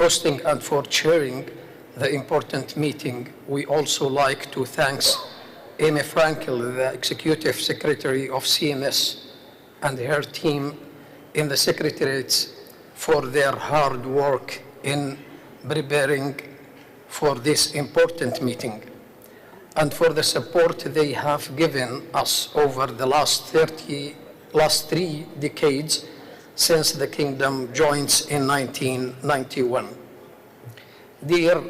hosting and for chairing the important meeting. We also like to thank Amy Frankel, the Executive Secretary of CMS, and her team in the Secretariat for their hard work in preparing for this important meeting, and for the support they have given us over the last 3 decades since the Kingdom joins in 1991. Dear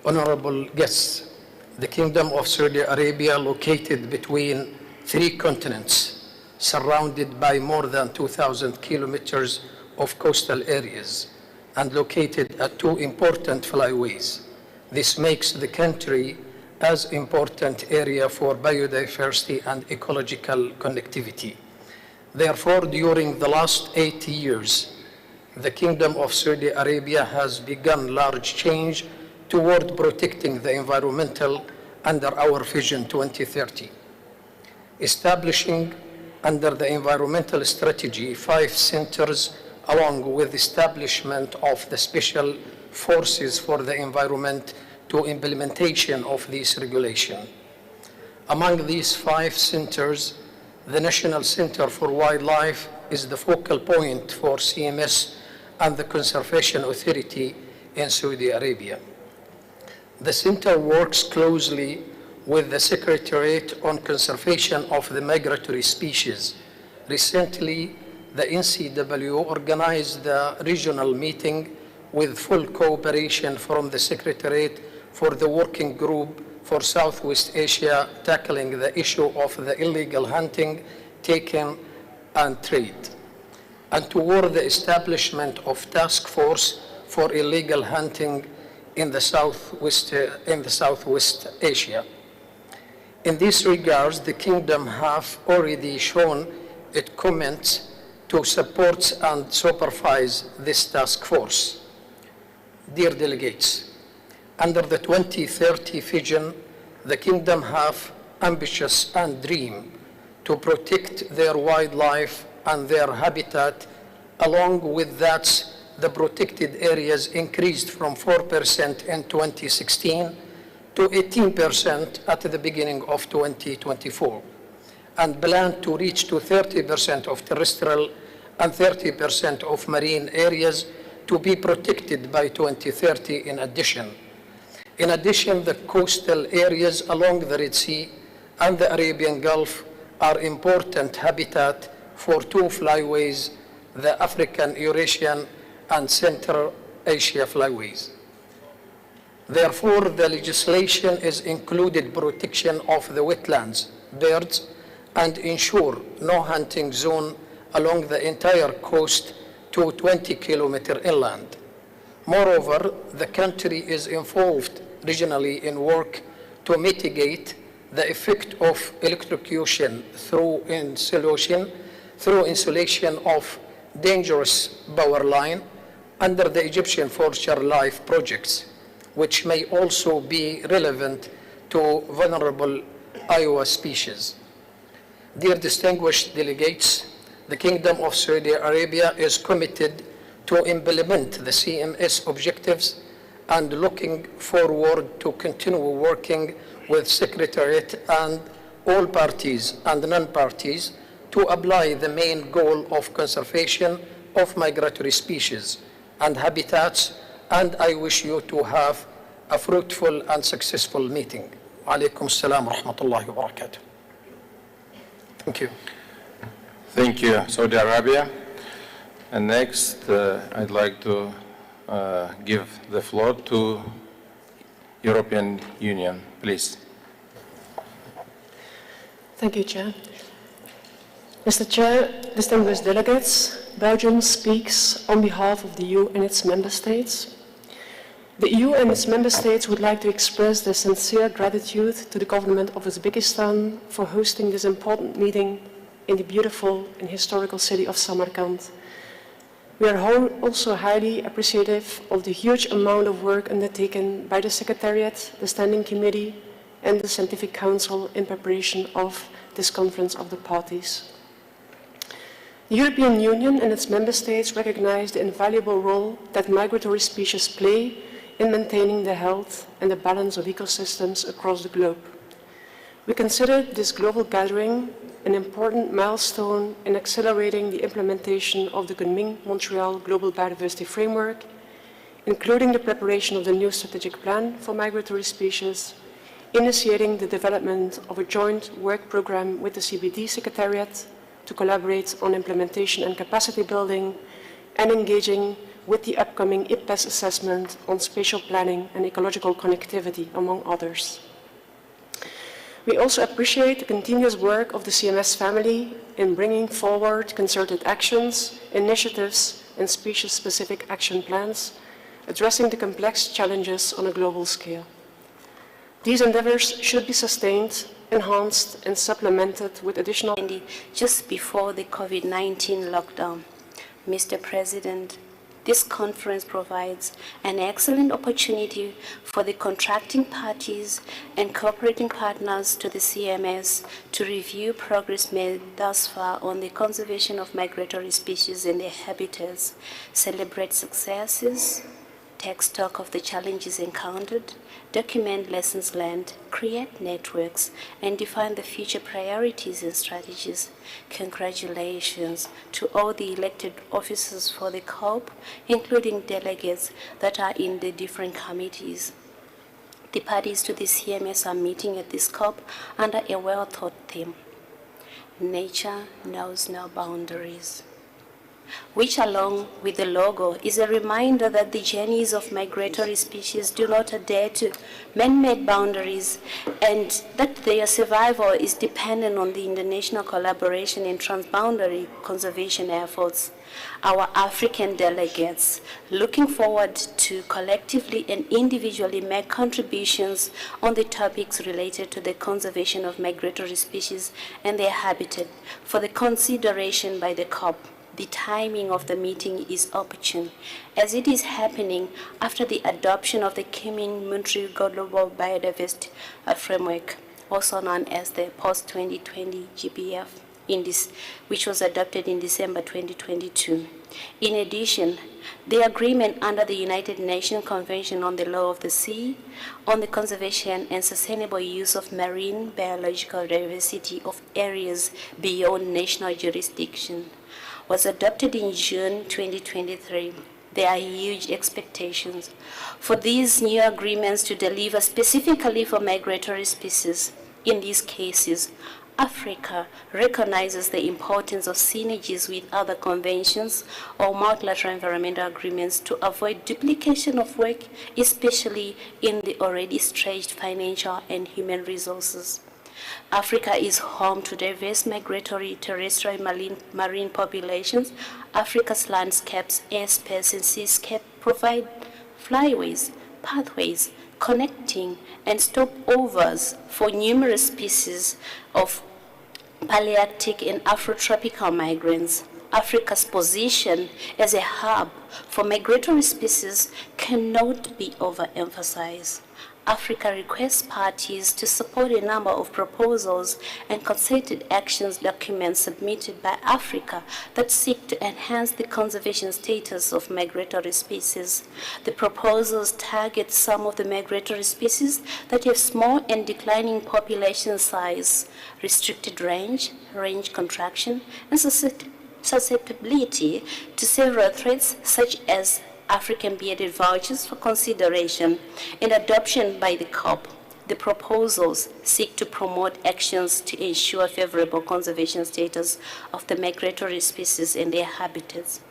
honorable guests, the Kingdom of Saudi Arabia, located between 3 continents, surrounded by more than 2,000 kilometers of coastal areas, and located at 2 important flyways. This makes the country as important area for biodiversity and ecological connectivity. Therefore, during the last 80 years, the Kingdom of Saudi Arabia has begun large change toward protecting the environmental under our Vision 2030, establishing under the environmental strategy 5 centers, along with establishment of the special forces for the environment to implementation of this regulation. Among these 5 centers, the National Center for Wildlife is the focal point for CMS and the Conservation Authority in Saudi Arabia. The center works closely with the Secretariat on Conservation of the Migratory Species. Recently, the NCW organized a regional meeting with full cooperation from the Secretariat for the Working Group for Southwest Asia, tackling the issue of the illegal hunting, taking, and trade, and toward the establishment of task force for illegal hunting in the Southwest Asia. In these regards, the Kingdom have already shown its commitment to support and supervise this task force. Dear delegates, under the 2030 vision, the Kingdom have ambitious and dream to protect their wildlife and their habitat. Along with that, the protected areas increased from 4% in 2016 to 18% at the beginning of 2024, and plan to reach to 30% of terrestrial and 30% of marine areas to be protected by 2030 in addition. In addition, the coastal areas along the Red Sea and the Arabian Gulf are important habitat for 2 flyways, the African, Eurasian, and Central Asia flyways. Therefore, the legislation is included protection of the wetlands, birds, and ensure no hunting zone along the entire coast to 20-kilometer inland. Moreover, the country is involved regionally in work to mitigate the effect of electrocution through insulation of dangerous power line under the Egyptian Forestry Life projects, which may also be relevant to vulnerable AEWA species. Dear distinguished delegates, the Kingdom of Saudi Arabia is committed to implement the CMS objectives and looking forward to continue working with Secretariat and all parties and non-parties to apply the main goal of conservation of migratory species and habitats, and I wish you to have a fruitful and successful meeting. Wa alaikum assalam wa rahmatullahi wa barakatuh. Thank you. Thank you, Saudi Arabia. And next, I'd like to give the floor to European Union, please. Thank you, Chair. Mr. Chair, distinguished delegates, Belgium speaks on behalf of the EU and its member states. The EU and its member states would like to express their sincere gratitude to the government of Uzbekistan for hosting this important meeting in the beautiful and historical city of Samarkand. We are also highly appreciative of the huge amount of work undertaken by the Secretariat, the Standing Committee, and the Scientific Council in preparation of this Conference of the Parties. The European Union and its member states recognize the invaluable role that migratory species play in maintaining the health and the balance of ecosystems across the globe. We consider this global gathering an important milestone in accelerating the implementation of the Kunming-Montreal Global Biodiversity Framework, including the preparation of the new strategic plan for migratory species, initiating the development of a joint work program with the CBD Secretariat to collaborate on implementation and capacity building, and engaging with the upcoming IPBES assessment on spatial planning and ecological connectivity, among others. We also appreciate the continuous work of the CMS family in bringing forward concerted actions, initiatives, and species-specific action plans, addressing the complex challenges on a global scale. These endeavors should be sustained, enhanced, and supplemented with additional... Just before the COVID-19 lockdown, Mr. President, this conference provides an excellent opportunity for the contracting parties and cooperating partners to the CMS to review progress made thus far on the conservation of migratory species and their habitats, celebrate successes, take stock of the challenges encountered, document lessons learned, create networks, and define the future priorities and strategies. Congratulations to all the elected officers for the COP, including delegates that are in the different committees. The parties to the CMS are meeting at this COP under a well-thought theme: nature knows no boundaries, which, along with the logo, is a reminder that the journeys of migratory species do not adhere to man-made boundaries and that their survival is dependent on the international collaboration in transboundary conservation efforts. Our African delegates, looking forward to collectively and individually make contributions on the topics related to the conservation of migratory species and their habitat for the consideration by the COP. The timing of the meeting is opportune, as it is happening after the adoption of the Kunming-Montreal Global Biodiversity Framework, also known as the post-2020 GBF, which was adopted in December 2022. In addition, the agreement under the United Nations Convention on the Law of the Sea, on the conservation and sustainable use of marine biological diversity of areas beyond national jurisdiction, was adopted in June 2023. There are huge expectations for these new agreements to deliver specifically for migratory species. In these cases, Africa recognizes the importance of synergies with other conventions or multilateral environmental agreements to avoid duplication of work, especially in the already stretched financial and human resources. Africa is home to diverse migratory terrestrial marine populations. Africa's landscapes, airspace, and seascape provide flyways, pathways, connecting and stopovers for numerous species of Palearctic and Afrotropical migrants. Africa's position as a hub for migratory species cannot be overemphasized. Africa requests parties to support a number of proposals and concerted actions documents submitted by Africa that seek to enhance the conservation status of migratory species. The proposals target some of the migratory species that have small and declining population size, restricted range contraction, and susceptibility to several threats such as African bearded vultures for consideration and adoption by the COP. The proposals seek to promote actions to ensure favorable conservation status of the migratory species and their habitats.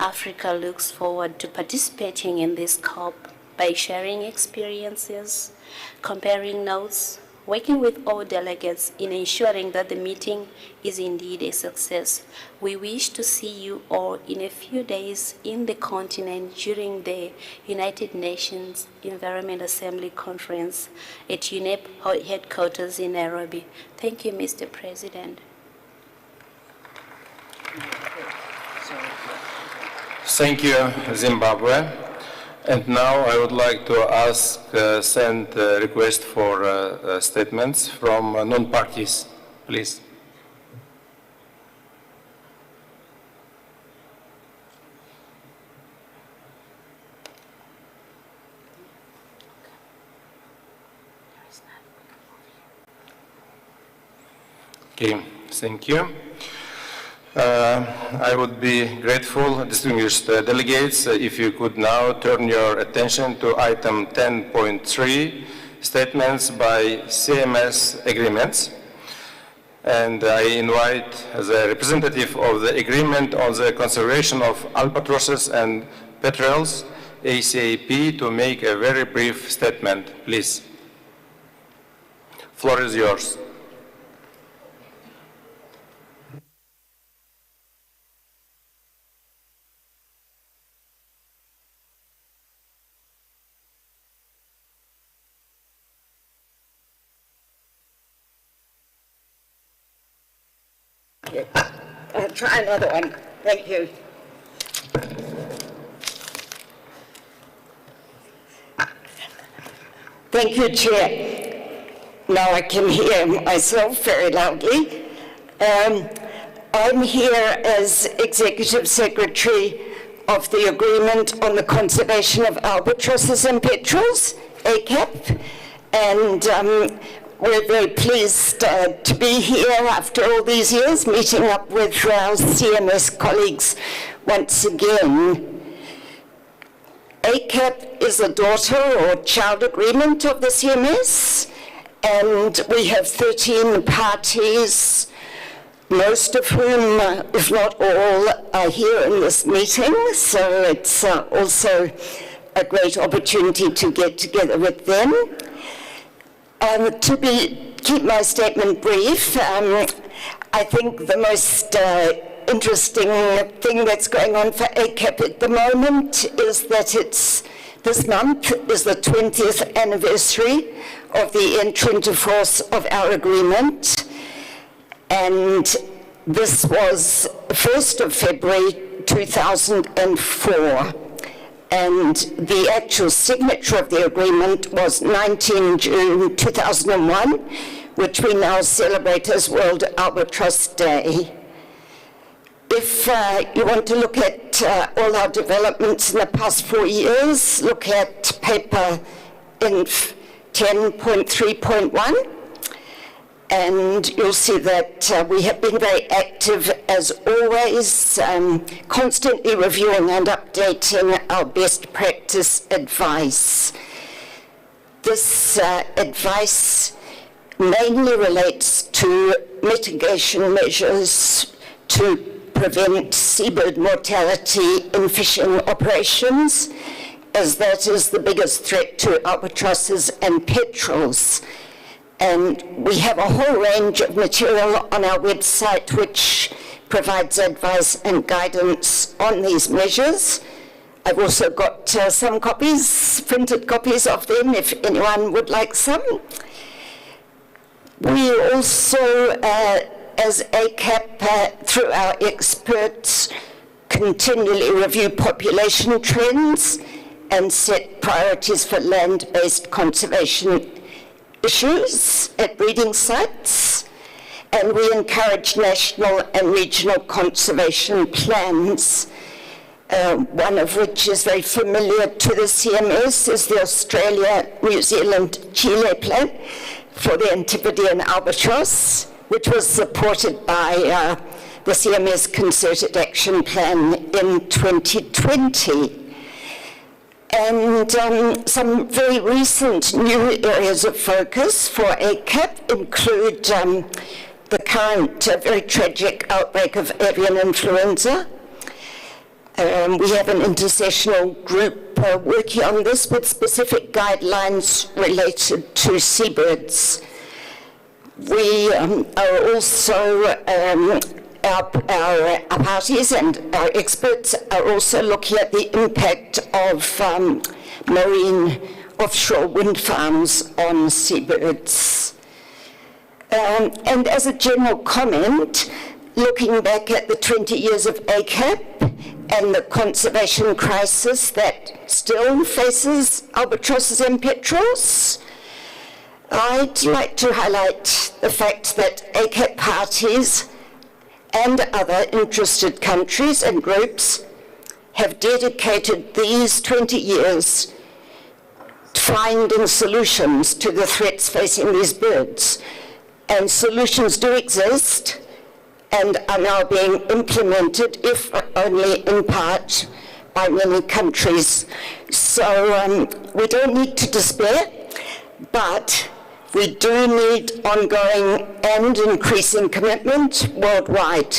Africa looks forward to participating in this COP by sharing experiences, comparing notes, working with all delegates in ensuring that the meeting is indeed a success. We wish to see you all in a few days in the continent during the United Nations Environment Assembly Conference at UNEP headquarters in Nairobi. Thank you, Mr. President. Thank you, Zimbabwe. And now I would like to send a request for statements from non-parties, please. Okay, thank you. I would be grateful, distinguished delegates, if you could now turn your attention to item 10.3, statements by CMS agreements. And I invite the representative of the agreement on the conservation of albatrosses and petrels, ACAP, to make a very brief statement, please. Floor is yours. I'll try another one. Thank you. Thank you, Chair. Now I can hear myself very loudly. I'm here as Executive Secretary of the Agreement on the Conservation of Albatrosses and Petrels, ACAP, and we're very pleased to be here after all these years, meeting up with our CMS colleagues once again. ACAP is a daughter or child agreement of the CMS, and we have 13 parties, most of whom, if not all, are here in this meeting, so it's also a great opportunity to get together with them. Keep my statement brief, I think the most interesting thing that's going on for ACAP at the moment is that this month is the 20th anniversary of the entry into force of our agreement, and this was 1st of February 2004. And the actual signature of the agreement was 19 June 2001, which we now celebrate as World Albatross Day. If you want to look at all our developments in the past 4 years, look at paper Inf 10.3.1, and you'll see that we have been very active as always, constantly reviewing and updating our best practice advice. This advice mainly relates to mitigation measures to prevent seabird mortality in fishing operations, as that is the biggest threat to albatrosses and petrels. And we have a whole range of material on our website which provides advice and guidance on these measures. I've also got some copies, printed copies of them, if anyone would like some. We also, as ACAP, through our experts, continually review population trends and set priorities for land-based conservation issues at breeding sites, and we encourage national and regional conservation plans, one of which is very familiar to the CMS is the Australia, New Zealand, Chile plan for the Antipodean albatross, which was supported by the CMS Concerted Action Plan in 2020. And some very recent new areas of focus for ACAP include the current very tragic outbreak of avian influenza. We have an intersessional group working on this with specific guidelines related to seabirds. We are also our parties and our experts are also looking at the impact of marine offshore wind farms on seabirds. And as a general comment, looking back at the 20 years of ACAP and the conservation crisis that still faces albatrosses and petrels, I'd like to highlight the fact that ACAP parties and other interested countries and groups have dedicated these 20 years to finding solutions to the threats facing these birds. and solutions do exist and are now being implemented, if only in part, by many countries. So we don't need to despair, but we do need ongoing and increasing commitment worldwide.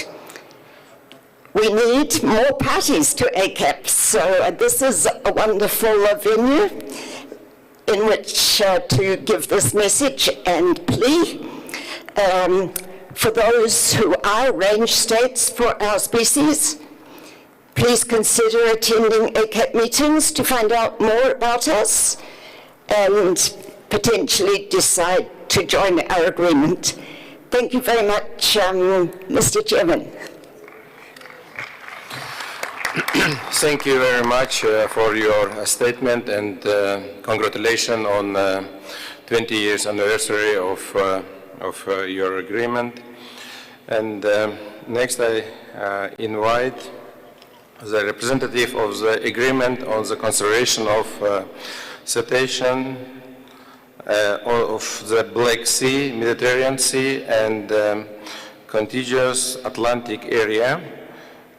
We need more parties to ACAP, so this is a wonderful venue in which to give this message and plea for those who are range states for our species. Please consider attending ACAP meetings to find out more about us and potentially decide to join our agreement. Thank you very much, Mr. Chairman. Thank you very much for your statement, and congratulations on 20 years anniversary of your agreement. And next I invite the representative of the agreement on the conservation of cetacean of the Black Sea, Mediterranean Sea, and contiguous Atlantic area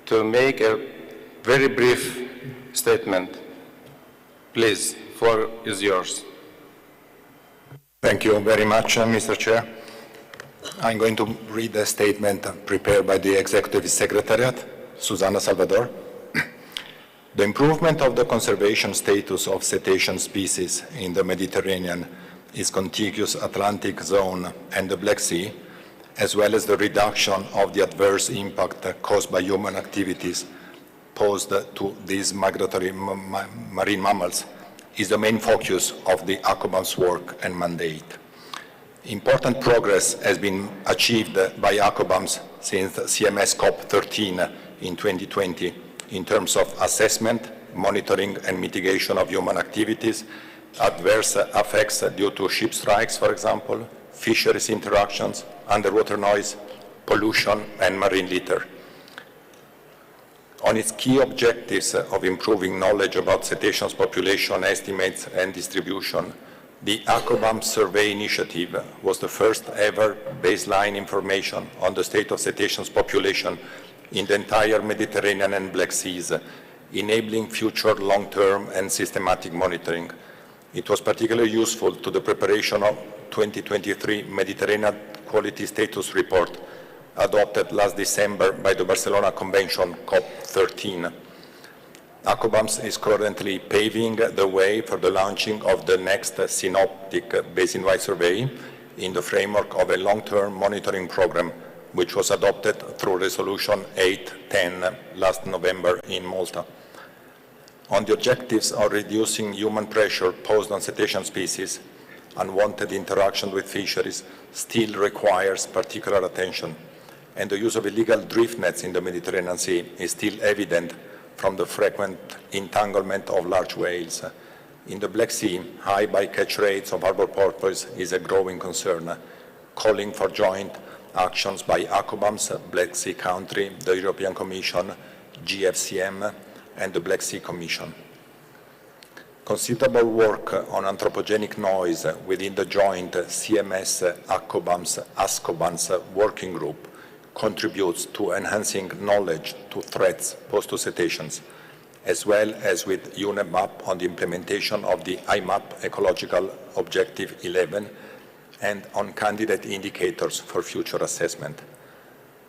to make a very brief statement. Please, floor is yours. Thank you very much, Mr. Chair. I'm going to read a statement prepared by the Executive Secretariat, Susana Salvador. The improvement of the conservation status of cetacean species in the Mediterranean, its contiguous Atlantic zone and the Black Sea, as well as the reduction of the adverse impact caused by human activities posed to these migratory marine mammals, is the main focus of the ASCOBANS work and mandate. Important progress has been achieved by ASCOBANS since CMS COP14 in 2020 in terms of assessment, monitoring and mitigation of human activities, adverse effects due to ship strikes, for example, fisheries interactions, underwater noise, pollution and marine litter. On its key objectives of improving knowledge about cetaceans population estimates and distribution, the ASCOBANS survey initiative was the first ever baseline information on the state of cetaceans population in the entire Mediterranean and Black Seas, enabling future long-term and systematic monitoring. It was particularly useful to the preparation of 2023 Mediterranean Quality Status Report, adopted last December by the Barcelona Convention COP13. ASCOBANS is currently paving the way for the launching of the next synoptic basin-wide survey in the framework of a long-term monitoring program, which was adopted through Resolution 810 last November in Malta. On the objectives of reducing human pressure posed on cetacean species, unwanted interaction with fisheries still requires particular attention, and the use of illegal drift nets in the Mediterranean Sea is still evident from the frequent entanglement of large whales. In the Black Sea, high bycatch rates of harbor porpoise is a growing concern, calling for joint actions by ASCOBANS, Black Sea country, the European Commission, GFCM, and the Black Sea Commission. Considerable work on anthropogenic noise within the joint CMS ASCOBANS working group contributes to enhancing knowledge to threats posed to cetaceans, as well as with UNEP on the implementation of the IMAP Ecological Objective 11 and on candidate indicators for future assessment.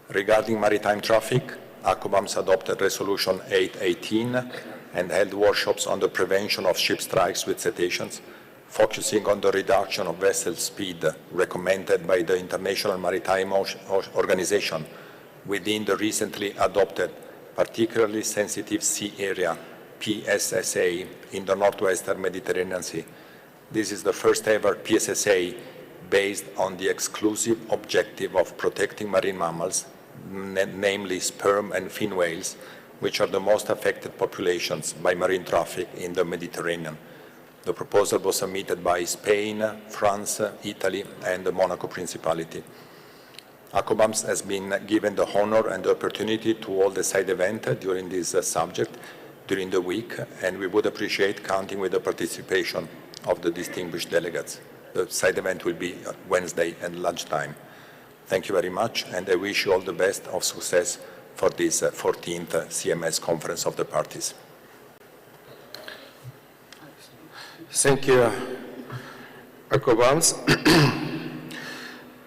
Regarding maritime traffic, ASCOBANS adopted Resolution 818 and held workshops on the prevention of ship strikes with cetaceans, focusing on the reduction of vessel speed recommended by the International Maritime Organization within the recently adopted Particularly Sensitive Sea Area, PSSA, in the northwestern Mediterranean Sea. This is the first ever PSSA based on the exclusive objective of protecting marine mammals, namely sperm and fin whales, which are the most affected populations by marine traffic in the Mediterranean. The proposal was submitted by Spain, France, Italy, and the Monaco Principality. ASCOBANS has been given the honor and the opportunity to hold a side event during this subject during the week, and we would appreciate counting with the participation of the distinguished delegates. The side event will be Wednesday at lunchtime. Thank you very much, and I wish you all the best of success for this 14th CMS Conference of the Parties. Thank you, ASCOBANS.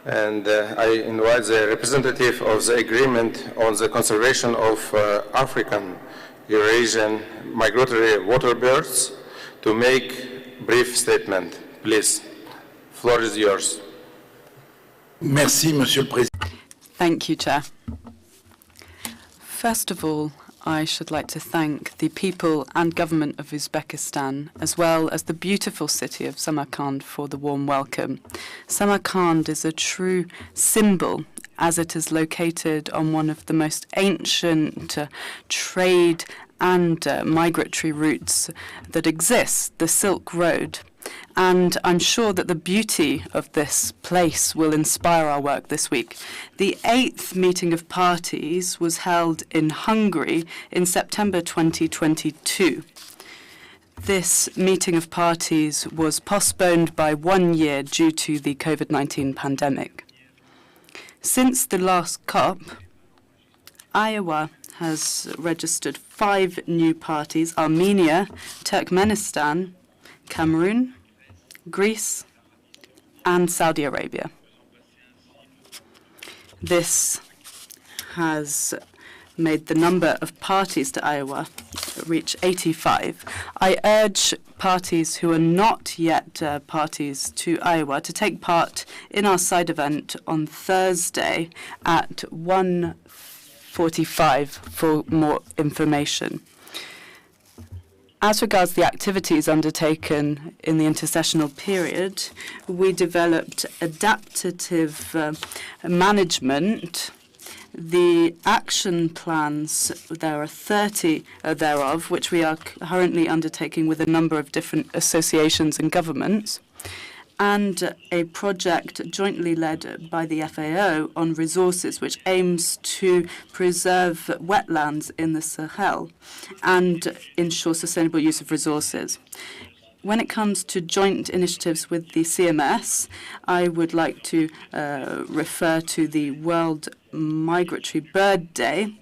And I invite the representative of the agreement on the conservation of African Eurasian migratory waterbirds to make brief statement. Please, floor is yours. Merci, Monsieur le Président. Thank you, Chair. First of all, I should like to thank the people and government of Uzbekistan, as well as the beautiful city of Samarkand, for the warm welcome. Samarkand is a true symbol, as it is located on one of the most ancient trade and migratory routes that exist, the Silk Road. And I'm sure that the beauty of this place will inspire our work this week. The 8th meeting of parties was held in Hungary in September 2022. This meeting of parties was postponed by 1 year due to the COVID-19 pandemic. Since the last COP, AEWA has registered 5 new parties: Armenia, Turkmenistan, Cameroon, Greece, and Saudi Arabia. This has made the number of parties to AEWA reach 85. I urge parties who are not yet parties to AEWA to take part in our side event on Thursday at 1:45 for more information. As regards the activities undertaken in the intersessional period, we developed adaptive management. The action plans, there are 30 thereof, which we are currently undertaking with a number of different associations and governments, and a project jointly led by the FAO on resources, which aims to preserve wetlands in the Sahel and ensure sustainable use of resources. When it comes to joint initiatives with the CMS, I would like to refer to the World Migratory Bird Day,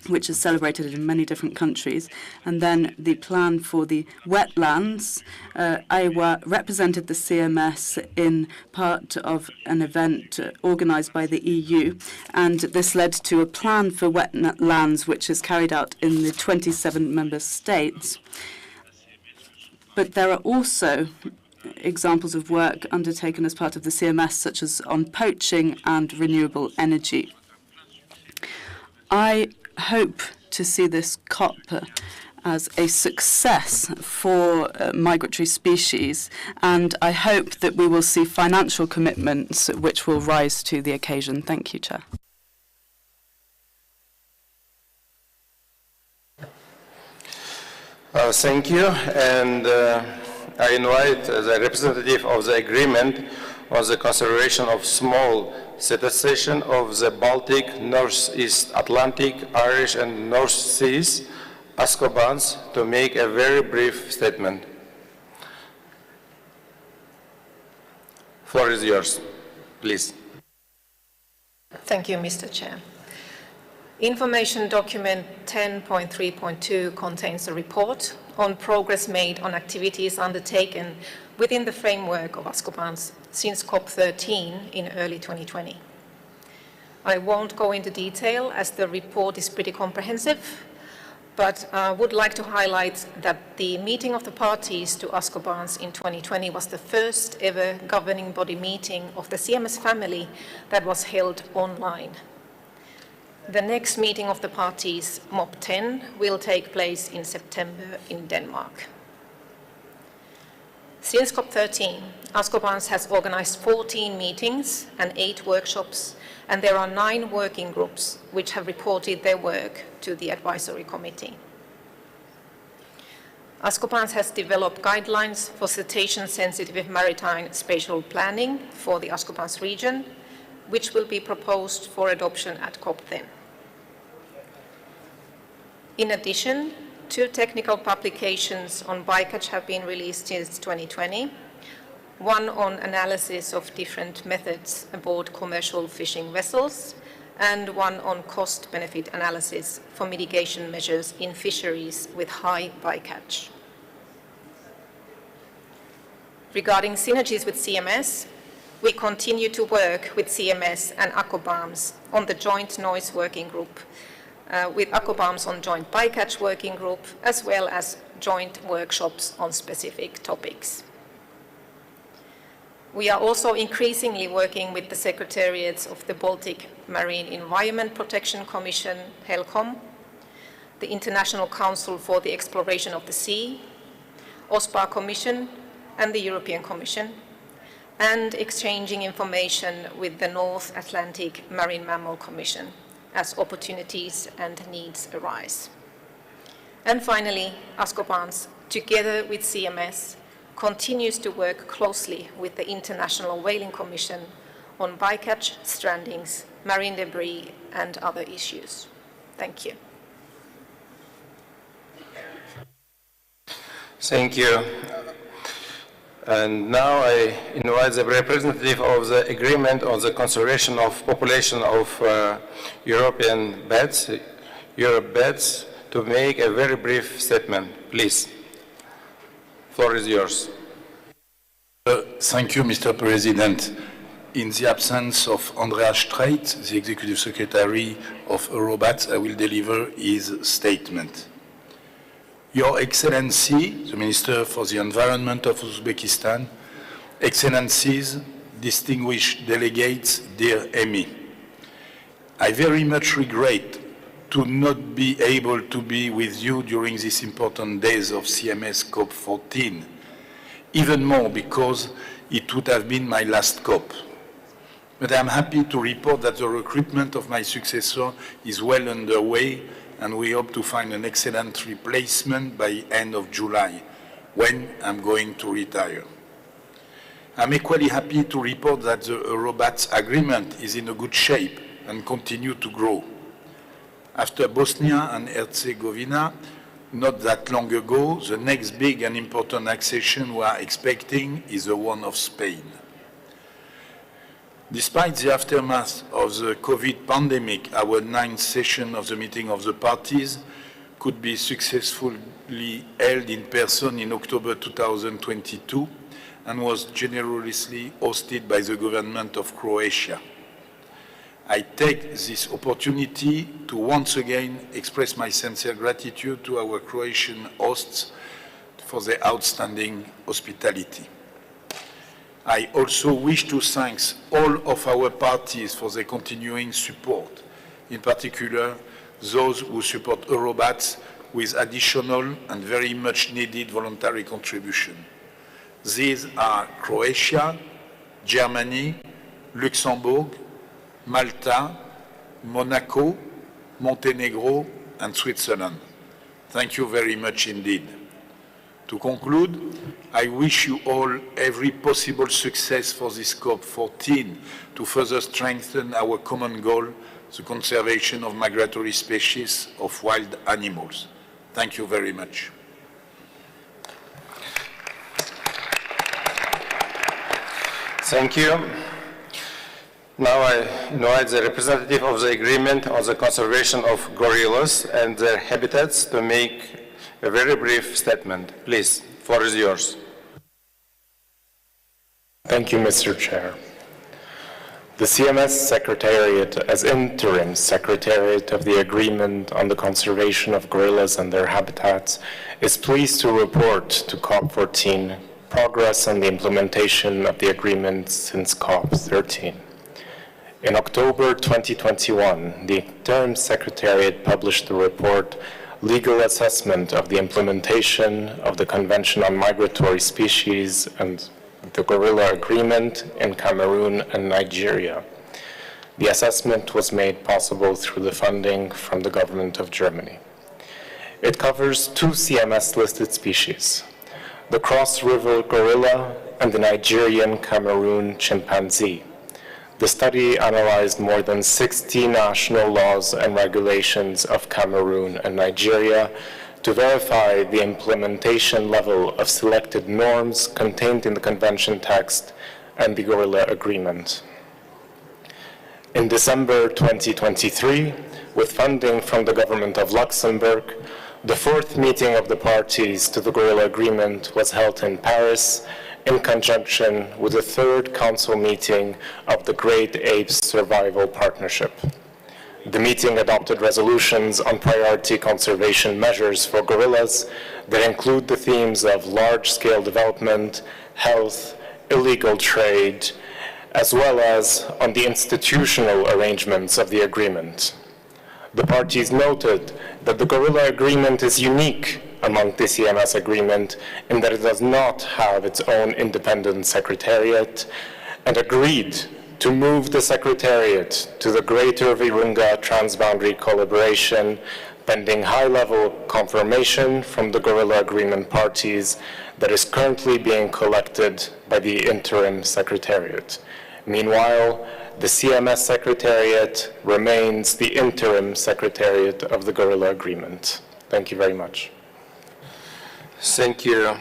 which is celebrated in many different countries, and then the plan for the wetlands. AEWA represented the CMS in part of an event organized by the EU, and this led to a plan for wetlands which is carried out in the 27 member states. But there are also examples of work undertaken as part of the CMS, such as on poaching and renewable energy. I hope to see this COP as a success for migratory species, and I hope that we will see financial commitments which will rise to the occasion. Thank you, Chair. Thank you, and I invite the representative of the agreement on the conservation of small cetacean of the Baltic, Northeast Atlantic, Irish, and North Seas, ASCOBANS, to make a very brief statement. Floor is yours, please. Thank you, Mr. Chair. Information document 10.3.2 contains a report on progress made on activities undertaken within the framework of ASCOBANS since COP14 in early 2020. I won't go into detail as the report is pretty comprehensive, but I would like to highlight that the meeting of the parties to ASCOBANS in 2020 was the first ever governing body meeting of the CMS family that was held online. The next meeting of the parties, MOP 10, will take place in September in Denmark. Since COP13, ASCOBANS has organized 14 meetings and 8 workshops, and there are 9 working groups which have reported their work to the advisory committee. ASCOBANS has developed guidelines for cetacean-sensitive maritime spatial planning for the ASCOBANS region, which will be proposed for adoption at COP10. In addition, 2 technical publications on bycatch have been released since 2020. one on analysis of different methods aboard commercial fishing vessels, and one on cost-benefit analysis for mitigation measures in fisheries with high bycatch. Regarding synergies with CMS, we continue to work with CMS and ASCOBANS on the joint noise working group, with ASCOBANS on joint bycatch working group, as well as joint workshops on specific topics. We are also increasingly working with the Secretariats of the Baltic Marine Environment Protection Commission, HELCOM, the International Council for the Exploration of the Sea, OSPAR Commission, and the European Commission, and exchanging information with the North Atlantic Marine Mammal Commission as opportunities and needs arise. And finally, ASCOBANS, together with CMS, continues to work closely with the International Whaling Commission on bycatch, strandings, marine debris, and other issues. Thank you. Thank you. And now I invite the representative of the Agreement on the Conservation of Population of European bats, Europe bats, to make a very brief statement. Please. Floor is yours. Thank you, Mr. President. In the absence of Andreas Streit, the Executive Secretary of Eurobat, I will deliver his statement. Your Excellency, the Minister for the Environment of Uzbekistan, Excellencies, distinguished delegates, dear Amy, I very much regret to not be able to be with you during these important days of CMS COP14, even more because it would have been my last COP. But I am happy to report that the recruitment of my successor is well underway, and we hope to find an excellent replacement by end of July, when I'm going to retire. I'm equally happy to report that the Eurobat agreement is in a good shape and continue to grow. After Bosnia and Herzegovina, not that long ago, the next big and important accession we are expecting is the one of Spain. Despite the aftermath of the COVID pandemic, our 9th session of the meeting of the parties could be successfully held in person in October 2022 and was generously hosted by the government of Croatia. I take this opportunity to once again express my sincere gratitude to our Croatian hosts for their outstanding hospitality. I also wish to thank all of our parties for their continuing support, in particular those who support Eurobats with additional and very much needed voluntary contribution. These are Croatia, Germany, Luxembourg, Malta, Monaco, Montenegro, and Switzerland. Thank you very much indeed. To conclude, I wish you all every possible success for this COP14 to further strengthen our common goal, the conservation of migratory species of wild animals. Thank you very much. Thank you. Now I invite the representative of the Agreement on the Conservation of Gorillas and their habitats to make a very brief statement. Please, floor is yours. Thank you, Mr. Chair. The CMS Secretariat, as interim Secretariat of the Agreement on the Conservation of Gorillas and their Habitats, is pleased to report to COP14 progress on the implementation of the agreement since COP13. In October 2021, the interim Secretariat published the report Legal Assessment of the Implementation of the Convention on Migratory Species and the Gorilla Agreement in Cameroon and Nigeria. The assessment was made possible through the funding from the government of Germany. It covers 2 CMS-listed species, the cross-river gorilla and the Nigerian Cameroon chimpanzee. The study analyzed more than 60 national laws and regulations of Cameroon and Nigeria to verify the implementation level of selected norms contained in the convention text and the Gorilla Agreement. In December 2023, with funding from the government of Luxembourg, the fourth meeting of the parties to the Gorilla Agreement was held in Paris in conjunction with the third council meeting of the Great Apes Survival Partnership. The meeting adopted resolutions on priority conservation measures for gorillas that include the themes of large-scale development, health, illegal trade, as well as on the institutional arrangements of the agreement. The parties noted that the Gorilla Agreement is unique among the CMS agreement in that it does not have its own independent secretariat, and agreed to move the Secretariat to the Greater Virunga Transboundary Collaboration pending high-level confirmation from the Gorilla Agreement parties that is currently being collected by the Interim Secretariat. Meanwhile, the CMS Secretariat remains the Interim Secretariat of the Gorilla Agreement. Thank you very much. Thank you.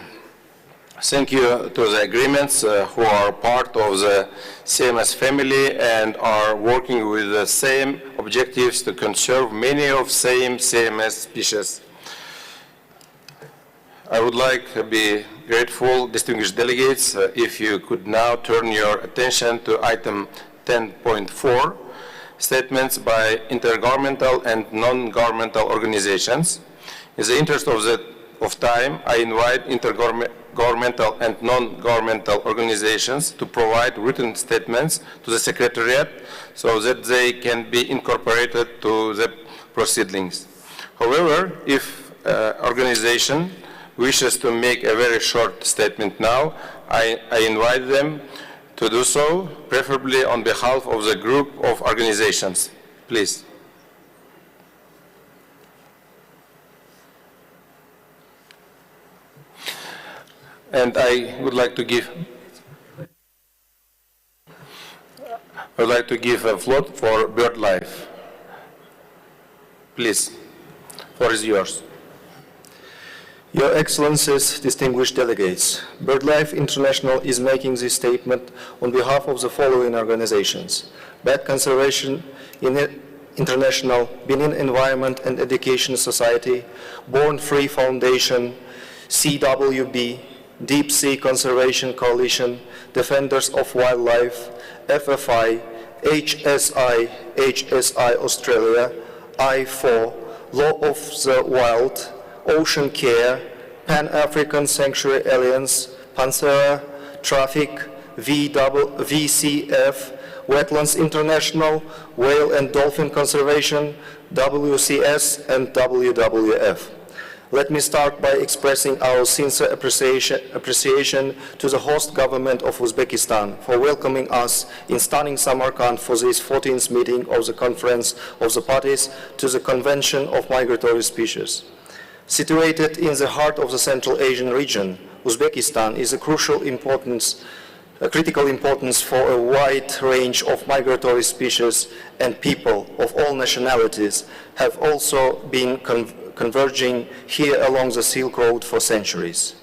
Thank you to the agreements who are part of the CMS family and are working with the same objectives to conserve many of same CMS species. I would like to be grateful, distinguished delegates, if you could now turn your attention to item 10.4, statements by intergovernmental and non-governmental organizations. In the interest of time, I invite intergovernmental and non-governmental organizations to provide written statements to the Secretariat so that they can be incorporated to the proceedings. However, if organization wishes to make a very short statement now, I invite them to do so, preferably on behalf of the group of organizations. Please. And I would like to give a floor for BirdLife. Please, floor is yours. Your Excellencies, distinguished delegates, BirdLife International is making this statement on behalf of the following organizations: Bat Conservation International, Benin Environment and Education Society, Born Free Foundation, CWB, Deep Sea Conservation Coalition, Defenders of Wildlife, FFI, HSI Australia, I4, Law of the Wild, Ocean Care, Pan-African Sanctuary Alliance, Panthera, Traffic, VCF, Wetlands International, Whale and Dolphin Conservation, WCS, and WWF. Let me start by expressing our sincere appreciation to the host government of Uzbekistan for welcoming us in stunning Samarkand for this 14th meeting of the Conference of the Parties to the Convention of Migratory Species. Situated in the heart of the Central Asian region, Uzbekistan is a critical importance for a wide range of migratory species, and people of all nationalities have also been converging here along the Silk Road for centuries.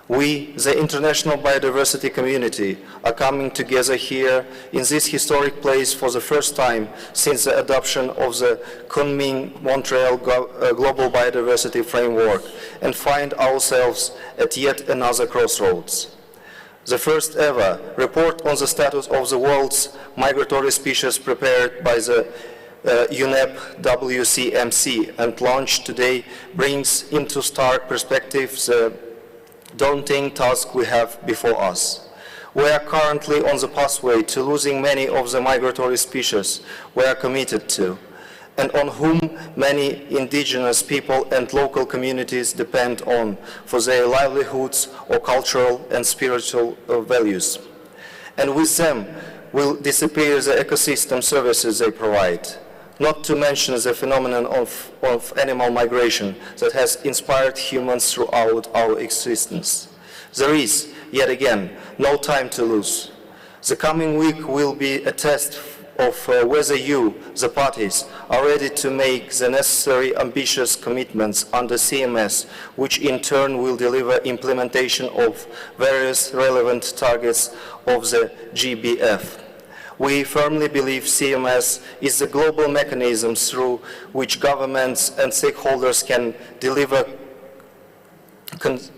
We, the international biodiversity community, are coming together here in this historic place for the first time since the adoption of the Kunming-Montreal Global Biodiversity Framework, and find ourselves at yet another crossroads. The first ever report on the status of the world's migratory species prepared by the UNEP WCMC and launched today brings into stark perspective the daunting task we have before us. We are currently on the pathway to losing many of the migratory species we are committed to, and on whom many indigenous people and local communities depend on for their livelihoods or cultural and spiritual values. And with them will disappear the ecosystem services they provide, not to mention the phenomenon of animal migration that has inspired humans throughout our existence. There is, yet again, no time to lose. The coming week will be a test of whether you, the parties, are ready to make the necessary ambitious commitments under CMS, which in turn will deliver implementation of various relevant targets of the GBF. We firmly believe CMS is the global mechanism through which governments and stakeholders can deliver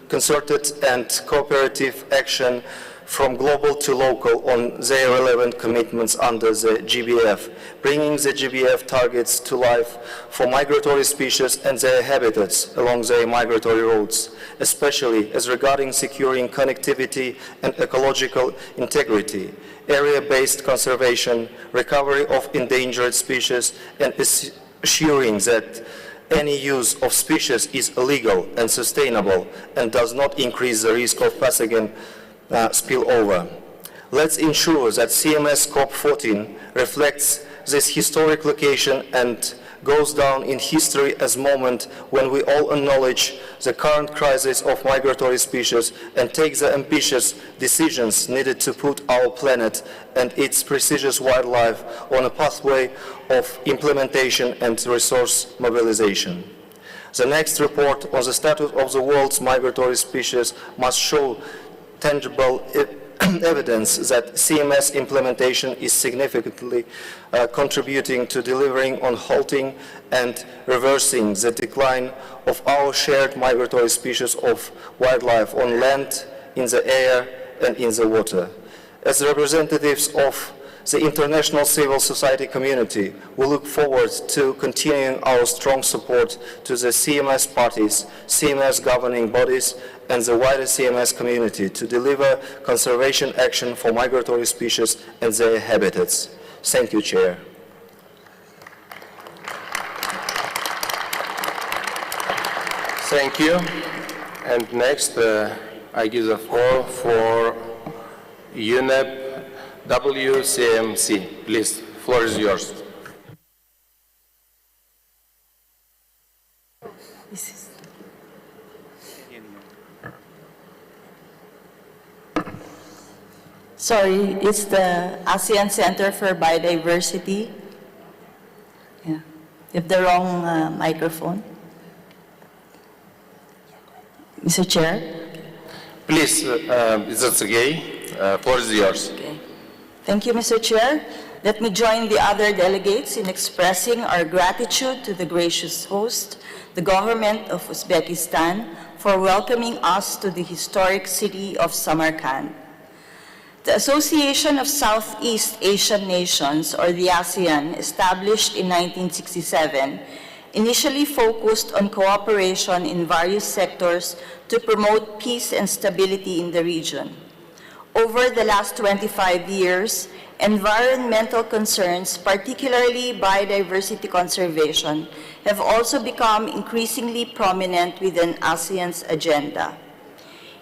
concerted and cooperative action from global to local on their relevant commitments under the GBF, bringing the GBF targets to life for migratory species and their habitats along their migratory routes, especially as regarding securing connectivity and ecological integrity, area-based conservation, recovery of endangered species, and assuring that any use of species is legal and sustainable and does not increase the risk of pathogen spillover. Let's ensure that CMS COP14 reflects this historic location and goes down in history as a moment when we all acknowledge the current crisis of migratory species and take the ambitious decisions needed to put our planet and its precious wildlife on a pathway of implementation and resource mobilization. The next report on the status of the world's migratory species must show tangible evidence that CMS implementation is significantly contributing to delivering on halting and reversing the decline of our shared migratory species of wildlife on land, in the air, and in the water. As representatives of the international civil society community, we look forward to continuing our strong support to the CMS parties, CMS governing bodies, and the wider CMS community to deliver conservation action for migratory species and their habitats. Thank you, Chair. Thank you. And next, I give the floor for UNEP WCMC. Please, floor is yours. Sorry, it's the ASEAN Center for Biodiversity. Yeah, you have the wrong microphone. Mr. Chair. Please, is that okay? Floor is yours. Okay. Thank you, Mr. Chair. Let me join the other delegates in expressing our gratitude to the gracious host, the government of Uzbekistan, for welcoming us to the historic city of Samarkand. The Association of Southeast Asian Nations, or the ASEAN, established in 1967, initially focused on cooperation in various sectors to promote peace and stability in the region. Over the last 25 years, environmental concerns, particularly biodiversity conservation, have also become increasingly prominent within ASEAN's agenda.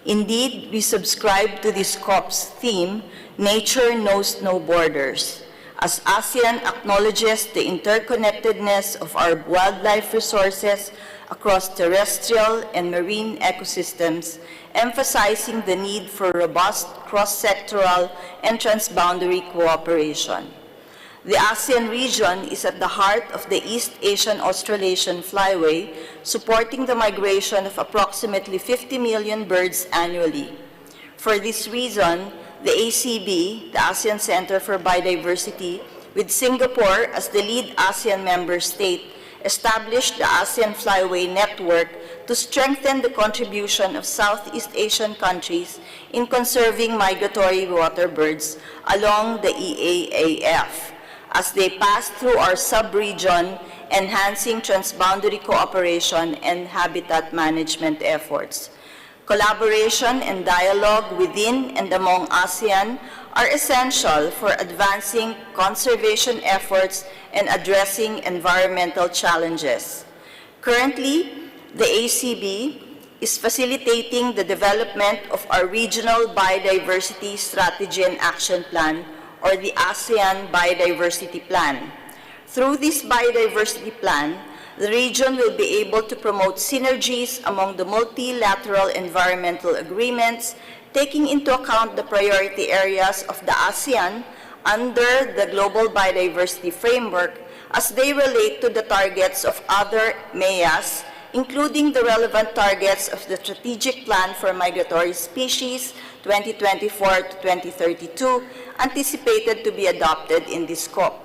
Indeed, we subscribe to this COP's theme, Nature Knows No Borders, as ASEAN acknowledges the interconnectedness of our wildlife resources across terrestrial and marine ecosystems, emphasizing the need for robust cross-sectoral and transboundary cooperation. The ASEAN region is at the heart of the East Asian Australasian Flyway, supporting the migration of approximately 50 million birds annually. For this reason, the ACB, the ASEAN Center for Biodiversity, with Singapore as the lead ASEAN member state, established the ASEAN Flyway Network to strengthen the contribution of Southeast Asian countries in conserving migratory water birds along the EAAF, as they pass through our sub-region, enhancing transboundary cooperation and habitat management efforts. Collaboration and dialogue within and among ASEAN are essential for advancing conservation efforts and addressing environmental challenges. Currently, the ACB is facilitating the development of our Regional Biodiversity Strategy and Action Plan, or the ASEAN Biodiversity Plan. Through this Biodiversity Plan, the region will be able to promote synergies among the multilateral environmental agreements, taking into account the priority areas of the ASEAN, under the Global Biodiversity Framework as they relate to the targets of other MEAs, including the relevant targets of the Strategic Plan for Migratory Species 2024 to 2032, anticipated to be adopted in this COP.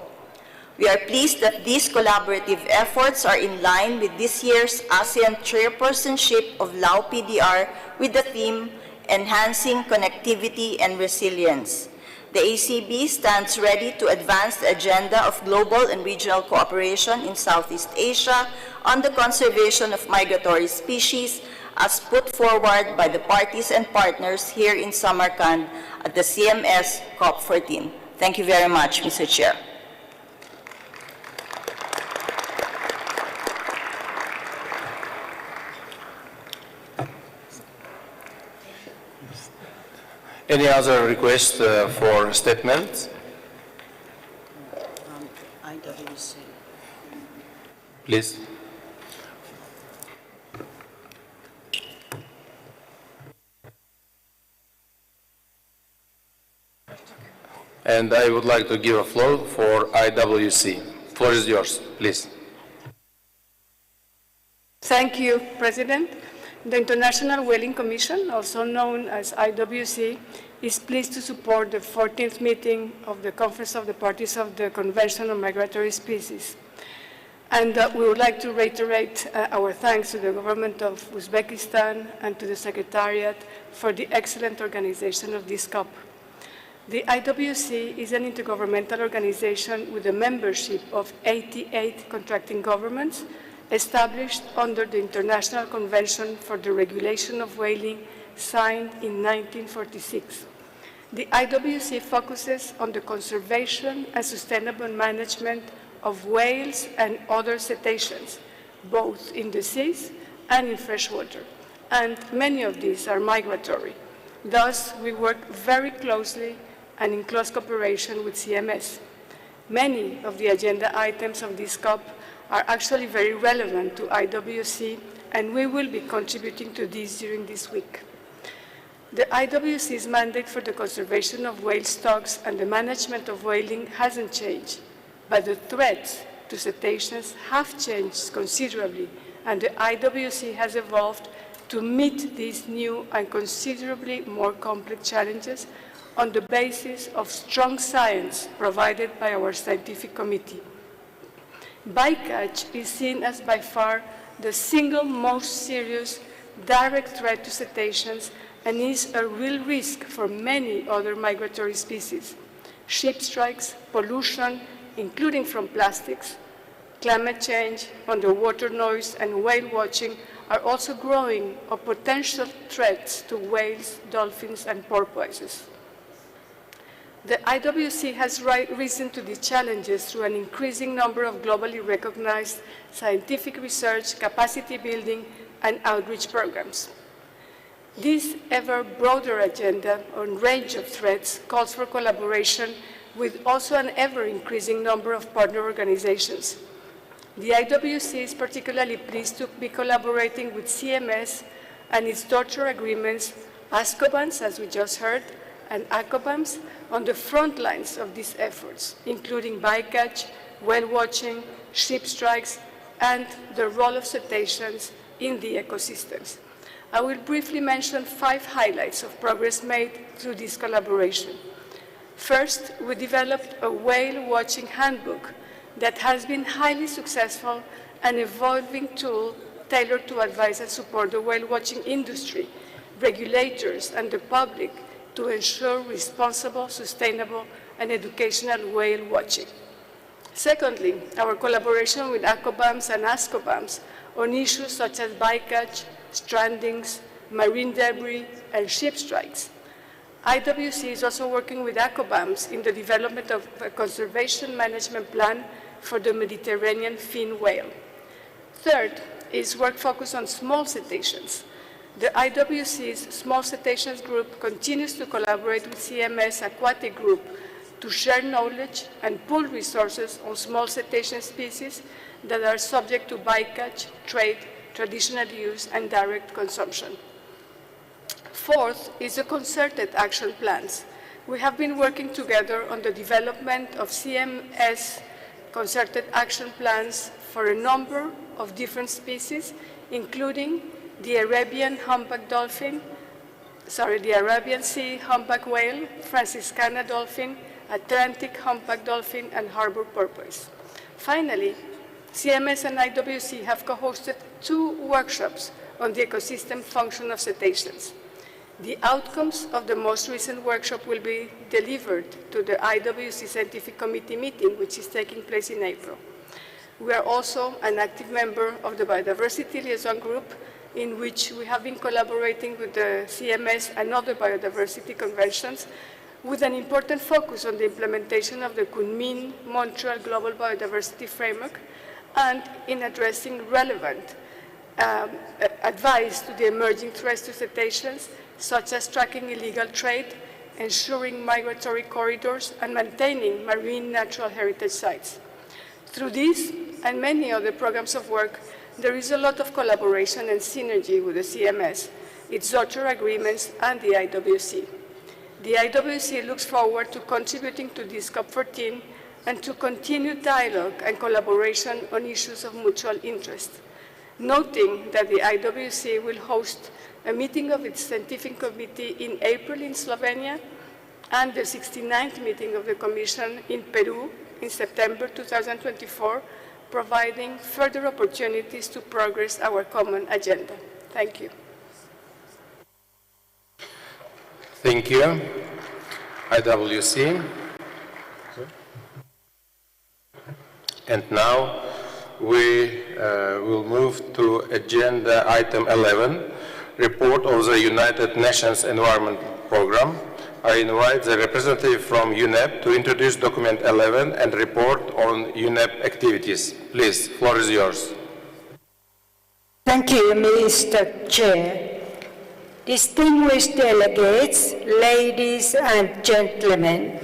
We are pleased that these collaborative efforts are in line with this year's ASEAN chairpersonship of Lao PDR with the theme Enhancing Connectivity and Resilience. The ACB stands ready to advance the agenda of global and regional cooperation in Southeast Asia on the conservation of migratory species as put forward by the parties and partners here in Samarkand at the CMS COP14. Thank you very much, Mr. Chair. Any other request for statements? IWC. Please. And I would like to give a floor for IWC. Floor is yours, please. Thank you, President. The International Whaling Commission, also known as IWC, is pleased to support the 14th meeting of the Conference of the Parties of the Convention on Migratory Species. And we would like to reiterate our thanks to the government of Uzbekistan and to the Secretariat for the excellent organization of this COP. The IWC is an intergovernmental organization with a membership of 88 contracting governments, established under the International Convention for the Regulation of Whaling, signed in 1946. The IWC focuses on the conservation and sustainable management of whales and other cetaceans, both in the seas and in freshwater, and many of these are migratory. Thus, we work very closely and in close cooperation with CMS. Many of the agenda items of this COP are actually very relevant to IWC, and we will be contributing to this during this week. The IWC's mandate for the conservation of whale stocks and the management of whaling hasn't changed, but the threats to cetaceans have changed considerably, and the IWC has evolved to meet these new and considerably more complex challenges on the basis of strong science provided by our scientific committee. Bycatch is seen as by far the single most serious direct threat to cetaceans and is a real risk for many other migratory species. Ship strikes, pollution, including from plastics, climate change, underwater noise, and whale watching are also growing or potential threats to whales, dolphins, and porpoises. The IWC has risen to these challenges through an increasing number of globally recognized scientific research, capacity building, and outreach programs. This ever broader agenda on range of threats calls for collaboration with also an ever-increasing number of partner organizations. The IWC is particularly pleased to be collaborating with CMS and its daughter agreements, ASCOBANS, as we just heard, and ASCOBANS, on the front lines of these efforts, including bycatch, whale watching, ship strikes, and the role of cetaceans in the ecosystems. I will briefly mention 5 highlights of progress made through this collaboration. First, we developed a whale watching handbook that has been highly successful, an evolving tool tailored to advise and support the whale watching industry, regulators, and the public to ensure responsible, sustainable, and educational whale watching. Secondly, our collaboration with ASCOBANS and ASCOBANS on issues such as bycatch, strandings, marine debris, and ship strikes. IWC is also working with ASCOBANS in the development of a conservation management plan for the Mediterranean fin whale. Third is work focused on small cetaceans. The IWC's Small Cetaceans Group continues to collaborate with CMS Aquatic Group to share knowledge and pool resources on small cetacean species that are subject to bycatch, trade, traditional use, and direct consumption. Fourth is the concerted action plans we have been working together on the development of CMS concerted action plans for a number of different species, including the Arabian Sea humpback whale, Franciscana dolphin, Atlantic humpback dolphin, and harbor porpoise. Finally, CMS and IWC have co-hosted 2 workshops on the ecosystem function of cetaceans. The outcomes of the most recent workshop will be delivered to the IWC Scientific Committee meeting, which is taking place in April. We are also an active member of the Biodiversity Liaison Group, in which we have been collaborating with the CMS and other biodiversity conventions, with an important focus on the implementation of the Kunming-Montreal Global Biodiversity Framework and in addressing relevant advice to the emerging threats to cetaceans, such as tracking illegal trade, ensuring migratory corridors, and maintaining marine natural heritage sites. Through these and many other programs of work, there is a lot of collaboration and synergy with the CMS, its daughter agreements, and the IWC. The IWC looks forward to contributing to this COP14 and to continued dialogue and collaboration on issues of mutual interest, noting that the IWC will host a meeting of its scientific committee in April in Slovenia and the 69th meeting of the Commission in Peru in September 2024, providing further opportunities to progress our common agenda. Thank you. Thank you, IWC. And now we will move to agenda item 11, report of the United Nations Environment Programme. I invite the representative from UNEP to introduce document 11 and report on UNEP activities. Please, floor is yours. Thank you, Mr. Chair. Distinguished delegates, ladies and gentlemen,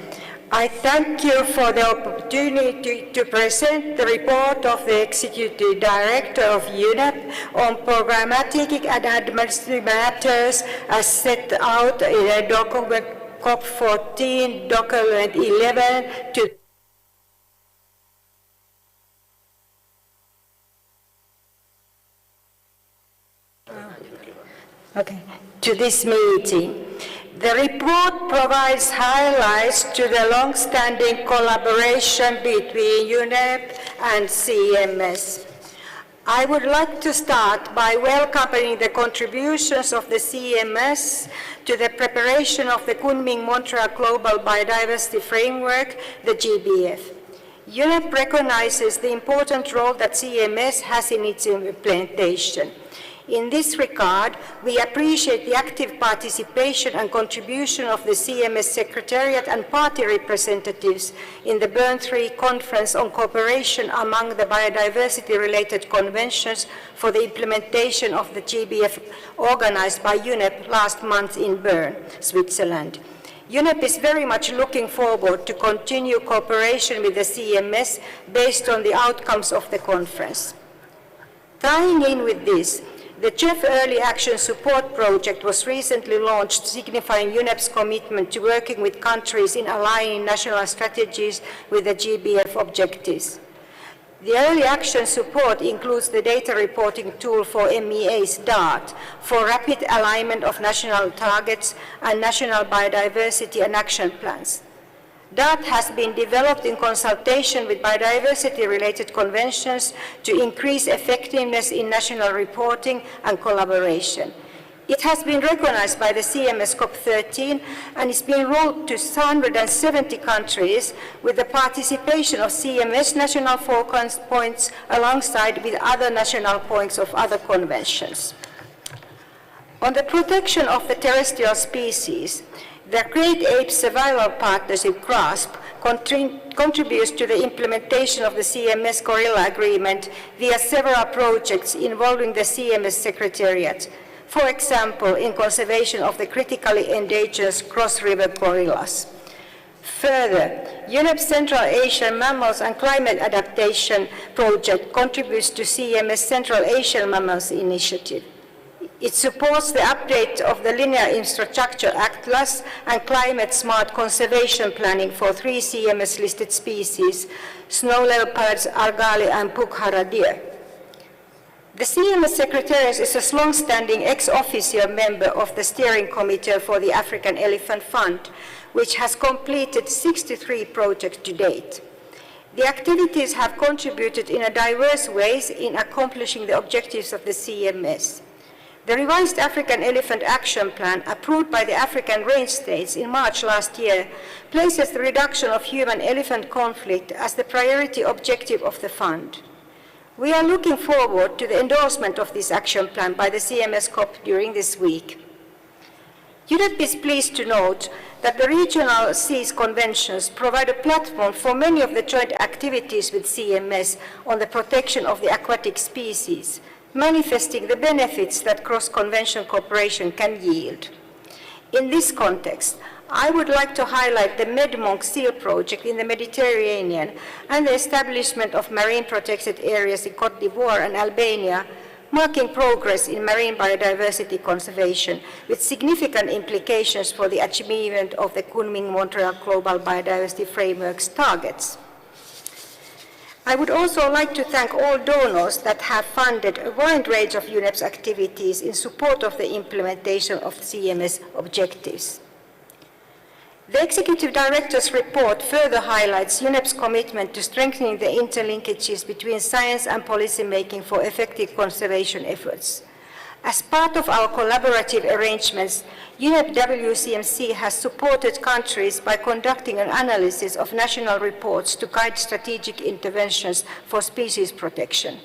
I thank you for the opportunity to present the report of the Executive Director of UNEP on programmatic and administrative matters as set out in a document COP14, document 11 to this meeting. The report provides highlights to the long-standing collaboration between UNEP and CMS. I would like to start by welcoming the contributions of the CMS to the preparation of the Kunming-Montreal Global Biodiversity Framework, the GBF. UNEP recognizes the important role that CMS has in its implementation. In this regard, we appreciate the active participation and contribution of the CMS Secretariat and party representatives in the Bern III Conference on Cooperation among the Biodiversity-related Conventions for the implementation of the GBF organized by UNEP last month in Bern, Switzerland. UNEP is very much looking forward to continue cooperation with the CMS based on the outcomes of the conference. Tying in with this, the CHEF Early Action Support Project was recently launched, signifying UNEP's commitment to working with countries in aligning national strategies with the GBF objectives. The early action support includes the data reporting tool for MEA's DART for rapid alignment of national targets and national biodiversity and action plans. DART has been developed in consultation with biodiversity-related conventions to increase effectiveness in national reporting and collaboration. It has been recognized by the CMS COP14 and is being rolled to 170 countries with the participation of CMS national focus points alongside with other national points of other conventions. On the protection of the terrestrial species, the Great Apes Survival Partnership, GRASP, contributes to the implementation of the CMS Gorilla Agreement via several projects involving the CMS Secretariat, for example, in conservation of the critically endangered cross-river gorillas. Further, UNEP's Central Asian Mammals and Climate Adaptation Project contributes to CMS Central Asian Mammals Initiative. It supports the update of the Linear Infrastructure Atlas and climate-smart conservation planning for 3 CMS-listed species, snow leopards, argali, and Pukhara deer. The CMS Secretariat is a long-standing ex-officio member of the Steering Committee for the African Elephant Fund, which has completed 63 projects to date. The activities have contributed in a diverse ways in accomplishing the objectives of the CMS. The revised African Elephant Action Plan, approved by the African Range States in March last year, places the reduction of human-elephant conflict as the priority objective of the fund. We are looking forward to the endorsement of this action plan by the CMS COP during this week. UNEP is pleased to note that the regional seas conventions provide a platform for many of the joint activities with CMS on the protection of the aquatic species, manifesting the benefits that cross-convention cooperation can yield. In this context, I would like to highlight the MedMonk seal project in the Mediterranean and the establishment of marine protected areas in Côte d'Ivoire and Albania, marking progress in marine biodiversity conservation with significant implications for the achievement of the Kunming-Montreal Global Biodiversity Framework's targets. I would also like to thank all donors that have funded a wide range of UNEP's activities in support of the implementation of CMS objectives. The Executive Director's report further highlights UNEP's commitment to strengthening the interlinkages between science and policymaking for effective conservation efforts. As part of our collaborative arrangements, UNEP WCMC has supported countries by conducting an analysis of national reports to guide strategic interventions for species protection.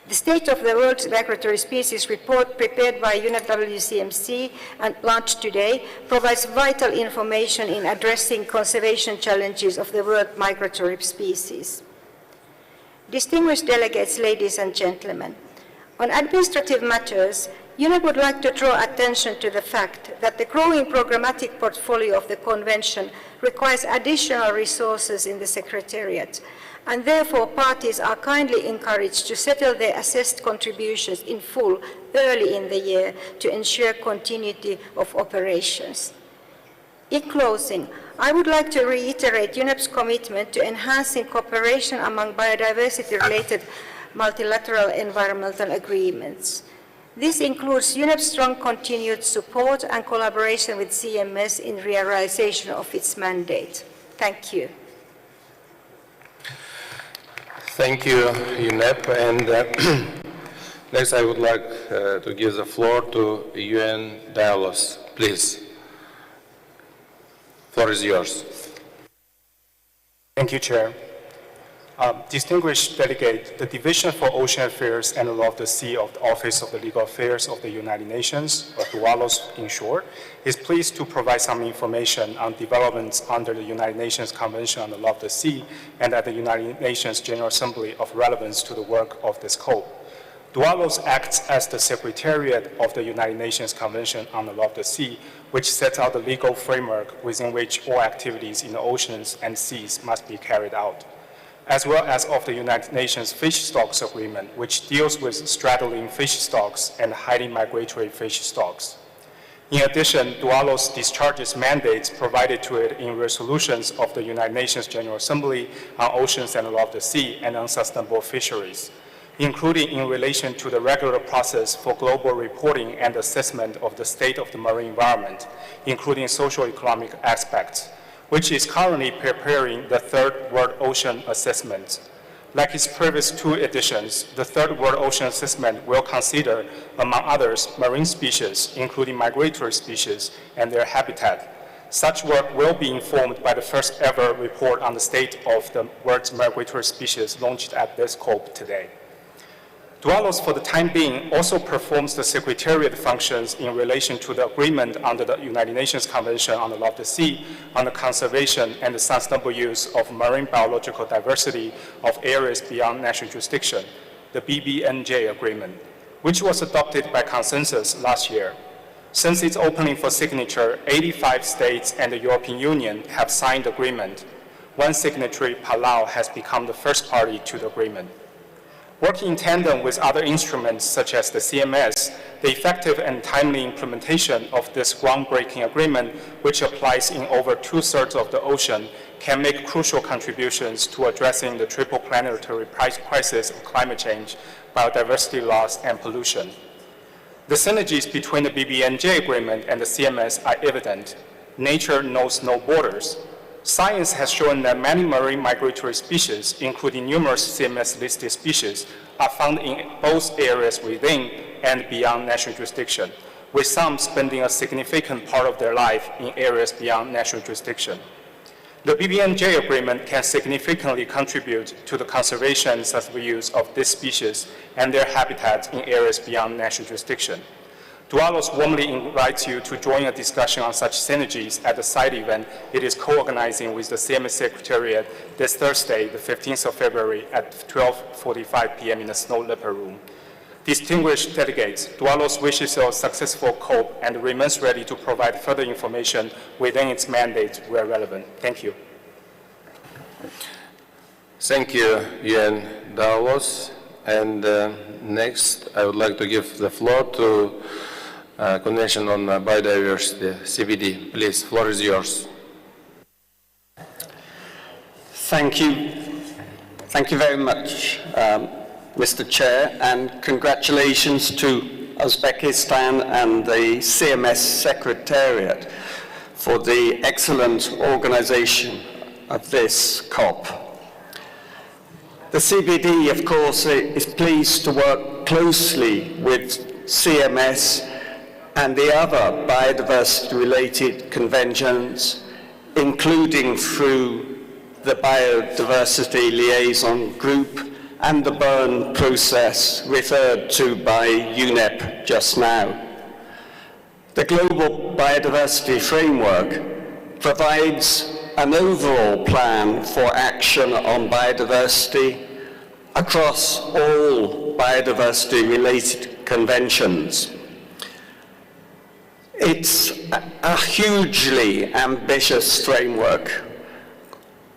The State of the World Migratory Species Report, prepared by UNEP WCMC and launched today, provides vital information in addressing conservation challenges of the world migratory species. Distinguished delegates, ladies and gentlemen, on administrative matters, UNEP would like to draw attention to the fact that the growing programmatic portfolio of the Convention requires additional resources in the Secretariat, and therefore parties are kindly encouraged to settle their assessed contributions in full early in the year to ensure continuity of operations. In closing, I would like to reiterate UNEP's commitment to enhancing cooperation among biodiversity-related multilateral environmental agreements. This includes UNEP's strong continued support and collaboration with CMS in realization of its mandate. Thank you. Thank you, UNEP. And next I would like to give the floor to UN Dialos. Please. The floor is yours. Thank you, Chair. Distinguished delegate, the Division for Ocean Affairs and the Law of the Sea of the Office of the Legal Affairs of the United Nations, or DUALOS in short, is pleased to provide some information on developments under the United Nations Convention on the Law of the Sea and at the United Nations General Assembly of relevance to the work of this COP. DUALOS acts as the Secretariat of the United Nations Convention on the Law of the Sea, which sets out the legal framework within which all activities in the oceans and seas must be carried out, as well as of the United Nations Fish Stocks Agreement, which deals with straddling fish stocks and highly migratory fish stocks. In addition, DUALOS discharges mandates provided to it in resolutions of the United Nations General Assembly on oceans and the law of the sea and on sustainable fisheries, including in relation to the regular process for global reporting and assessment of the state of the marine environment, including socio-economic aspects, which is currently preparing the Third World Ocean Assessment. Like its previous two editions, the Third World Ocean Assessment will consider, among others, marine species, including migratory species, and their habitat. Such work will be informed by the first ever report on the state of the world's migratory species launched at this COP today. DUALOS, for the time being, also performs the Secretariat functions in relation to the agreement under the United Nations Convention on the Law of the Sea on the conservation and the sustainable use of marine biological diversity of areas beyond national jurisdiction, the BBNJ agreement, which was adopted by consensus last year. Since its opening for signature, 85 states and the European Union have signed the agreement. One signatory, Palau, has become the first party to the agreement. Working in tandem with other instruments such as the CMS, the effective and timely implementation of this groundbreaking agreement, which applies in over 2/3 of the ocean, can make crucial contributions to addressing the triple planetary crisis of climate change, biodiversity loss, and pollution. The synergies between the BBNJ agreement and the CMS are evident. Nature knows no borders. Science has shown that many marine migratory species, including numerous CMS-listed species, are found in both areas within and beyond national jurisdiction, with some spending a significant part of their life in areas beyond national jurisdiction. The BBNJ agreement can significantly contribute to the conservation and sustainable use of these species and their habitats in areas beyond national jurisdiction. Dualos warmly invites you to join a discussion on such synergies at the side event it is co-organizing with the CMS Secretariat this Thursday, the 15th of February at 12:45 p.m. in the Snow Leopard Room. Distinguished delegates, Dualos wishes you a successful COP and remains ready to provide further information within its mandate where relevant. Thank you. Thank you, UN Dualos. And next, I would like to give the floor to Convention on Biodiversity, CBD. Please, floor is yours. Thank you. Thank you very much, Mr. Chair, and congratulations to Uzbekistan and the CMS Secretariat for the excellent organization of this COP. The CBD, of course, is pleased to work closely with CMS and the other biodiversity-related conventions, including through the Biodiversity Liaison Group and the Bern process referred to by UNEP just now. The Global Biodiversity Framework provides an overall plan for action on biodiversity across all biodiversity-related conventions. It's a hugely ambitious framework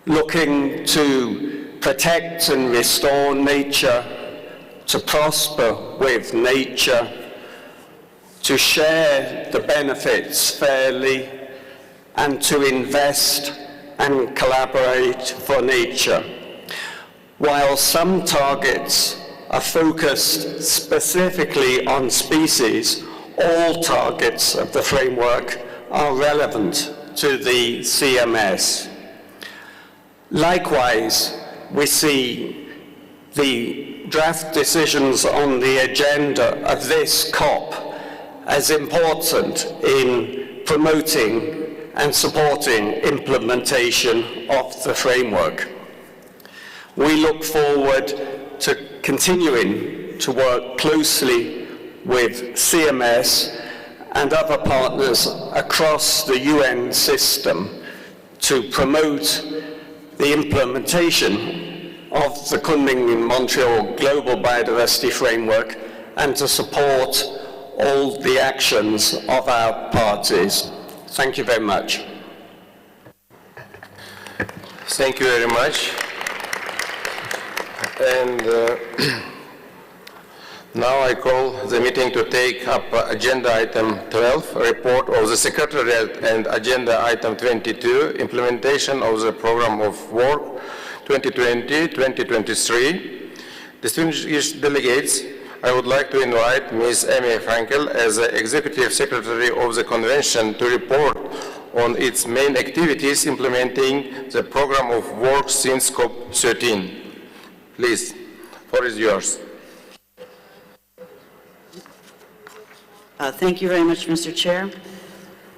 looking to protect and restore nature, to prosper with nature, to share the benefits fairly, and to invest and collaborate for nature. While some targets are focused specifically on species, all targets of the framework are relevant to the CMS. Likewise, we see the draft decisions on the agenda of this COP as important in promoting and supporting implementation of the framework. We look forward to continuing to work closely with CMS and other partners across the UN system to promote the implementation of the Kunming-Montreal Global Biodiversity Framework and to support all the actions of our parties. Thank you very much. Thank you very much. And now I call the meeting to take up agenda item 12, report of the Secretariat, and agenda item 22, implementation of the program of work 2020-2023. Distinguished delegates, I would like to invite Ms. Amy Frankel as the Executive Secretary of the Convention to report on its main activities implementing the program of work since COP14. Please, the floor is yours. Thank you very much, Mr. Chair.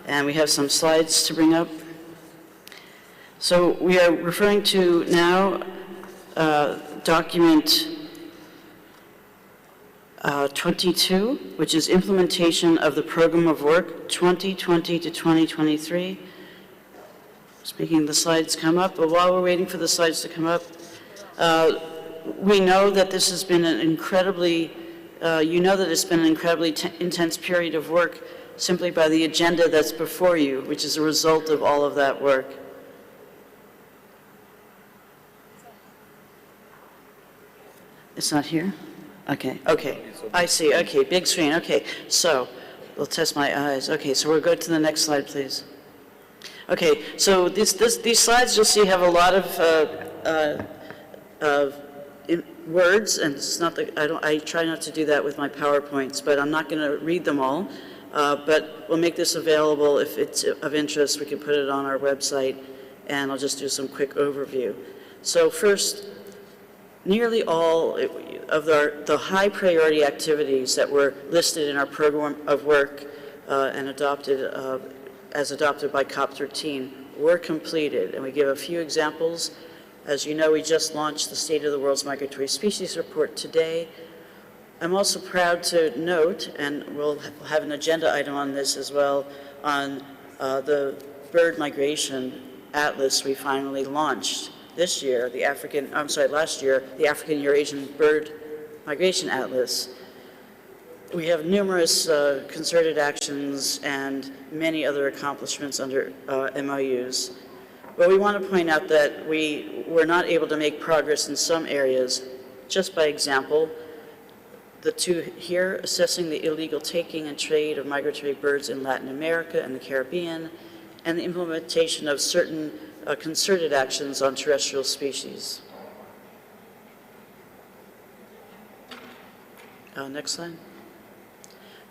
And we have some slides to bring up. So we are referring to now document 22, which is implementation of the program of work 2020 to 2023. Speaking, the slides come up, but while we're waiting for the slides to come up, we know that this has been an incredibly, you know that it's been an incredibly intense period of work simply by the agenda that's before you, which is a result of all of that work. It's not here? Okay, okay. I see, okay, big screen, okay. So, we'll test my eyes. Okay, so we'll go to the next slide, please. Okay, so these slides you'll see have a lot of words, and it's not that I try not to do that with my PowerPoints, but I'm not going to read them all. But we'll make this available if it's of interest. We can put it on our website, and I'll just do some quick overview. So first, nearly all of the high priority activities that were listed in our program of work and as adopted by COP14 were completed. And we give a few examples. As you know, we just launched the State of the World's Migratory Species Report today. I'm also proud to note, and we'll have an agenda item on this as well, on the bird migration atlas we finally launched this year, last year, the African Eurasian Bird Migration Atlas. We have numerous concerted actions and many other accomplishments under MOUs. But we want to point out that we were not able to make progress in some areas. Just by example, the two here, assessing the illegal taking and trade of migratory birds in Latin America and the Caribbean, and the implementation of certain concerted actions on terrestrial species. Next slide.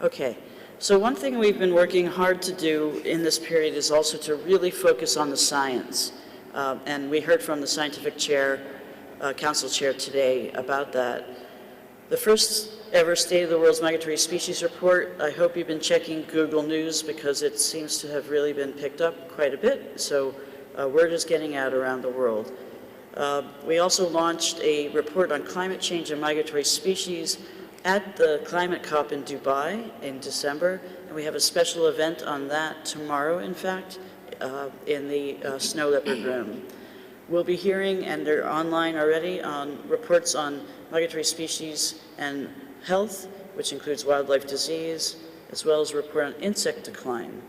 Okay, so one thing we've been working hard to do in this period is also to really focus on the science. And we heard from the scientific chair, council chair today about that. The first ever State of the World's Migratory Species Report, I hope you've been checking Google News because it seems to have really been picked up quite a bit. So word is getting out around the world. We also launched a report on climate change and migratory species at the Climate COP in Dubai in December, and we have a special event on that tomorrow, in fact, in the Snow Leopard Room. We'll be hearing, and they're online already, on reports on migratory species and health, which includes wildlife disease, as well as a report on insect decline.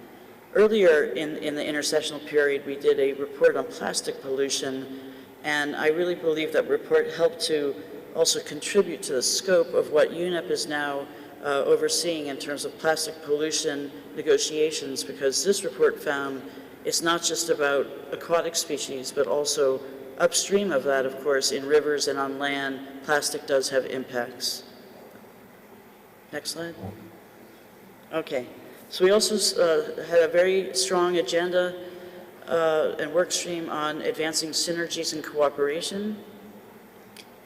Earlier in the intersessional period, we did a report on plastic pollution, and I really believe that report helped to also contribute to the scope of what UNEP is now overseeing in terms of plastic pollution negotiations, because this report found it's not just about aquatic species, but also upstream of that, of course, in rivers and on land, plastic does have impacts. Next slide. Okay, so we also had a very strong agenda and work stream on advancing synergies and cooperation.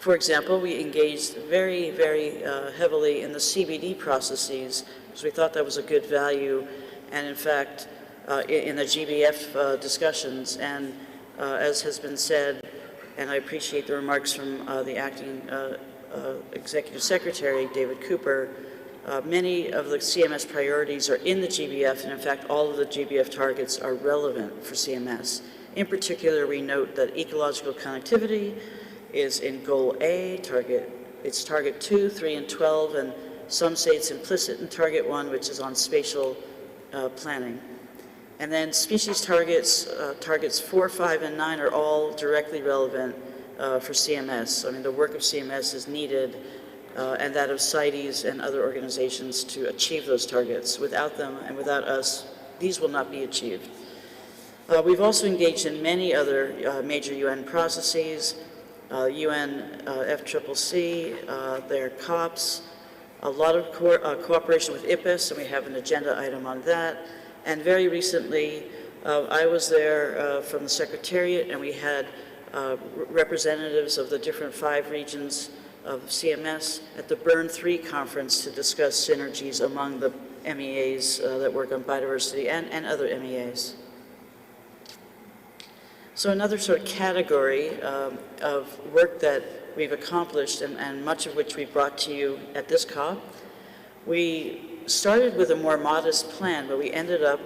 For example, we engaged very, very heavily in the CBD processes because we thought that was a good value, and in fact, in the GBF discussions, and as has been said, and I appreciate the remarks from the acting Executive Secretary, David Cooper, many of the CMS priorities are in the GBF, and in fact, all of the GBF targets are relevant for CMS. In particular, we note that ecological connectivity is in Goal A, it's Target 2, 3, and 12, and some say it's implicit in Target 1, which is on spatial planning. And then species targets, targets 4, 5, and 9 are all directly relevant for CMS. I mean, the work of CMS is needed, and that of CITES and other organizations to achieve those targets. Without them and without us, these will not be achieved. We've also engaged in many other major UN processes, UN FCCC, their COPs, a lot of cooperation with IPIS, and we have an agenda item on that. And very recently, I was there from the Secretariat, and we had representatives of the different 5 regions of CMS at the Burn 3 conference to discuss synergies among the MEAs that work on biodiversity and other MEAs. So another sort of category of work that we've accomplished, and much of which we brought to you at this COP, we started with a more modest plan, but we ended up,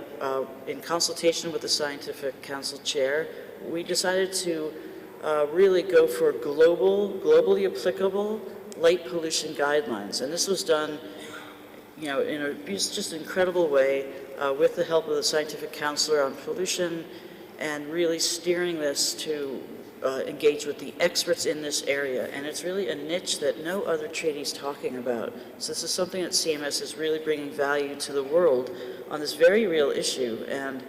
in consultation with the Scientific Council Chair, we decided to really go for globally applicable light pollution guidelines. And this was done, you know, in a just incredible way with the help of the Scientific Counselor on Pollution, and really steering this to engage with the experts in this area, and it's really a niche that no other treaty is talking about. So this is something that CMS is really bringing value to the world on this very real issue, and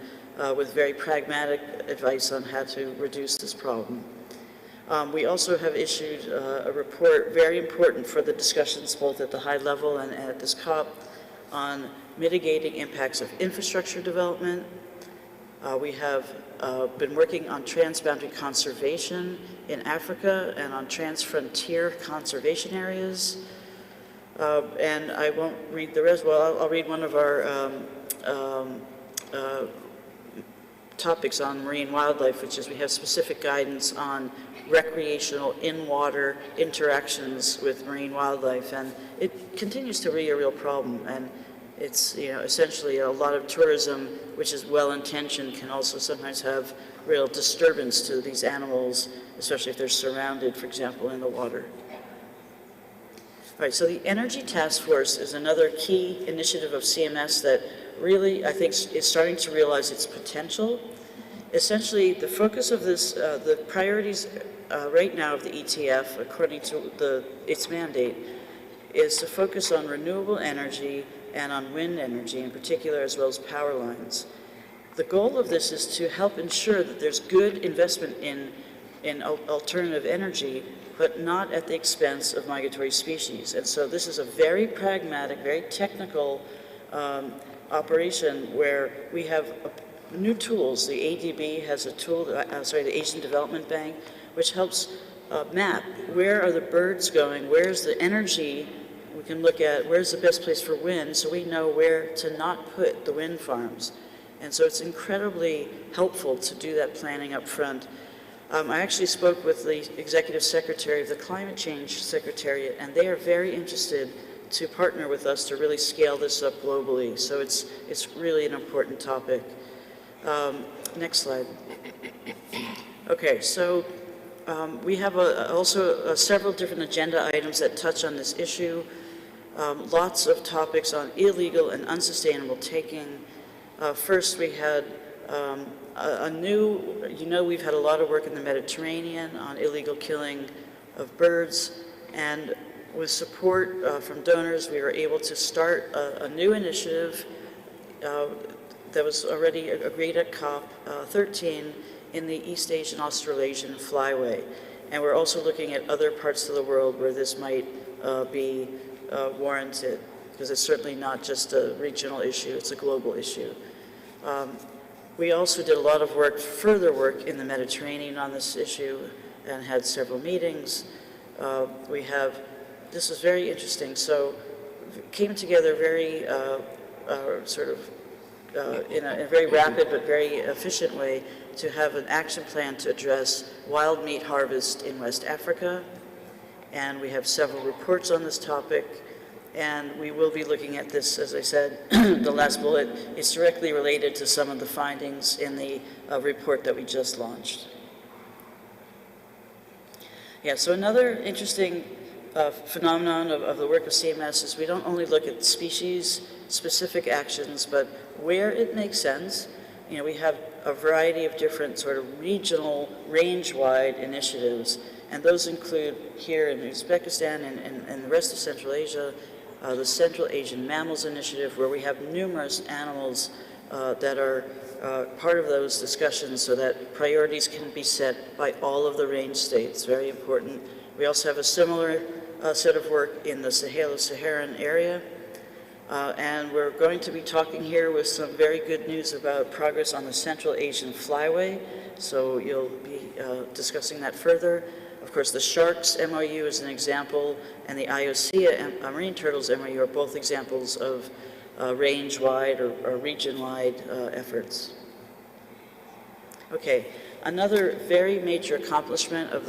with very pragmatic advice on how to reduce this problem. We also have issued a report very important for the discussions both at the high level and at this COP on mitigating impacts of infrastructure development. We have been working on transboundary conservation in Africa and on transfrontier conservation areas. And I won't read the rest. Well, I'll read one of our topics on marine wildlife, which is we have specific guidance on recreational in-water interactions with marine wildlife, and it continues to be a real problem. And it's, essentially a lot of tourism, which is well-intentioned, can also sometimes have real disturbance to these animals, especially if they're surrounded, for example, in the water. All right, so the Energy Task Force is another key initiative of CMS that really, I think, is starting to realize its potential. Essentially, the focus of this, the priorities right now of the ETF, according to its mandate, is to focus on renewable energy and on wind energy in particular, as well as power lines. The goal of this is to help ensure that there's good investment in alternative energy, but not at the expense of migratory species. And so this is a very pragmatic, very technical operation where we have new tools. The ADB has a tool, the Asian Development Bank, which helps map where are the birds going, where's the energy. We can look at where's the best place for wind, so we know where to not put the wind farms. And so it's incredibly helpful to do that planning up front. I actually spoke with the Executive Secretary of the Climate Change Secretariat, and they are very interested to partner with us to really scale this up globally. So it's really an important topic. Next slide. Okay, so we have also several different agenda items that touch on this issue. Lots of topics on illegal and unsustainable taking. First, we had we've had a lot of work in the Mediterranean on illegal killing of birds, and with support from donors, we were able to start a new initiative that was already agreed at COP14 in the East Asian Australasian Flyway. And we're also looking at other parts of the world where this might be warranted, because it's certainly not just a regional issue, it's a global issue. We also did a lot of work, further work in the Mediterranean on this issue, and had several meetings. This is very interesting. So it came together very in a very rapid but very efficient way to have an action plan to address wild meat harvest in West Africa. And we have several reports on this topic. And we will be looking at this, as I said, the last bullet. It's directly related to some of the findings in the report that we just launched. Yeah, so another interesting phenomenon of the work of CMS is we don't only look at species-specific actions, but where it makes sense. We have a variety of different sort of regional, range-wide initiatives, and those include here in Uzbekistan and the rest of Central Asia, the Central Asian Mammals Initiative, where we have numerous animals that are part of those discussions so that priorities can be set by all of the range states, very important. We also have a similar set of work in the Sahelo-Saharan area. And we're going to be talking here with some very good news about progress on the Central Asian Flyway, so you'll be discussing that further. Of course, the Sharks MOU is an example, and the IOCA Marine Turtles MOU are both examples of range-wide or region-wide efforts. Okay, another very major accomplishment of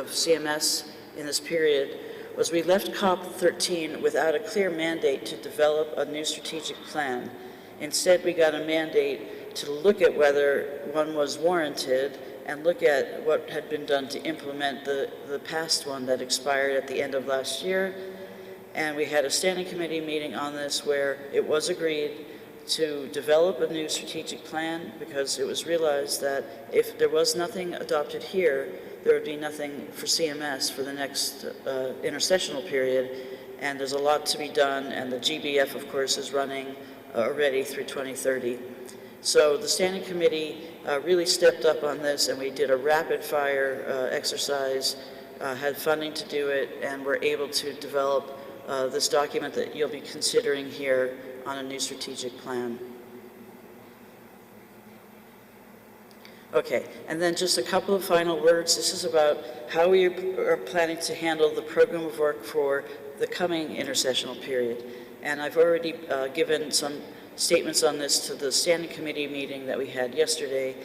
CMS in this period was we left COP13 without a clear mandate to develop a new strategic plan. Instead, we got a mandate to look at whether one was warranted and look at what had been done to implement the past one that expired at the end of last year. And we had a standing committee meeting on this where it was agreed to develop a new strategic plan, because it was realized that if there was nothing adopted here, there would be nothing for CMS for the next intersessional period, and there's a lot to be done, and the GBF, of course, is running already through 2030. So the Standing Committee really stepped up on this, and we did a rapid-fire exercise, had funding to do it, and were able to develop this document that you'll be considering here on a new strategic plan. Okay, and then just a couple of final words. This is about how we are planning to handle the program of work for the coming intersessional period. And I've already given some statements on this to the Standing Committee meeting that we had yesterday.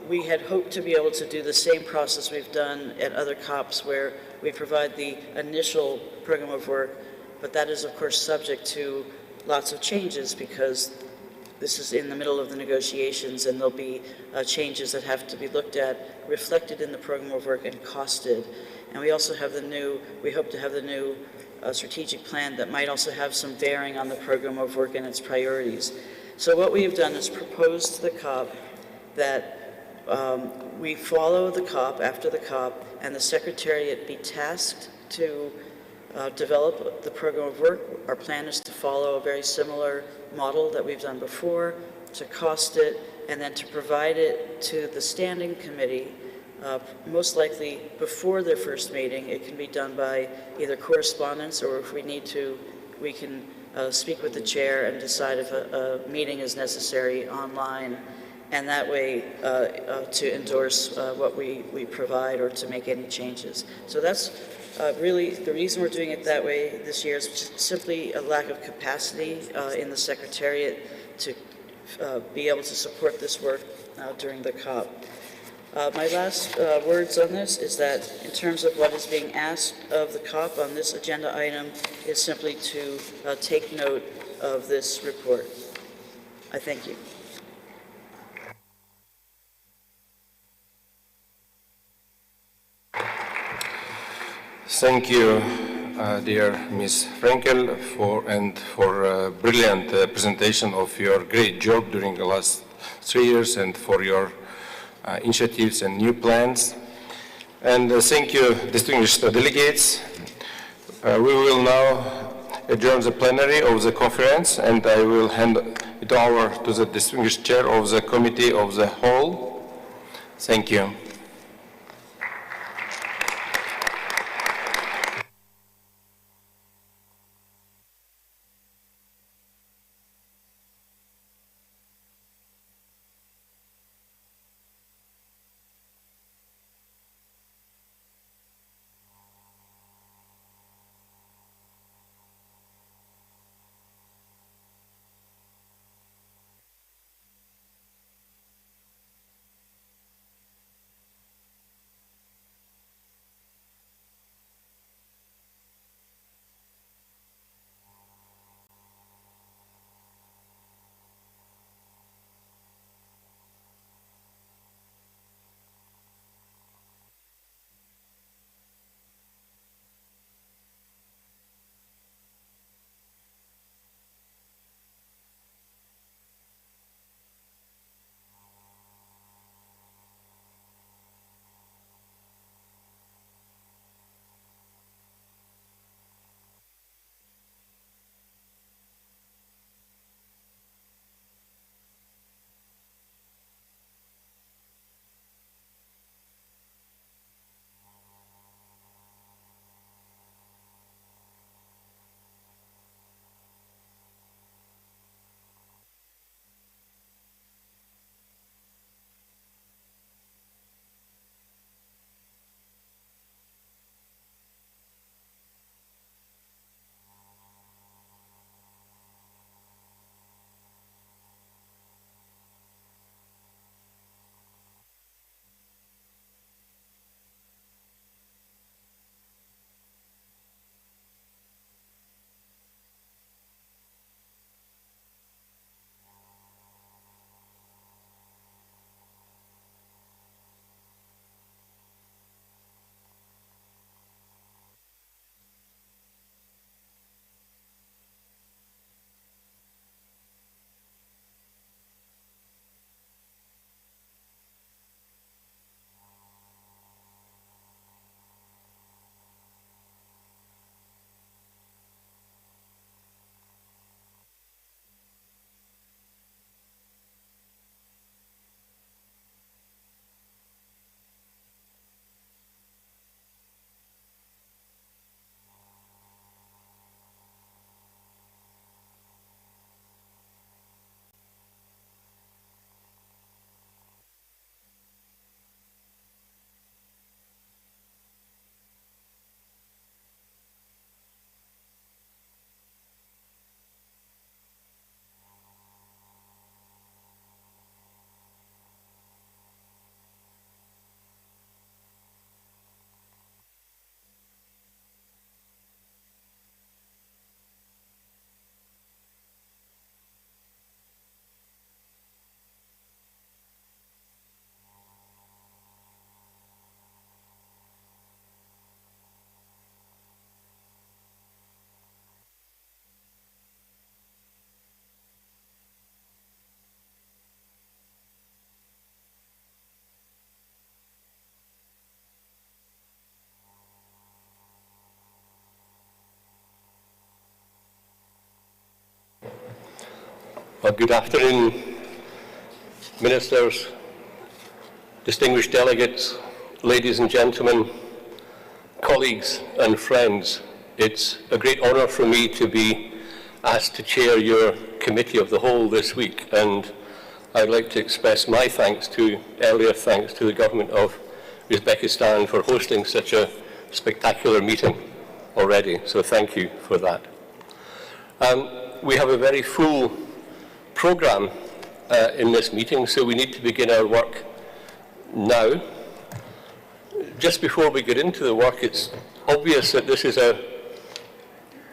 We had hoped to be able to do the same process we've done at other COPs, where we provide the initial program of work, but that is of course subject to lots of changes, because this is in the middle of the negotiations, and there'll be changes that have to be looked at, reflected in the program of work, and costed. And we also have we hope to have the new strategic plan that might also have some bearing on the program of work and its priorities. So what we have done is proposed to the COP that we follow the COP after the COP, and the Secretariat be tasked to develop the program of work. Our plan is to follow a very similar model that we've done before, to cost it, and then to provide it to the Standing Committee, most likely before their first meeting. It can be done by either correspondence, or if we need to, we can speak with the chair and decide if a meeting is necessary online, and that way to endorse what we provide or to make any changes. So that's really the reason we're doing it that way this year, is simply a lack of capacity in the Secretariat to be able to support this work during the COP. My last words on this is that in terms of what is being asked of the COP on this agenda item is simply to take note of this report. I thank you. Thank you, dear Ms. Frankel, for a brilliant presentation of your great job during the last 3 years, and for your initiatives and new plans. And thank you, distinguished delegates. We will now adjourn the plenary of the conference, and I will hand it over to the distinguished chair of the Committee of the Whole. Thank you. Well, good afternoon, ministers, distinguished delegates, ladies and gentlemen, colleagues and friends. It's a great honour for me to be asked to chair your Committee of the Whole this week, and I'd like to express my thanks to the government of Uzbekistan for hosting such a spectacular meeting already, so thank you for that. We have a very full programme in this meeting, so we need to begin our work now. Just before we get into the work, it's obvious that this is a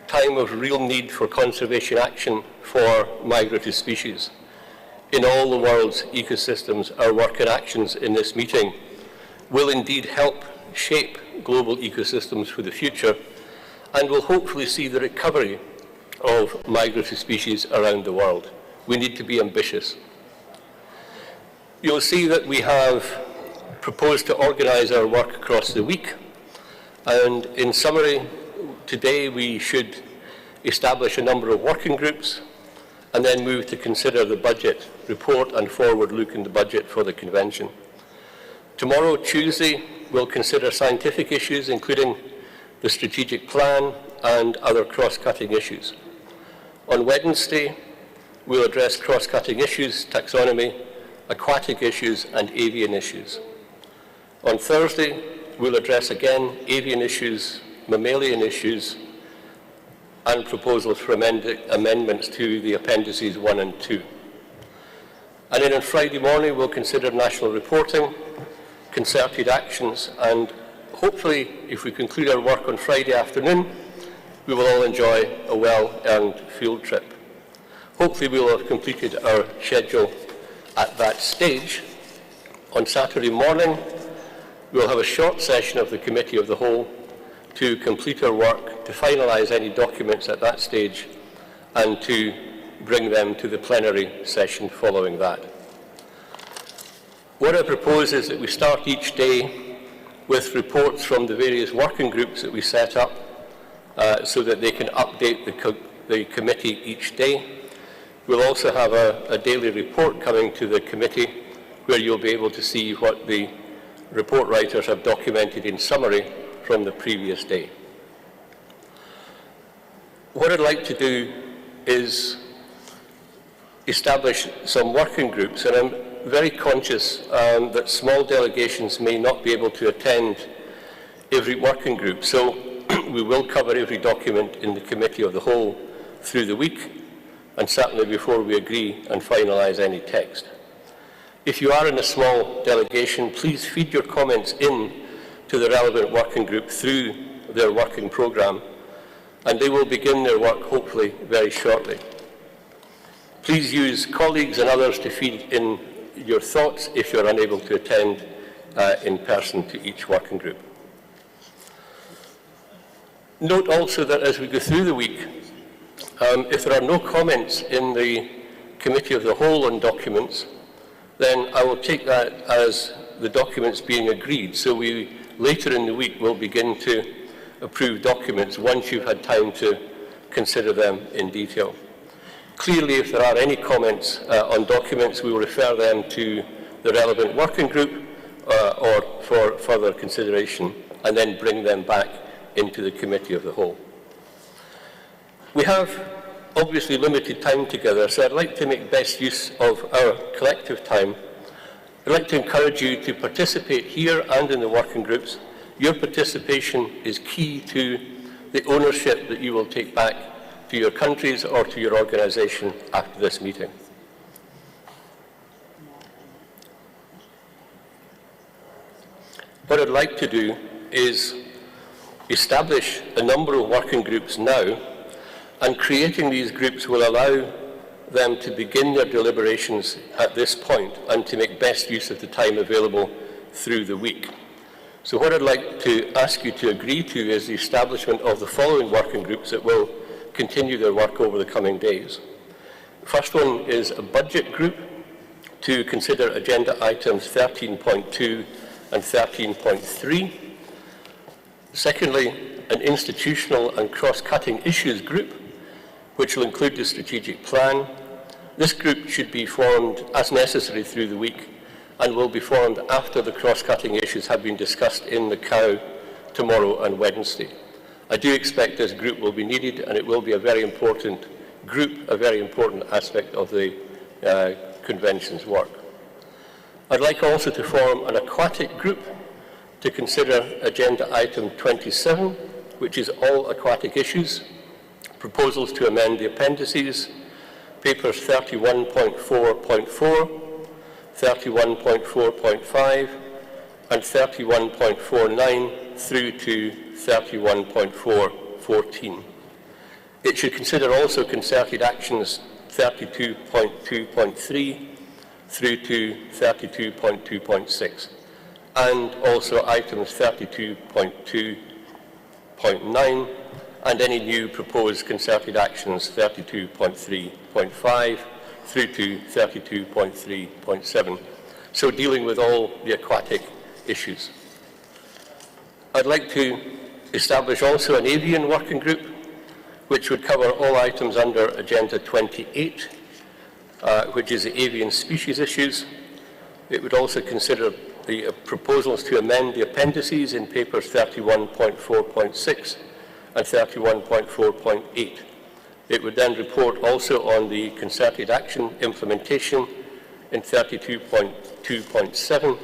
time of real need for conservation action for migratory species. In all the world's ecosystems, our work and actions in this meeting will indeed help shape global ecosystems for the future and will hopefully see the recovery of migratory species around the world. We need to be ambitious. You'll see that we have proposed to organise our work across the week, and in summary, today we should establish a number of working groups and then move to consider the budget report and forward look in the budget for the convention. Tomorrow, Tuesday, we'll consider scientific issues, including the strategic plan and other cross-cutting issues. On Wednesday, we'll address cross-cutting issues, taxonomy, aquatic issues, and avian issues. On Thursday, we'll address again avian issues, mammalian issues, and proposals for amendments to the appendices 1 and 2. And then on Friday morning, we'll consider national reporting, concerted actions, and hopefully, if we conclude our work on Friday afternoon, we will all enjoy a well-earned field trip. Hopefully, we will have completed our schedule at that stage. On Saturday morning, we'll have a short session of the Committee of the Whole to complete our work, to finalise any documents at that stage, and to bring them to the plenary session following that. What I propose is that we start each day with reports from the various working groups that we set up so that they can update the committee each day. We'll also have a daily report coming to the committee where you'll be able to see what the report writers have documented in summary from the previous day. What I'd like to do is establish some working groups, and I'm very conscious that small delegations may not be able to attend every working group, so we will cover every document in the Committee of the Whole through the week, and certainly before we agree and finalise any text. If you are in a small delegation, please feed your comments in to the relevant working group through their working programme, and they will begin their work hopefully very shortly. Please use colleagues and others to feed in your thoughts if you're unable to attend in person to each working group. Note also that as we go through the week, if there are no comments in the Committee of the Whole on documents, then I will take that as the documents being agreed. So we, later in the week, will begin to approve documents once you've had time to consider them in detail. Clearly, if there are any comments on documents, we will refer them to the relevant working group or for further consideration, and then bring them back into the Committee of the Whole. We have obviously limited time together, so I'd like to make best use of our collective time. I'd like to encourage you to participate here and in the working groups. Your participation is key to the ownership that you will take back to your countries or to your organisation after this meeting. What I'd like to do is establish a number of working groups now, and creating these groups will allow them to begin their deliberations at this point and to make best use of the time available through the week. So what I'd like to ask you to agree to is the establishment of the following working groups that will continue their work over the coming days. The first one is a budget group to consider agenda items 13.2 and 13.3. Secondly, an institutional and cross-cutting issues group, which will include the strategic plan, This group should be formed as necessary through the week and will be formed after the cross-cutting issues have been discussed in the COW tomorrow and Wednesday. I do expect this group will be needed, and it will be a very important group, a very important aspect of the Convention's work. I'd like also to form an aquatic group to consider agenda item 27, which is all aquatic issues, proposals to amend the appendices, papers 31.4.4, 31.4.5, and 31.49 through to 31.414. It should consider also concerted actions 32.2.3 through to 32.2.6, and also items 32.2.9 and any new proposed concerted actions 32.3.5 through to 32.3.7. So dealing with all the aquatic issues. I'd like to establish also an avian working group, which would cover all items under Agenda 28, which is the avian species issues. It would also consider the proposals to amend the appendices in papers 31.4.6 and 31.4.8. It would then report also on the concerted action implementation in 32.2.7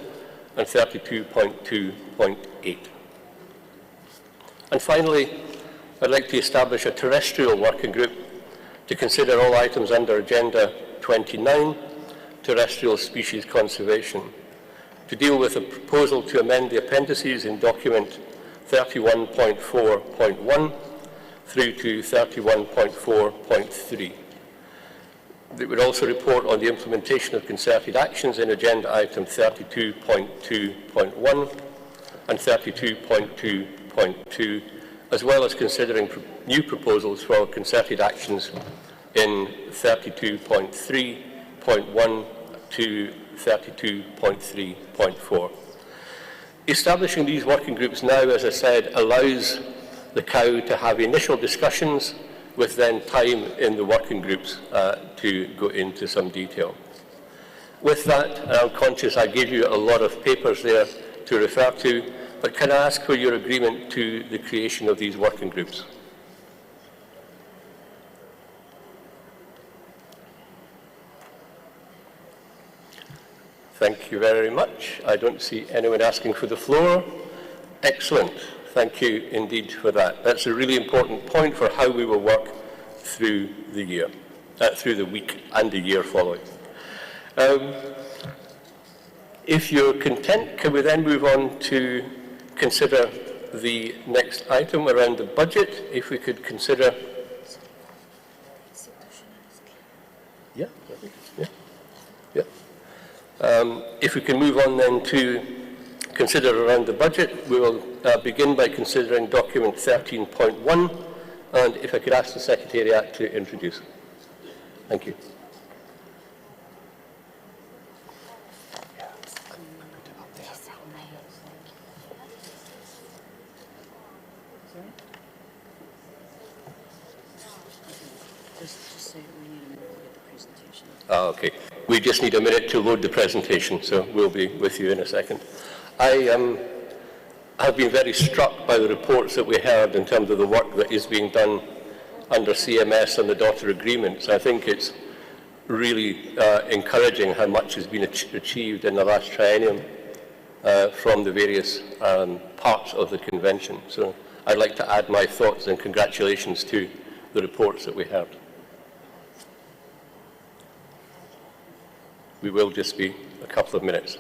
and 32.2.8. And finally, I'd like to establish a terrestrial working group to consider all items under Agenda 29, terrestrial species conservation, to deal with a proposal to amend the appendices in document 31.4.1 through to 31.4.3. It would also report on the implementation of concerted actions in agenda item 32.2.1 and 32.2.2, as well as considering new proposals for concerted actions in 32.3.1 to 32.3.4. Establishing these working groups now, as I said, allows the COW to have initial discussions with then time in the working groups to go into some detail. With that, I'm conscious I gave you a lot of papers there to refer to, but can I ask for your agreement to the creation of these working groups? Thank you very much. I don't see anyone asking for the floor. Excellent. Thank you indeed for that. That's a really important point for how we will work through the year, through the week and the year following. If you're content, can we then move on to consider the next item around the budget? If we could consider... if we can move on then to consider around the budget, we will begin by considering document 13.1, and if I could ask the Secretariat to introduce it. Thank you. Okay. We just need a minute to load the presentation, so we'll be with you in a second. I have been very struck by the reports that we heard in terms of the work that is being done under CMS and the daughter agreements. I think it's really encouraging how much has been achieved in the last triennium from the various parts of the convention. So I'd like to add my thoughts and congratulations to the reports that we heard. We will just be a couple of minutes.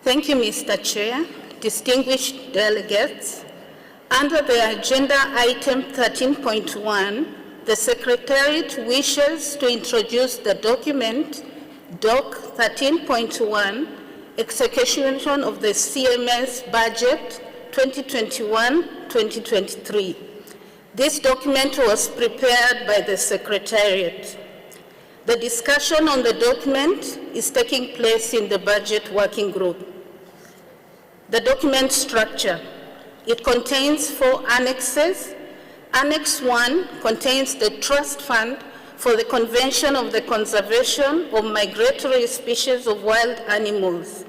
Thank you, Mr. Chair. Distinguished delegates, under the agenda item 13.1, the Secretariat wishes to introduce the document Doc 13.1, Execution of the CMS Budget 2021-2023. This document was prepared by the Secretariat. The discussion on the document is taking place in the Budget Working Group. The document structure. It contains 4 annexes. Annex 1 contains the trust fund for the Convention of the Conservation of Migratory Species of Wild Animals.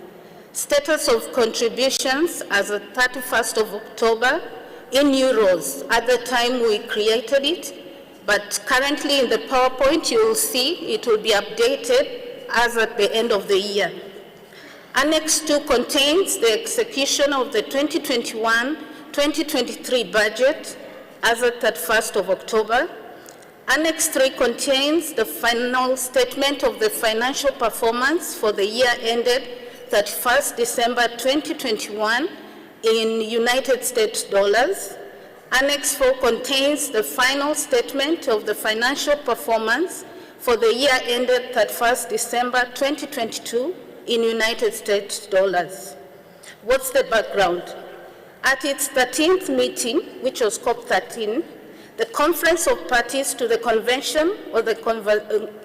Status of contributions as of 31st of October in euros at the time we created it, but currently in the PowerPoint you will see it will be updated as at the end of the year. Annex 2 contains the execution of the 2021-2023 budget as at 31st of October. Annex 3 contains the final statement of the financial performance for the year ended 31st December 2021 in United States dollars. Annex 4 contains the final statement of the financial performance for the year ended 31st December 2022 in United States dollars. What's the background? At its 13th meeting, which was COP14, the Conference of Parties to the Convention of the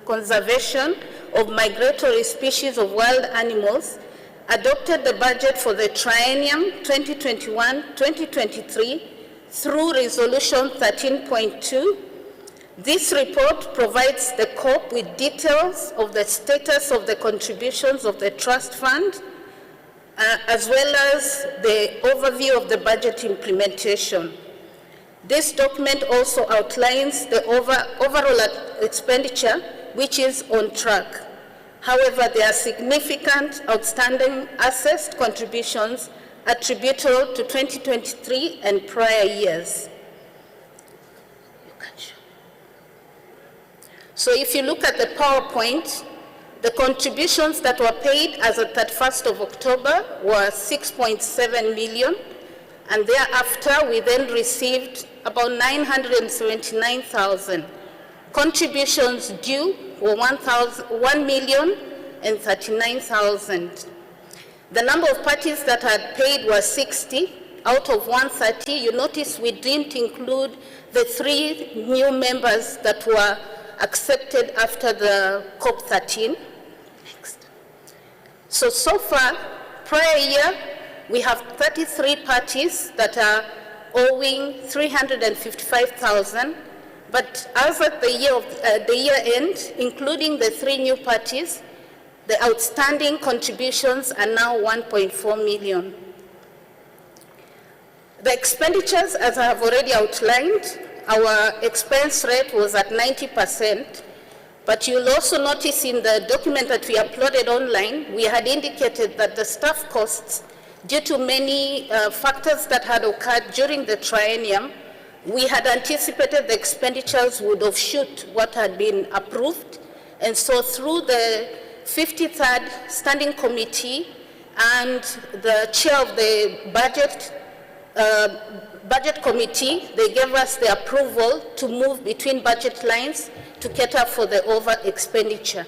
Conservation of Migratory Species of Wild Animals adopted the budget for the triennium 2021-2023 through Resolution 13.2. This report provides the COP with details of the status of the contributions of the trust fund, as well as the overview of the budget implementation. This document also outlines the overall expenditure, which is on track. However, there are significant outstanding assessed contributions attributable to 2023 and prior years. So if you look at the PowerPoint, the contributions that were paid as of 31st of October were 6.7 million, and thereafter we then received about 979,000. Contributions due were 1,039,000. The number of parties that had paid was 60 out of 130. You notice we didn't include the 3 new members that were accepted after the COP14. Next. So far, prior year, we have 33 parties that are owing 355,000, but as at the year end, including the 3 new parties, the outstanding contributions are now 1.4 million. The expenditures, as I have already outlined, our expense rate was at 90%, but you'll also notice in the document that we uploaded online, we had indicated that the staff costs, due to many factors that had occurred during the triennium, we had anticipated the expenditures would offshoot what had been approved, and so through the 53rd Standing Committee and the chair of the Budget Committee, they gave us the approval to move between budget lines to cater for the over expenditure.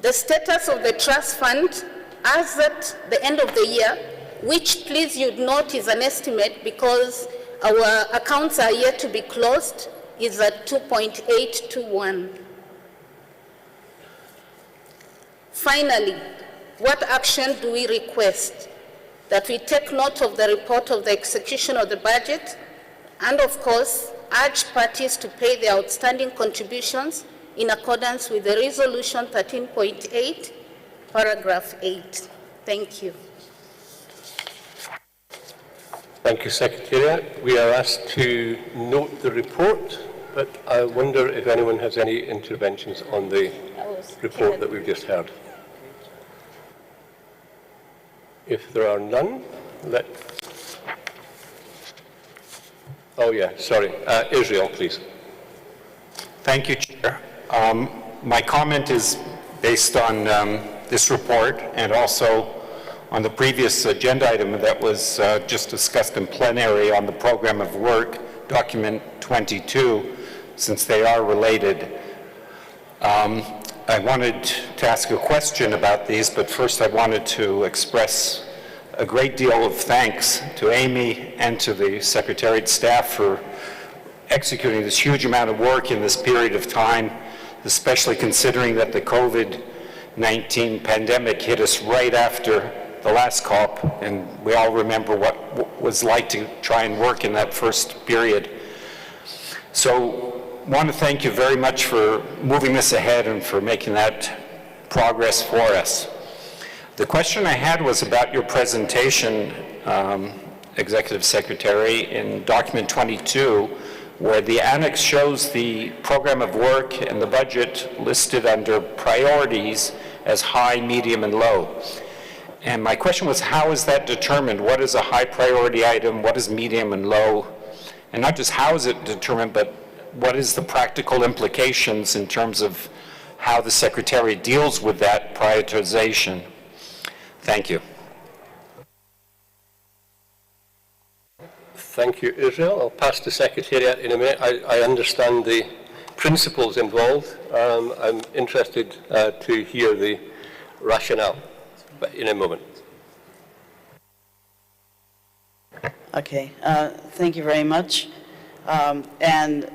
The status of the trust fund as at the end of the year, which please you'd note is an estimate because our accounts are yet to be closed, is at 2.821. Finally, what action do we request? That we take note of the report of the execution of the budget and, of course, urge parties to pay their outstanding contributions in accordance with the Resolution 13.8, paragraph 8. Thank you. Thank you, Secretariat. We are asked to note the report, but I wonder if anyone has any interventions on the report that we've just heard. If there are none, Israel, please. Thank you, Chair. My comment is based on this report and also on the previous agenda item that was just discussed in plenary on the program of work, document 22, since they are related. I wanted to ask a question about these, but first I wanted to express a great deal of thanks to Amy and to the Secretariat staff for executing this huge amount of work in this period of time, especially considering that the COVID-19 pandemic hit us right after the last COP, and we all remember what it was like to try and work in that first period. So I want to thank you very much for moving this ahead and for making that progress for us. The question I had was about your presentation, Executive Secretary, in document 22, where the annex shows the program of work and the budget listed under priorities as high, medium, and low. And my question was, how is that determined? What is a high priority item? What is medium and low? And not just how is it determined, but what is the practical implications in terms of how the Secretariat deals with that prioritization? Thank you. Thank you, Israel. I'll pass to Secretariat in a minute. I understand the principles involved. I'm interested to hear the rationale, but in a moment. Okay, thank you very much. And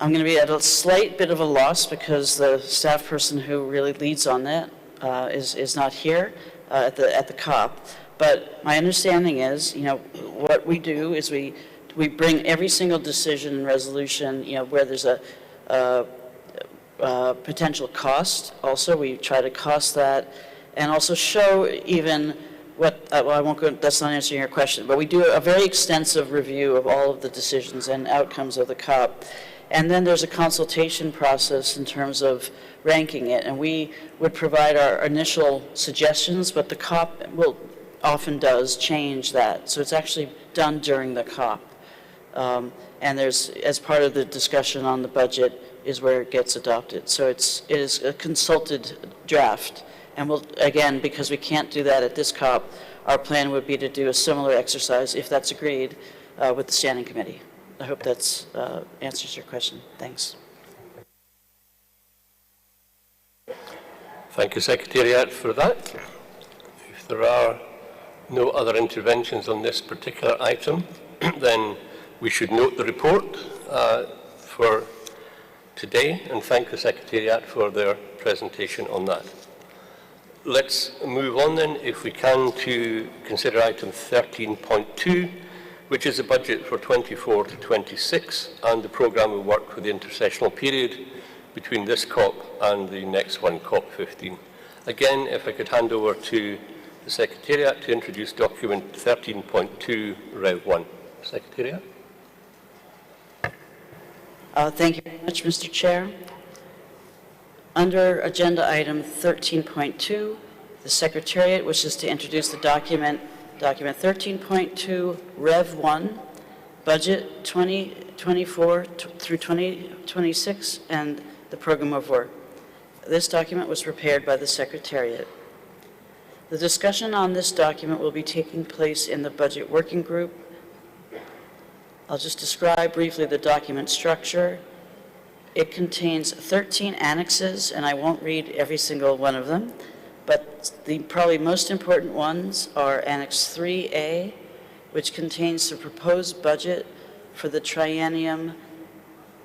I'm going to be at a slight bit of a loss because the staff person who really leads on that is not here at the COP. But my understanding is, what we do is we bring every single decision and resolution, where there's a potential cost. Also, we try to cost that, and also show even what. Well, I won't go. That's not answering your question. But we do a very extensive review of all of the decisions and outcomes of the COP, and then there's a consultation process in terms of ranking it, and we would provide our initial suggestions, but the COP often does change that. So it's actually done during the COP. And there's, as part of the discussion on the budget, is where it gets adopted. So it is a consulted draft. And we'll, again, because we can't do that at this COP, our plan would be to do a similar exercise, if that's agreed, with the Standing Committee. I hope that answers your question. Thanks. Thank you, Secretariat, for that. If there are no other interventions on this particular item, then we should note the report for today and thank the Secretariat for their presentation on that. Let's move on then, if we can, to consider item 13.2, which is the budget for 24 to 26 and the programme of work for the intersessional period between this COP and the next one, COP15. Again, if I could hand over to the Secretariat to introduce document 13.2, Rev 1. Secretariat. Thank you very much, Mr. Chair. Under agenda item 13.2, the Secretariat wishes to introduce the document 13.2, Rev 1, Budget 2024 through 2026, and the Program of Work. This document was prepared by the Secretariat. The discussion on this document will be taking place in the Budget Working Group. I'll just describe briefly the document structure. It contains 13 annexes, and I won't read every single one of them, but the probably most important ones are Annex 3A, which contains the proposed budget for the triennium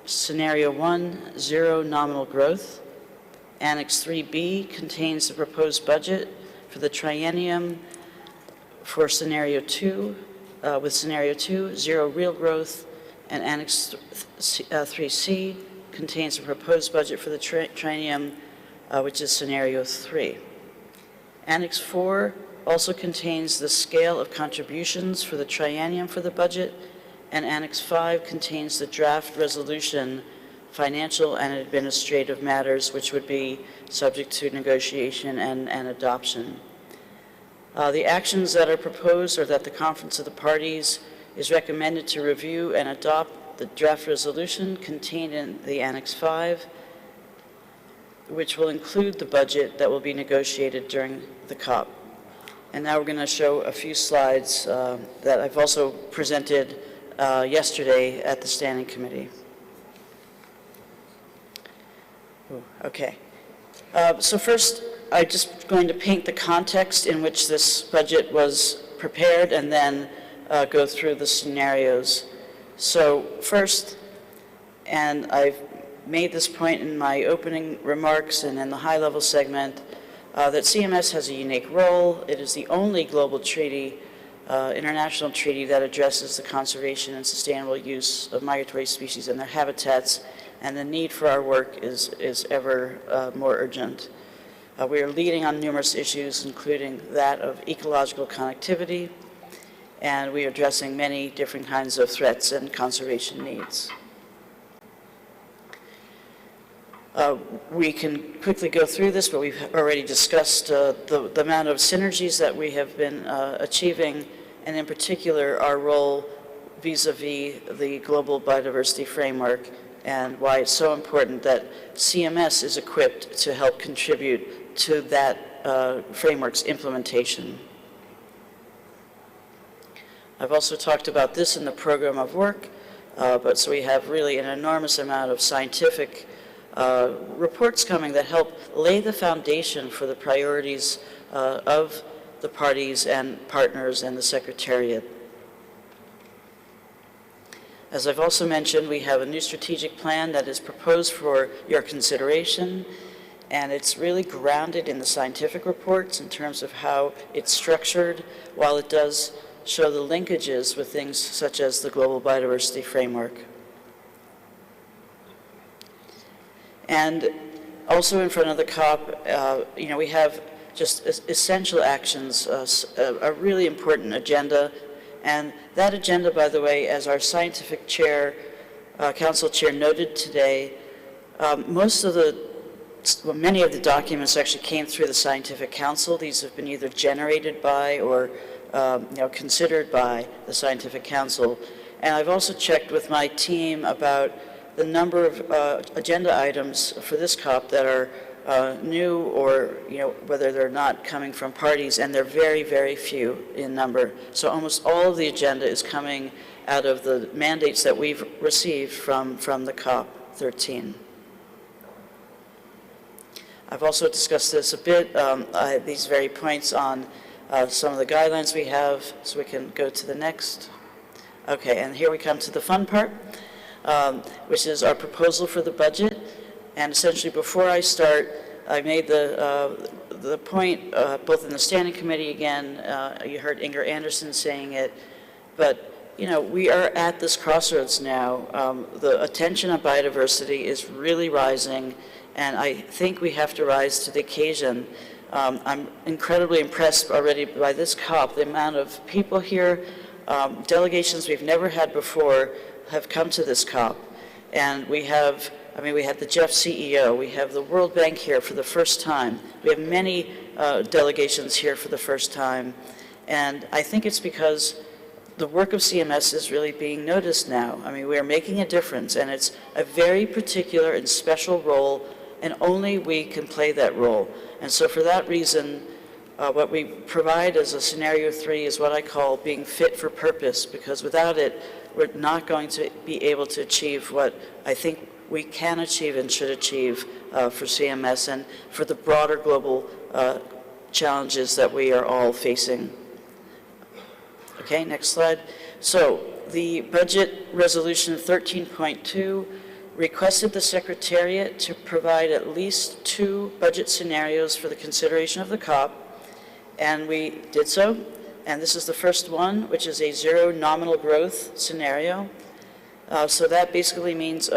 Scenario 1, 0 nominal growth. Annex 3B contains the proposed budget for the triennium for Scenario 2, with Scenario 2, 0 real growth, and Annex 3C contains the proposed budget for the triennium, which is Scenario 3. Annex 4 also contains the scale of contributions for the triennium for the budget, and Annex 5 contains the draft resolution, financial and administrative matters, which would be subject to negotiation and adoption. The actions that are proposed are that the Conference of the Parties is recommended to review and adopt the draft resolution contained in the Annex 5, which will include the budget that will be negotiated during the COP. And now we're going to show a few slides that I've also presented yesterday at the Standing Committee. Okay. So first, I'm just going to paint the context in which this budget was prepared and then go through the scenarios. So first, and I've made this point in my opening remarks and in the high-level segment, that CMS has a unique role. It is the only global treaty, international treaty, that addresses the conservation and sustainable use of migratory species and their habitats, and the need for our work is ever more urgent. We are leading on numerous issues, including that of ecological connectivity, and we are addressing many different kinds of threats and conservation needs. We can quickly go through this, but we've already discussed the amount of synergies that we have been achieving, and in particular our role vis-a-vis the global biodiversity framework, and why it's so important that CMS is equipped to help contribute to that framework's implementation. I've also talked about this in the program of work, but so we have really an enormous amount of scientific reports coming that help lay the foundation for the priorities of the parties and partners and the Secretariat. As I've also mentioned, we have a new strategic plan that is proposed for your consideration, and it's really grounded in the scientific reports in terms of how it's structured, while it does show the linkages with things such as the global biodiversity framework. And also in front of the COP, we have just essential actions, a really important agenda. And that agenda, by the way, as our scientific chair, council chair noted today, many of the documents actually came through the Scientific Council. These have been either generated by or considered by the Scientific Council. And I've also checked with my team about the number of agenda items for this COP that are new, or whether they're not coming from parties, and they're very, very few in number. So almost all of the agenda is coming out of the mandates that we've received from the COP14. I've also discussed this a bit, these very points on some of the guidelines we have, so we can go to the next. Okay, and here we come to the fun part, which is our proposal for the budget. And essentially, before I start, I made the point, both in the Standing Committee again, you heard Inger Andersen saying it, but we are at this crossroads now. The attention on biodiversity is really rising, and I think we have to rise to the occasion. I'm incredibly impressed already by this COP, the amount of people here, delegations we've never had before have come to this COP. And we had the Jeff CEO, we have the World Bank here for the first time. We have many delegations here for the first time. And I think it's because the work of CMS is really being noticed now. We are making a difference, and it's a very particular and special role, and only we can play that role. And so for that reason, what we provide as a scenario 3 is what I call being fit for purpose, because without it, we're not going to be able to achieve what I think we can achieve and should achieve for CMS and for the broader global challenges that we are all facing. Okay, next slide. So the budget resolution 13.2 requested the Secretariat to provide at least 2 budget scenarios for the consideration of the COP, and we did so. And this is the first one, which is a 0 nominal growth scenario. So that basically means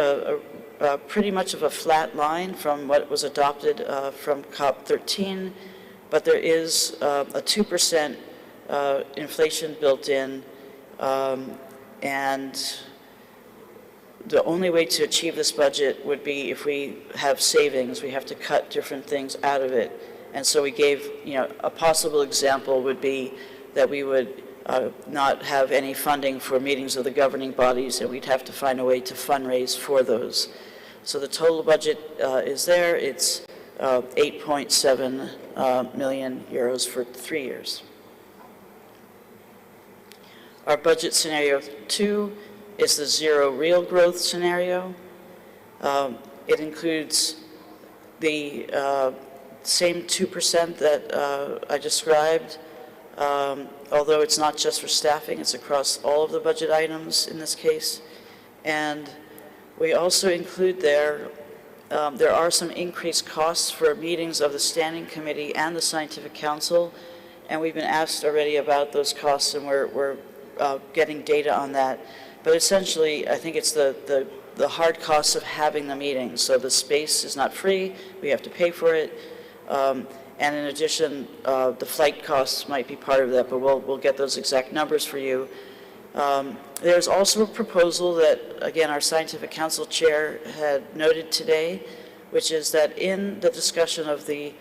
pretty much of a flat line from what was adopted from COP13, but there is a 2% inflation built in, and the only way to achieve this budget would be if we have savings. We have to cut different things out of it. And so we gave, a possible example would be that we would not have any funding for meetings of the governing bodies, and we'd have to find a way to fundraise for those. So the total budget is there. It's 8.7 million euros for 3 years. Our budget scenario 2 is the zero real growth scenario. It includes the same 2% that I described, although it's not just for staffing, it's across all of the budget items in this case. And we also include there are some increased costs for meetings of the Standing Committee and the Scientific Council, and we've been asked already about those costs, and we're getting data on that. But essentially, I think it's the hard costs of having the meeting. So the space is not free, we have to pay for it. And in addition, the flight costs might be part of that, but we'll get those exact numbers for you. There's also a proposal that, again, our Scientific Council Chair had noted today, which is that in the discussion of the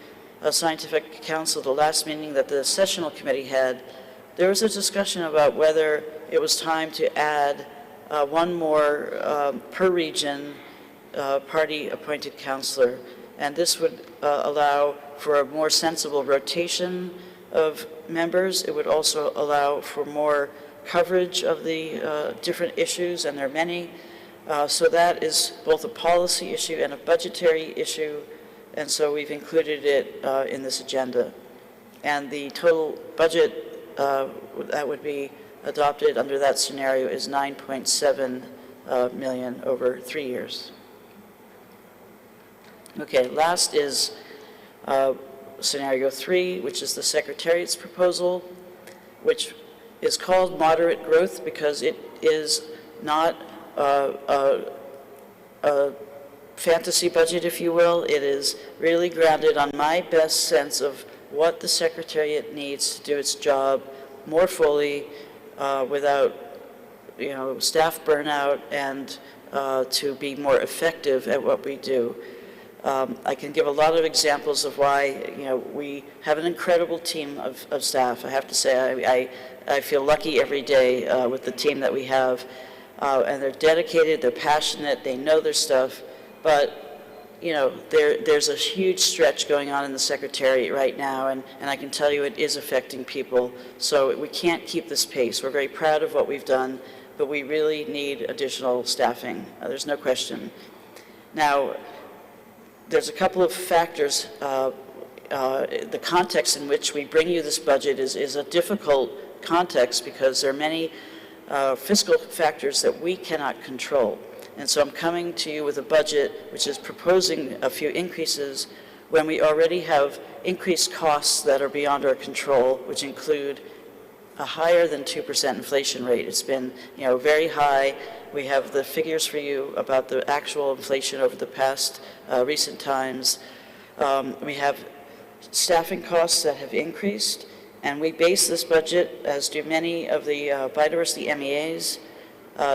Scientific Council, the last meeting that the Sessional Committee had, there was a discussion about whether it was time to add one more per region party-appointed counselor, and this would allow for a more sensible rotation of members. It would also allow for more coverage of the different issues, and there are many. So that is both a policy issue and a budgetary issue, and so we've included it in this agenda. And the total budget that would be adopted under that scenario is 9.7 million over 3 years. Okay, last is scenario 3, which is the Secretariat's proposal, which is called moderate growth because it is not a fantasy budget, if you will. It is really grounded on my best sense of what the Secretariat needs to do its job more fully without, staff burnout, and to be more effective at what we do. I can give a lot of examples of why, we have an incredible team of staff. I have to say, I feel lucky every day with the team that we have. And they're dedicated, they're passionate, they know their stuff. But, there's a huge stretch going on in the Secretariat right now, and I can tell you it is affecting people. So we can't keep this pace. We're very proud of what we've done, but we really need additional staffing. There's no question. Now, there's a couple of factors. The context in which we bring you this budget is a difficult context because there are many fiscal factors that we cannot control. And so I'm coming to you with a budget which is proposing a few increases when we already have increased costs that are beyond our control, which include a higher than 2% inflation rate. It's been, very high. We have the figures for you about the actual inflation over the past recent times. We have staffing costs that have increased, and we base this budget, as do many of the biodiversity MEAs,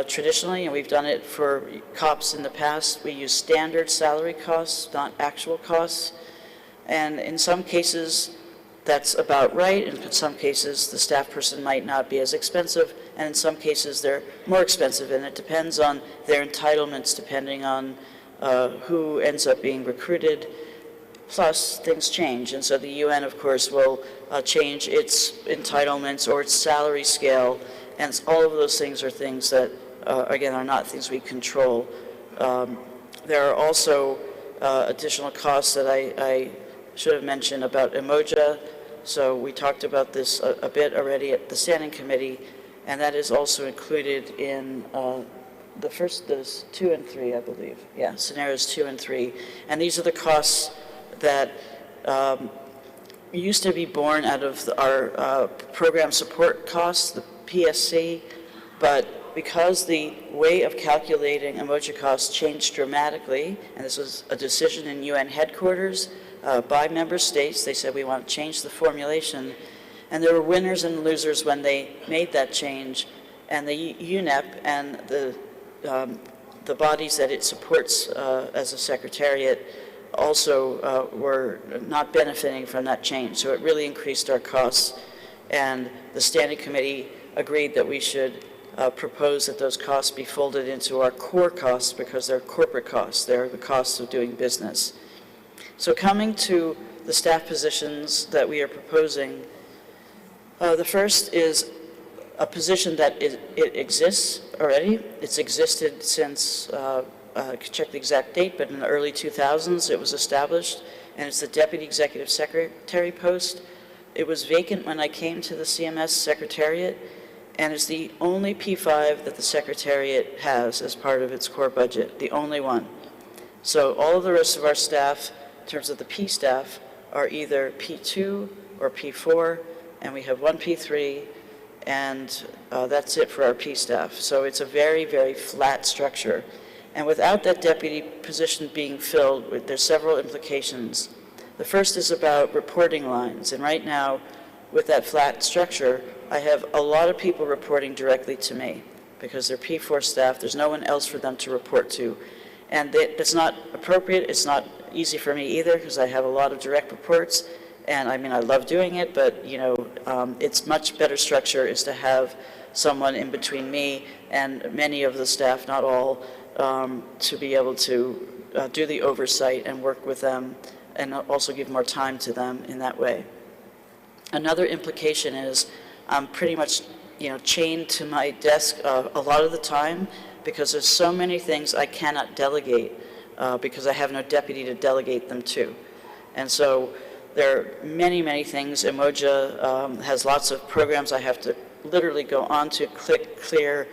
traditionally, and we've done it for COPs in the past. We use standard salary costs, not actual costs, and in some cases that's about right. In some cases the staff person might not be as expensive, and in some cases they're more expensive, and it depends on their entitlements depending on who ends up being recruited. Plus, things change, and so the UN, of course, will change its entitlements or its salary scale, and all of those things are things that, again, are not things we control. There are also additional costs that I should have mentioned about Emoja. So we talked about this a bit already at the Standing Committee, and that is also included in there's 2 and 3, I believe. Yeah, scenarios 2 and 3. And these are the costs that used to be borne out of our program support costs, the PSC, but because the way of calculating Emoja costs changed dramatically, and this was a decision in UN headquarters by member states, they said we want to change the formulation, and there were winners and losers when they made that change, and the UNEP and the bodies that it supports as a secretariat also were not benefiting from that change. So it really increased our costs, and the Standing Committee agreed that we should propose that those costs be folded into our core costs because they're corporate costs. They're the costs of doing business. So coming to the staff positions that we are proposing, the first is a position that it exists already. It's existed since, I could check the exact date, but in the early 2000s it was established, and it's the Deputy Executive Secretary post. It was vacant when I came to the CMS Secretariat, and it's the only P5 that the Secretariat has as part of its core budget, the only one. So all of the rest of our staff, in terms of the P staff, are either P2 or P4, and we have one P3, and that's it for our P staff. So it's a very, very flat structure. And without that deputy position being filled, there's several implications. The first is about reporting lines, and right now, with that flat structure, I have a lot of people reporting directly to me because they're P4 staff. There's no one else for them to report to. And it's not appropriate. It's not easy for me either because I have a lot of direct reports. And I mean, I love doing it, but you know, it's much better structure is to have someone in between me and many of the staff, not all, to be able to do the oversight and work with them and also give more time to them in that way. Another implication is I'm pretty much, you know, chained to my desk a lot of the time because there's so many things I cannot delegate because I have no deputy to delegate them to. And so there are many, many things. Emoja has lots of programs I have to literally go on to, click, clear,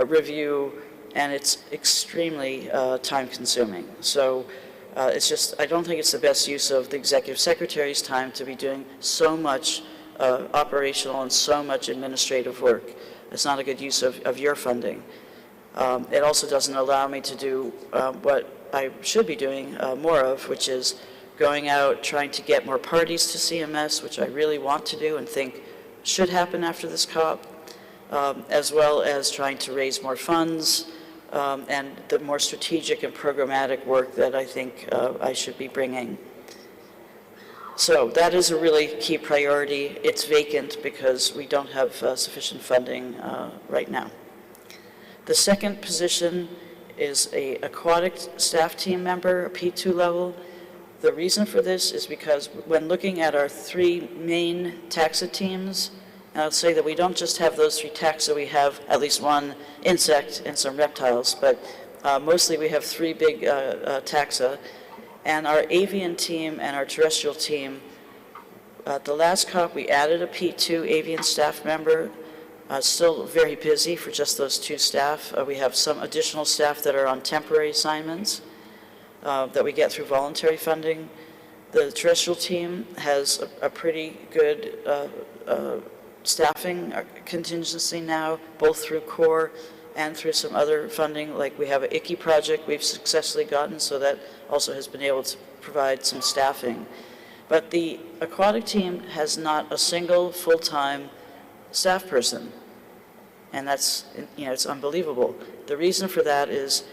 review, and it's extremely time-consuming. So it's just, I don't think it's the best use of the Executive Secretary's time to be doing so much operational and so much administrative work. It's not a good use of your funding. It also doesn't allow me to do what I should be doing more of, which is going out, trying to get more parties to CMS, which I really want to do and think should happen after this COP, as well as trying to raise more funds and the more strategic and programmatic work that I think I should be bringing. So that is a really key priority. It's vacant because we don't have sufficient funding right now. The second position is an aquatic staff team member, a P2 level. The reason for this is because when looking at our three main taxa teams, and I'll say that we don't just have those three taxa, we have at least one insect and some reptiles, but mostly we have three big taxa. And our avian team and our terrestrial team, at the last COP, we added a P2 avian staff member. Still very busy for just those two staff. We have some additional staff that are on temporary assignments that we get through voluntary funding. The terrestrial team has a pretty good staffing contingency now, both through core and through some other funding, like we have an ICI project we've successfully gotten, so that also has been able to provide some staffing. But the aquatic team has not a single full-time staff person, and that's, you know, it's unbelievable. The reason for that is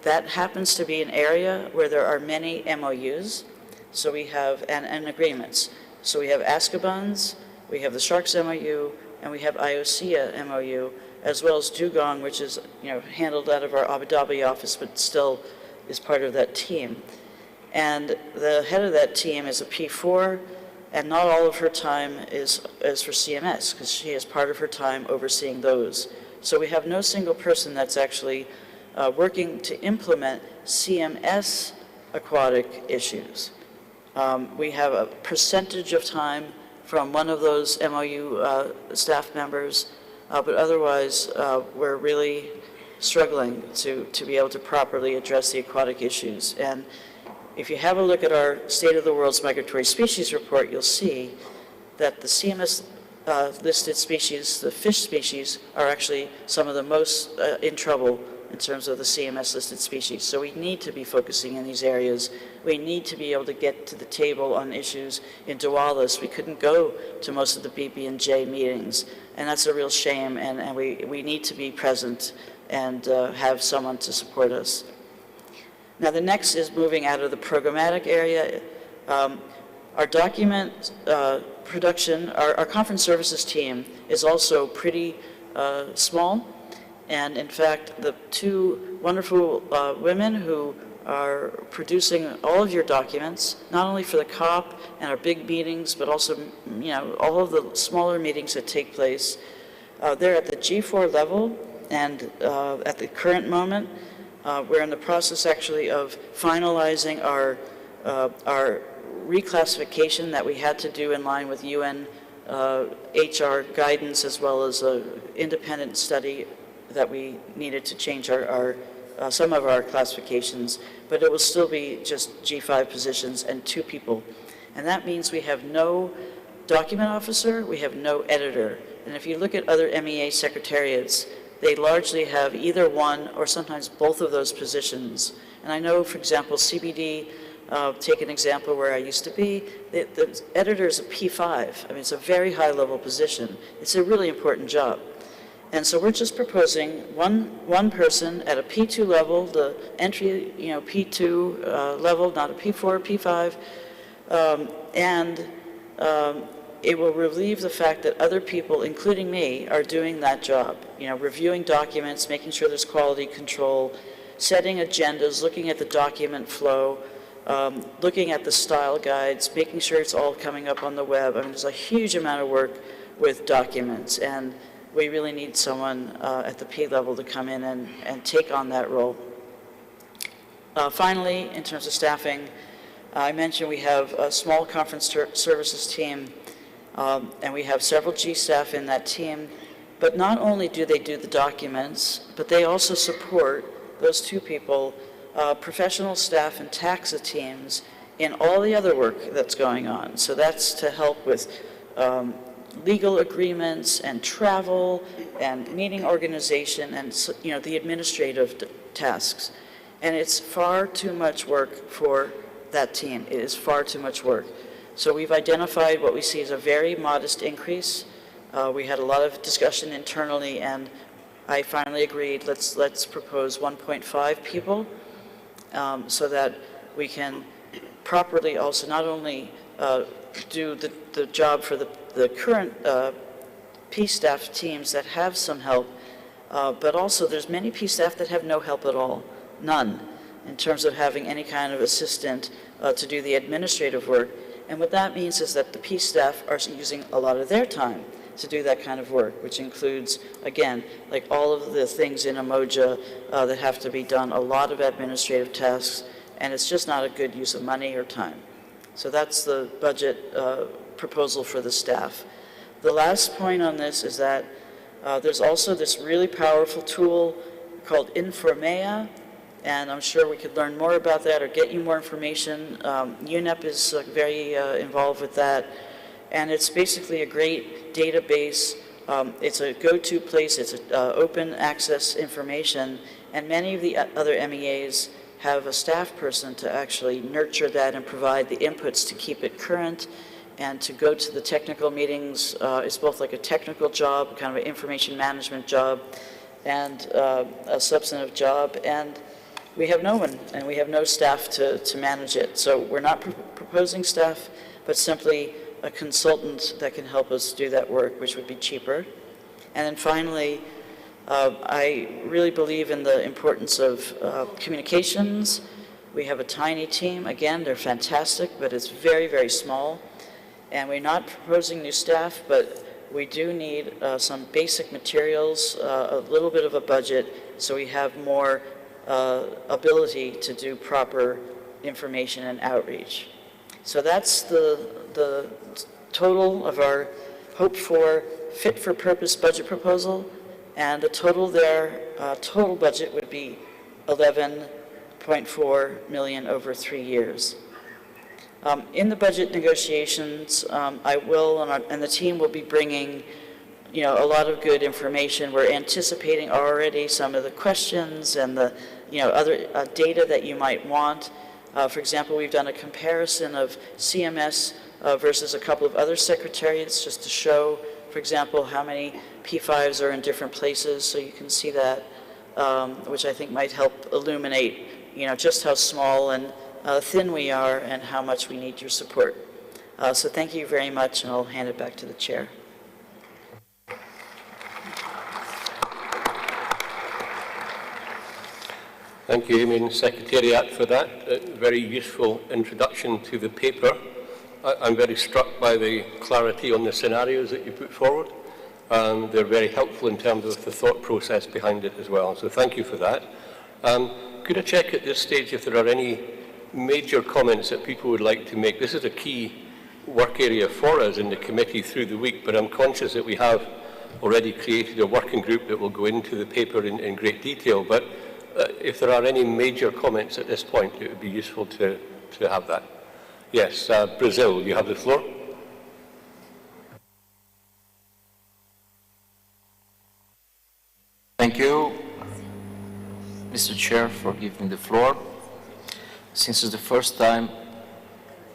that happens to be an area where there are many MOUs, so we have, and agreements. So we have ASCOBANS, we have the Sharks MOU, and we have IOCA MOU, as well as Dugong, which is, you know, handled out of our Abu Dhabi office, but still is part of that team. And the head of that team is a P4, and not all of her time is for CMS, because she has part of her time overseeing those. So we have no single person that's actually working to implement CMS aquatic issues. We have a percentage of time from one of those MOU staff members, but otherwise we're really struggling to be able to properly address the aquatic issues. And if you have a look at our State of the World's Migratory Species report, you'll see that the CMS listed species, the fish species, are actually some of the most in trouble in terms of the CMS listed species. So we need to be focusing in these areas. We need to be able to get to the table on issues in Dualis. We couldn't go to most of the BB&J meetings, and that's a real shame, and we need to be present and have someone to support us. Now the next is moving out of the programmatic area. Our document production, our conference services team is also pretty small. And in fact, the two wonderful women who are producing all of your documents, not only for the COP and our big meetings, but also, all of the smaller meetings that take place. They're at the G4 level, and at the current moment, we're in the process actually of finalizing our reclassification that we had to do in line with UN HR guidance, as well as an independent study that we needed to change some of our classifications, but it will still be just G5 positions and 2 people. And that means we have no document officer, we have no editor. And if you look at other MEA secretariats, they largely have either one or sometimes both of those positions. And I know, for example, CBD, take an example where I used to be, the editor is a P5. I mean, it's a very high-level position. It's a really important job. And so we're just proposing one person at a P2 level, the entry, P2 level, not a P4 or P5, and it will relieve the fact that other people, including me, are doing that job. Reviewing documents, making sure there's quality control, setting agendas, looking at the document flow, looking at the style guides, making sure it's all coming up on the web. I mean, there's a huge amount of work with documents, and we really need someone at the P level to come in and take on that role. Finally, in terms of staffing, I mentioned we have a small conference services team, and we have several G staff in that team. But not only do they do the documents, but they also support, those 2 people, professional staff and taxa teams in all the other work that's going on. So that's to help with legal agreements and travel and meeting organization and the administrative tasks. And it's far too much work for that team. It is far too much work. So we've identified what we see as a very modest increase. We had a lot of discussion internally, and I finally agreed, let's propose 1.5 people so that we can properly also not only do the job for the current P staff teams that have some help, but also there's many P staff that have no help at all, none, in terms of having any kind of assistant to do the administrative work. And what that means is that the P staff are using a lot of their time to do that kind of work, which includes, again, like all of the things in Umoja that have to be done, a lot of administrative tasks, and it's just not a good use of money or time. So that's the budget proposal for the staff. The last point on this is that there's also this really powerful tool called Informea, and I'm sure we could learn more about that or get you more information. UNEP is very involved with that, and it's basically a great database. It's a go-to place. It's open access information, and many of the other MEAs have a staff person to actually nurture that and provide the inputs to keep it current and to go to the technical meetings. It's both like a technical job, kind of an information management job, and a substantive job. And we have no one, and we have no staff to manage it. So we're not proposing staff, but simply a consultant that can help us do that work, which would be cheaper. And then finally, I really believe in the importance of communications. We have a tiny team. Again, they're fantastic, but it's very, very small. And we're not proposing new staff, but we do need some basic materials, a little bit of a budget, so we have more ability to do proper information and outreach. So that's the total of our hoped-for fit-for-purpose budget proposal, and the total there, total budget would be $11.4 million over 3 years. In the budget negotiations, I will, and the team will be bringing, a lot of good information. We're anticipating already some of the questions and the, other data that you might want. For example, we've done a comparison of CMS versus a couple of other secretariats just to show, for example, how many P5s are in different places, so you can see that, which I think might help illuminate, just how small and thin we are and how much we need your support. So thank you very much, and I'll hand it back to the chair. Thank you, Amy and Secretariat, for that very useful introduction to the paper. I'm very struck by the clarity on the scenarios that you put forward. They're very helpful in terms of the thought process behind it as well, so thank you for that. Could I check at this stage if there are any major comments that people would like to make? This is a key work area for us in the committee through the week, but I'm conscious that we have already created a working group that will go into the paper in great detail. But if there are any major comments at this point, it would be useful to have that. Yes, Brazil, you have the floor. Thank you, Mr. Chair, for giving the floor. Since it's the first time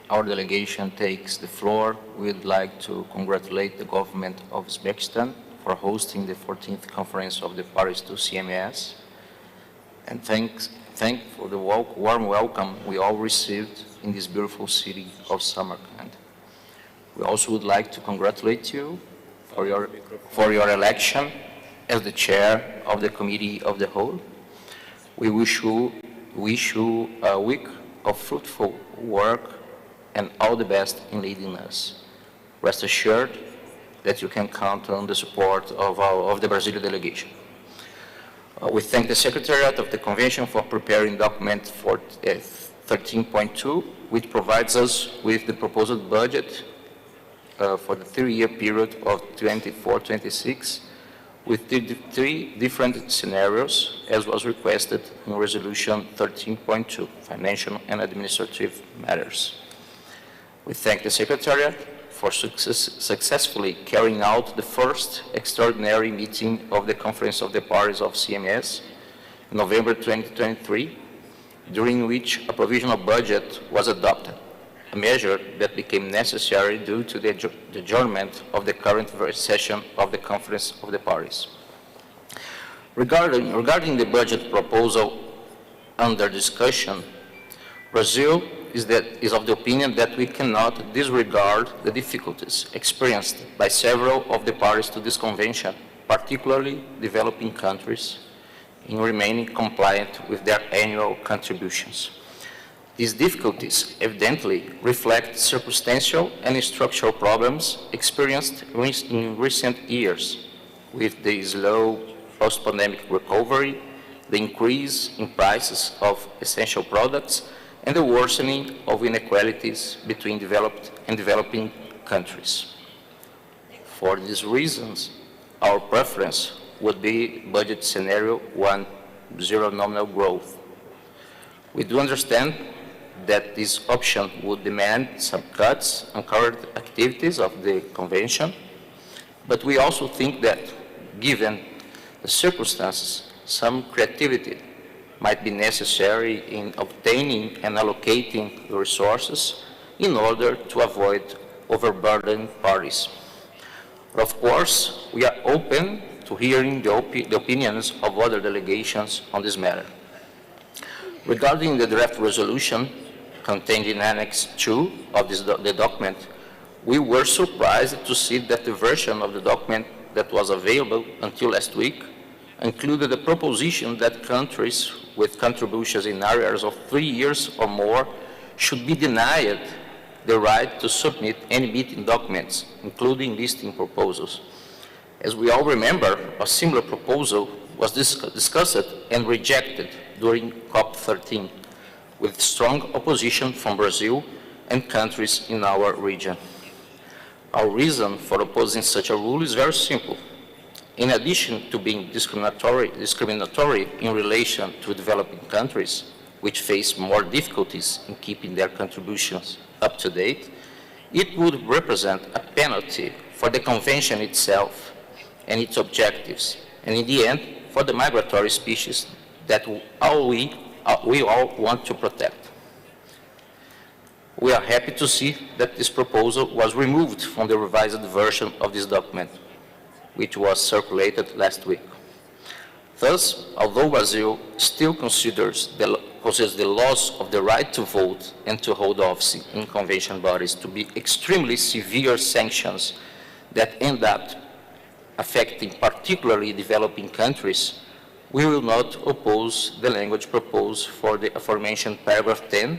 our delegation takes the floor, we'd like to congratulate the government of Uzbekistan for hosting the 14th Conference of the Parties to CMS, and thank for the warm welcome we all received in this beautiful city of Samarkand. We also would like to congratulate you for your election as the chair of the Committee of the Whole. We wish you a week of fruitful work and all the best in leading us. Rest assured that you can count on the support of the Brazilian delegation. We thank the Secretariat of the Convention for preparing document 13.2, which provides us with the proposed budget for the 3-year period of 24-26, with three different scenarios, as was requested in Resolution 13.2, Financial and Administrative Matters. We thank the Secretariat for successfully carrying out the first extraordinary meeting of the Conference of the Parties of CMS in November 2023, during which a provisional budget was adopted, a measure that became necessary due to the adjournment of the current session of the Conference of the Parties. Regarding the budget proposal under discussion, Brazil is of the opinion that we cannot disregard the difficulties experienced by several of the parties to this convention, particularly developing countries, in remaining compliant with their annual contributions. These difficulties evidently reflect circumstantial and structural problems experienced in recent years, with the slow post-pandemic recovery, the increase in prices of essential products, and the worsening of inequalities between developed and developing countries. For these reasons, our preference would be budget scenario 1.0 nominal growth. We do understand that this option would demand some cuts on current activities of the Convention, but we also think that, given the circumstances, some creativity might be necessary in obtaining and allocating the resources in order to avoid overburdening parties. But of course, we are open to hearing the opinions of other delegations on this matter. Regarding the draft resolution contained in Annex 2 of the document, we were surprised to see that the version of the document that was available until last week included a proposition that countries with contributions in areas of 3 years or more should be denied the right to submit any meeting documents, including listing proposals. As we all remember, a similar proposal was discussed and rejected during COP14, with strong opposition from Brazil and countries in our region. Our reason for opposing such a rule is very simple. In addition to being discriminatory in relation to developing countries, which face more difficulties in keeping their contributions up to date, it would represent a penalty for the Convention itself and its objectives, and in the end, for the migratory species that we all want to protect. We are happy to see that this proposal was removed from the revised version of this document, which was circulated last week. Thus, although Brazil still considers the loss of the right to vote and to hold office in convention bodies to be extremely severe sanctions that end up affecting particularly developing countries, we will not oppose the language proposed for the aforementioned paragraph 10,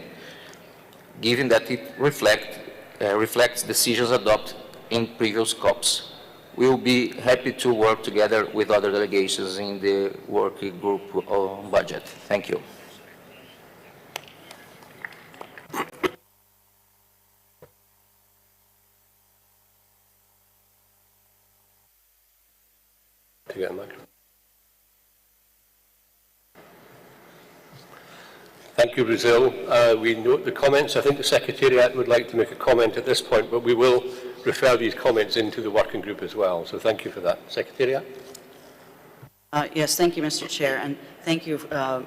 given that it reflects decisions adopted in previous COPs. We will be happy to work together with other delegations in the working group on budget. Thank you. Thank you, Brazil. We note the comments. I think the Secretariat would like to make a comment at this point, but we will refer these comments into the working group as well. So thank you for that. Secretariat? Yes, thank you, Mr. Chair, and thank you,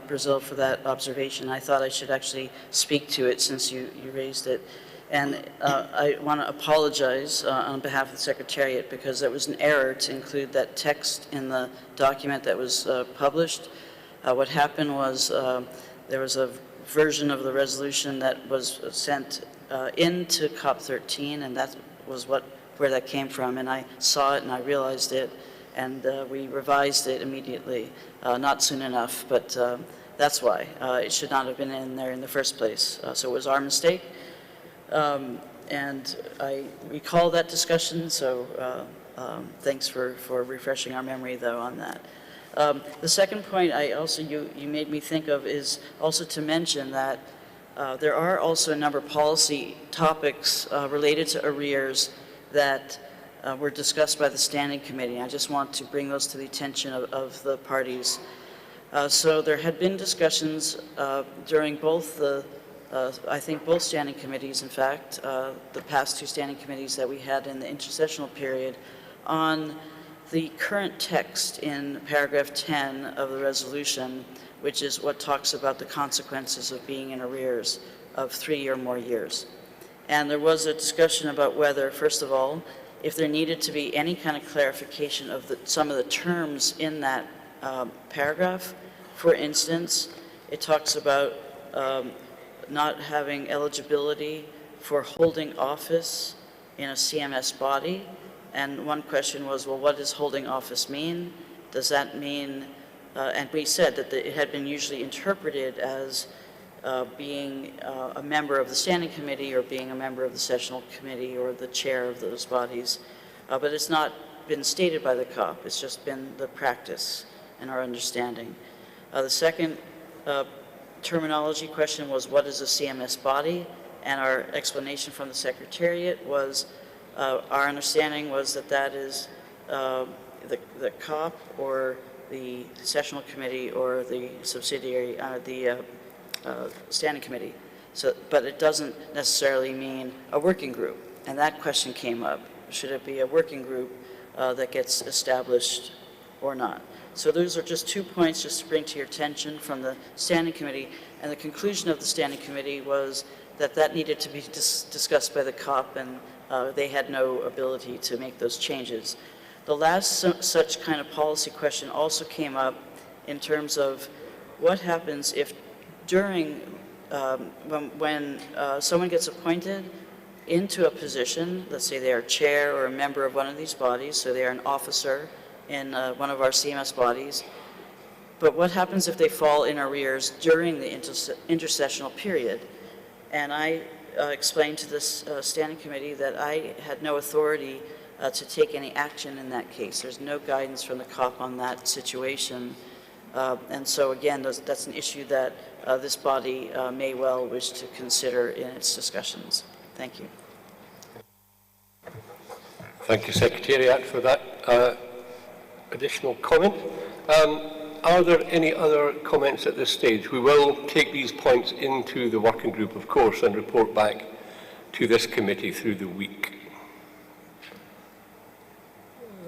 Brazil, for that observation. I thought I should actually speak to it since you raised it. And I want to apologize on behalf of the Secretariat because there was an error to include that text in the document that was published. What happened was there was a version of the resolution that was sent into COP14, and that was where that came from. And I saw it and I realized it, and we revised it immediately, not soon enough, but that's why. It should not have been in there in the first place. So it was our mistake. And I recall that discussion, so thanks for refreshing our memory, though, on that. The second point you made me think of is also to mention that there are also a number of policy topics related to arrears that were discussed by the Standing Committee. I just want to bring those to the attention of the parties. So there had been discussions during both I think both standing committees, in fact, the past two standing committees that we had in the intersessional period, on the current text in paragraph 10 of the resolution, which is what talks about the consequences of being in arrears of 3 or more years. And there was a discussion about whether, first of all, if there needed to be any kind of clarification of some of the terms in that paragraph. For instance, it talks about not having eligibility for holding office in a CMS body. And one question was, well, what does holding office mean? Does that mean, and we said that it had been usually interpreted as being a member of the Standing Committee or being a member of the Sessional Committee or the chair of those bodies. But it's not been stated by the COP, it's just been the practice and our understanding. The second terminology question was, what is a CMS body? And our explanation from the Secretariat was, our understanding was that that is the COP or the Sessional Committee or the subsidiary, the Standing Committee. So, but it doesn't necessarily mean a working group. And that question came up. Should it be a working group that gets established or not? So those are just 2 points just to bring to your attention from the Standing Committee. And the conclusion of the Standing Committee was that that needed to be discussed by the COP, and they had no ability to make those changes. The last such kind of policy question also came up in terms of what happens if during, when someone gets appointed into a position, let's say they are chair or a member of one of these bodies, so they are an officer in one of our CMS bodies, but what happens if they fall in arrears during the intersessional period? And I explained to this Standing Committee that I had no authority to take any action in that case. There's no guidance from the COP on that situation. And so again, that's an issue that this body may well wish to consider in its discussions. Thank you. Thank you, Secretariat, for that additional comment. Are there any other comments at this stage? We will take these points into the working group, of course, and report back to this committee through the week.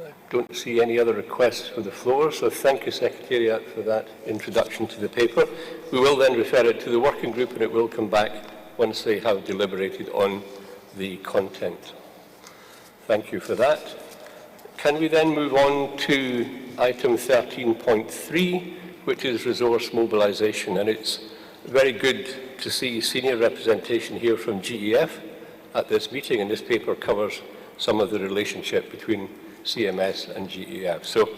I don't see any other requests for the floor, so thank you, Secretariat, for that introduction to the paper. We will then refer it to the working group, and it will come back once they have deliberated on the content. Thank you for that. Can we then move on to item 13.3, which is resource mobilization? And it's very good to see senior representation here from GEF at this meeting, and this paper covers some of the relationship between CMS and GEF. So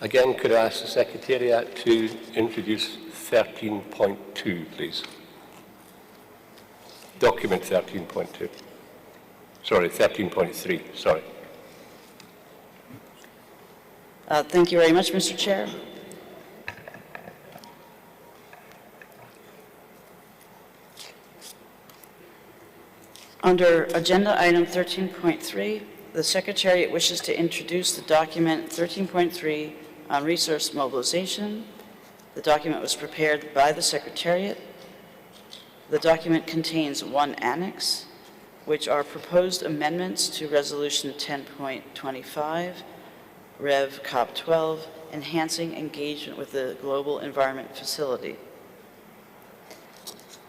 Again, could I ask the Secretariat to introduce 13.2, please? Document 13.2. Sorry, 13.3, sorry. Thank you very much, Mr. Chair. Under Agenda Item 13.3, the Secretariat wishes to introduce the document 13.3 on resource mobilization. The document was prepared by the Secretariat. The document contains one annex, which are proposed amendments to Resolution 10.25, Rev. COP12, enhancing engagement with the Global Environment Facility.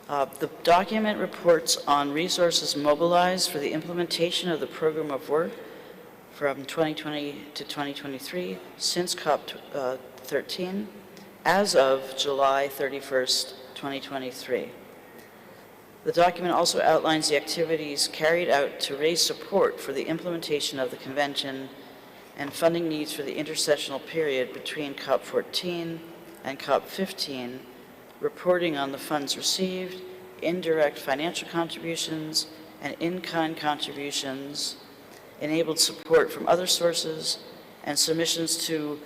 The document reports on resources mobilized for the implementation of the program of work from 2020 to 2023 since COP13 as of July 31st, 2023. The document also outlines the activities carried out to raise support for the implementation of the convention and funding needs for the intersessional period between COP14 and COP15, reporting on the funds received, indirect financial contributions, and in-kind contributions, enabled support from other sources, and submissions to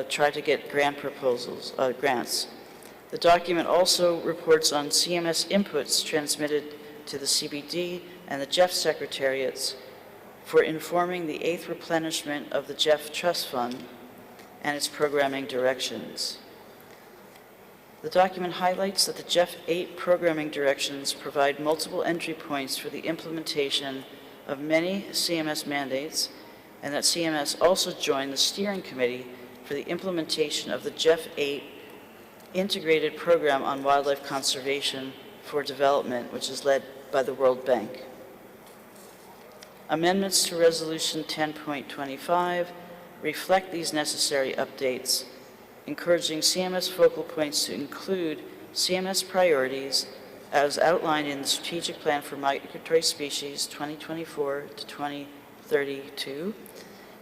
try to get grants. The document also reports on CMS inputs transmitted to the CBD and the GEF Secretariats for informing the 8th replenishment of the GEF Trust Fund and its programming directions. The document highlights that the GEF 8 programming directions provide multiple entry points for the implementation of many CMS mandates, and that CMS also joined the steering committee for the implementation of the GEF 8 integrated program on wildlife conservation for development, which is led by the World Bank. Amendments to Resolution 10.25 reflect these necessary updates, encouraging CMS focal points to include CMS priorities as outlined in the Strategic Plan for Migratory Species 2024 to 2032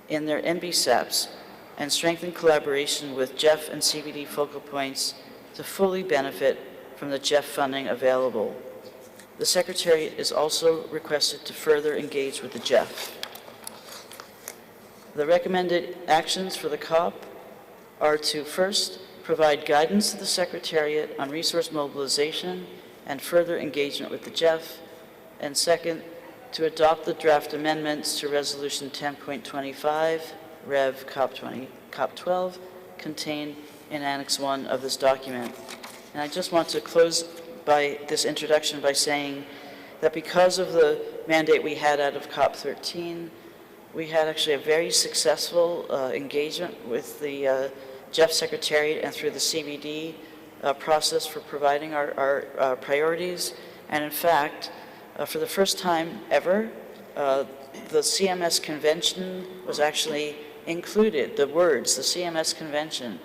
in their NBSAPs, and strengthen collaboration with GEF and CBD focal points to fully benefit from the GEF funding available. The Secretariat is also requested to further engage with the GEF. The recommended actions for the COP are to first provide guidance to the Secretariat on resource mobilization and further engagement with the GEF, and second, to adopt the draft amendments to Resolution 10.25, Rev. COP12, contained in Annex 1 of this document. And I just want to close by this introduction by saying that because of the mandate we had out of COP13, we had actually a very successful engagement with the GEF Secretariat and through the CBD process for providing our priorities. And in fact, for the first time ever, the CMS convention was actually included. The words, the CMS convention,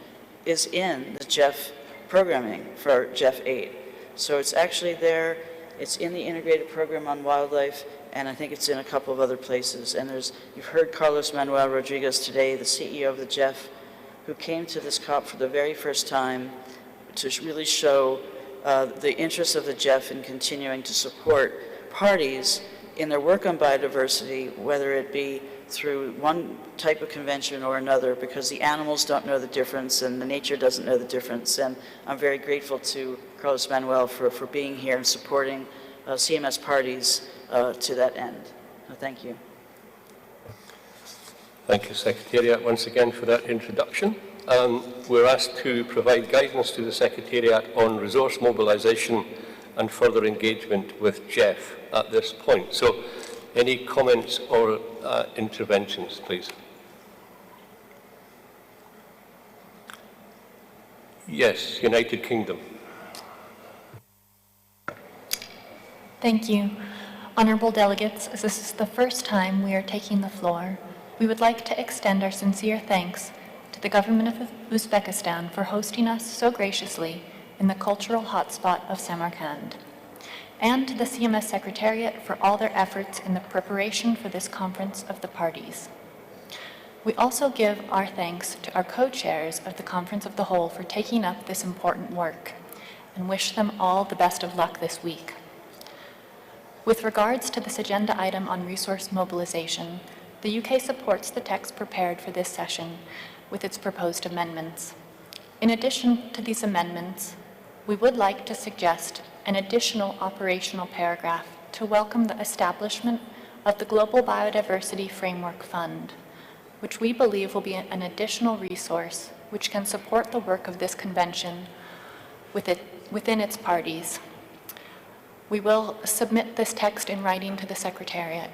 is in the GEF programming for GEF 8. So it's actually there, it's in the integrated program on wildlife, and I think it's in a couple of other places. And you've heard Carlos Manuel Rodriguez today, the CEO of the GEF, who came to this COP for the very first time to really show the interest of the GEF in continuing to support parties in their work on biodiversity, whether it be through one type of convention or another, because the animals don't know the difference and the nature doesn't know the difference. And I'm very grateful to Carlos Manuel for being here and supporting CMS parties to that end. Thank you. Thank you, Secretariat, once again for that introduction. We're asked to provide guidance to the Secretariat on resource mobilization and further engagement with GEF at this point. So, any comments or interventions, please? Yes, United Kingdom. Thank you. Honourable delegates, as this is the first time we are taking the floor, we would like to extend our sincere thanks to the government of Uzbekistan for hosting us so graciously in the cultural hotspot of Samarkand, and to the CMS Secretariat for all their efforts in the preparation for this conference of the parties. We also give our thanks to our co-chairs of the Conference of the Whole for taking up this important work and wish them all the best of luck this week. With regards to this agenda item on resource mobilization, the UK supports the text prepared for this session with its proposed amendments. In addition to these amendments, we would like to suggest an additional operational paragraph to welcome the establishment of the Global Biodiversity Framework Fund, which we believe will be an additional resource which can support the work of this convention within its parties. We will submit this text in writing to the Secretariat.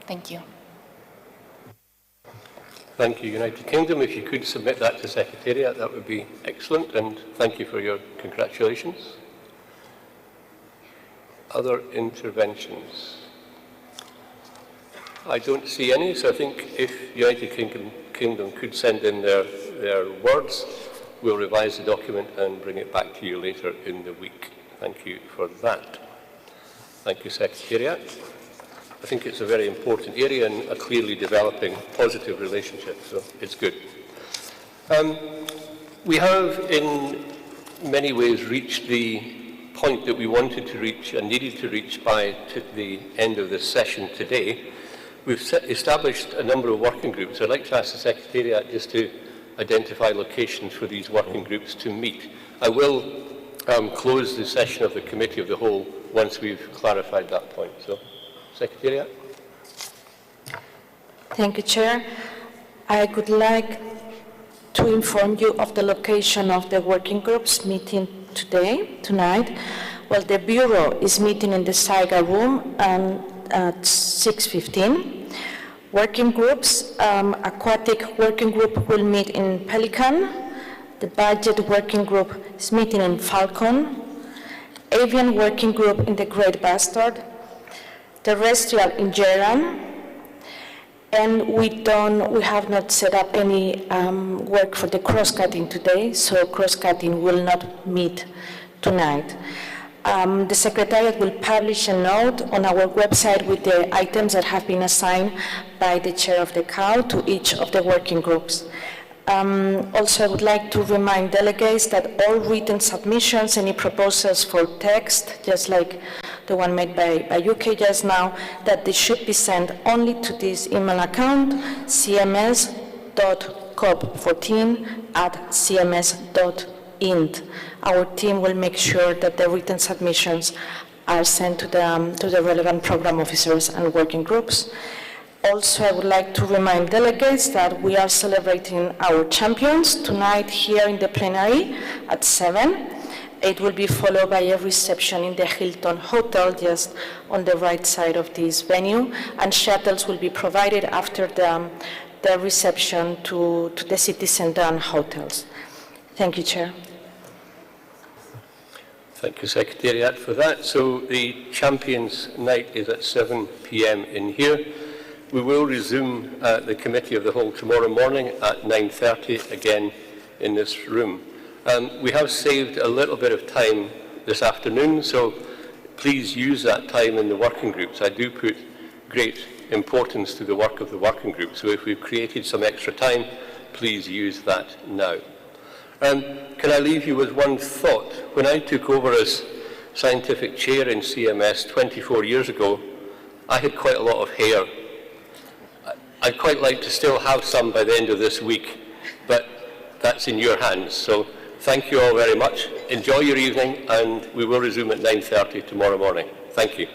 Thank you. Thank you, United Kingdom. If you could submit that to Secretariat, that would be excellent, and thank you for your congratulations. Other interventions? I don't see any, so I think if United Kingdom could send in their words, we'll revise the document and bring it back to you later in the week. Thank you for that. Thank you, Secretariat. I think it's a very important area and a clearly developing positive relationship, so it's good. We have in many ways reached the point that we wanted to reach and needed to reach by the end of this session today. We've established a number of working groups. I'd like to ask the Secretariat just to identify locations for these working groups to meet. I will close the session of the Committee of the Whole once we've clarified that point. So, Secretariat. Thank you, Chair. I would like to inform you of the location of the working groups meeting tonight. Well, the Bureau is meeting in the Saiga room at 6:15. Working groups, Aquatic Working Group will meet in Pelican. The Budget Working Group is meeting in Falcon. Avian Working Group in the Great Bastard. Terrestrial in Jeran. And we have not set up any work for the cross-cutting today, so cross-cutting will not meet tonight. The Secretariat will publish a note on our website with the items that have been assigned by the Chair of the COW to each of the working groups. Also, I would like to remind delegates that all written submissions, any proposals for text, just like the one made by UK just now, that they should be sent only to this email account, cms.COP14@cms.int. Our team will make sure that the written submissions are sent to the relevant program officers and working groups. Also, I would like to remind delegates that we are celebrating our champions tonight here in the plenary at 7. It will be followed by a reception in the Hilton Hotel, just on the right side of this venue, and shuttles will be provided after the reception to the city center and hotels. Thank you, Chair. Thank you, Secretariat, for that. So the Champions Night is at 7 p.m. in here. We will resume the Committee of the Whole tomorrow morning at 9:30, again in this room. We have saved a little bit of time this afternoon, so please use that time in the working groups. I do put great importance to the work of the working group, so if we've created some extra time, please use that now. Can I leave you with one thought? When I took over as scientific chair in CMS 24 years ago, I had quite a lot of hair. I'd quite like to still have some by the end of this week, but that's in your hands. So thank you all very much. Enjoy your evening, and we will resume at 9:30 tomorrow morning. Thank you.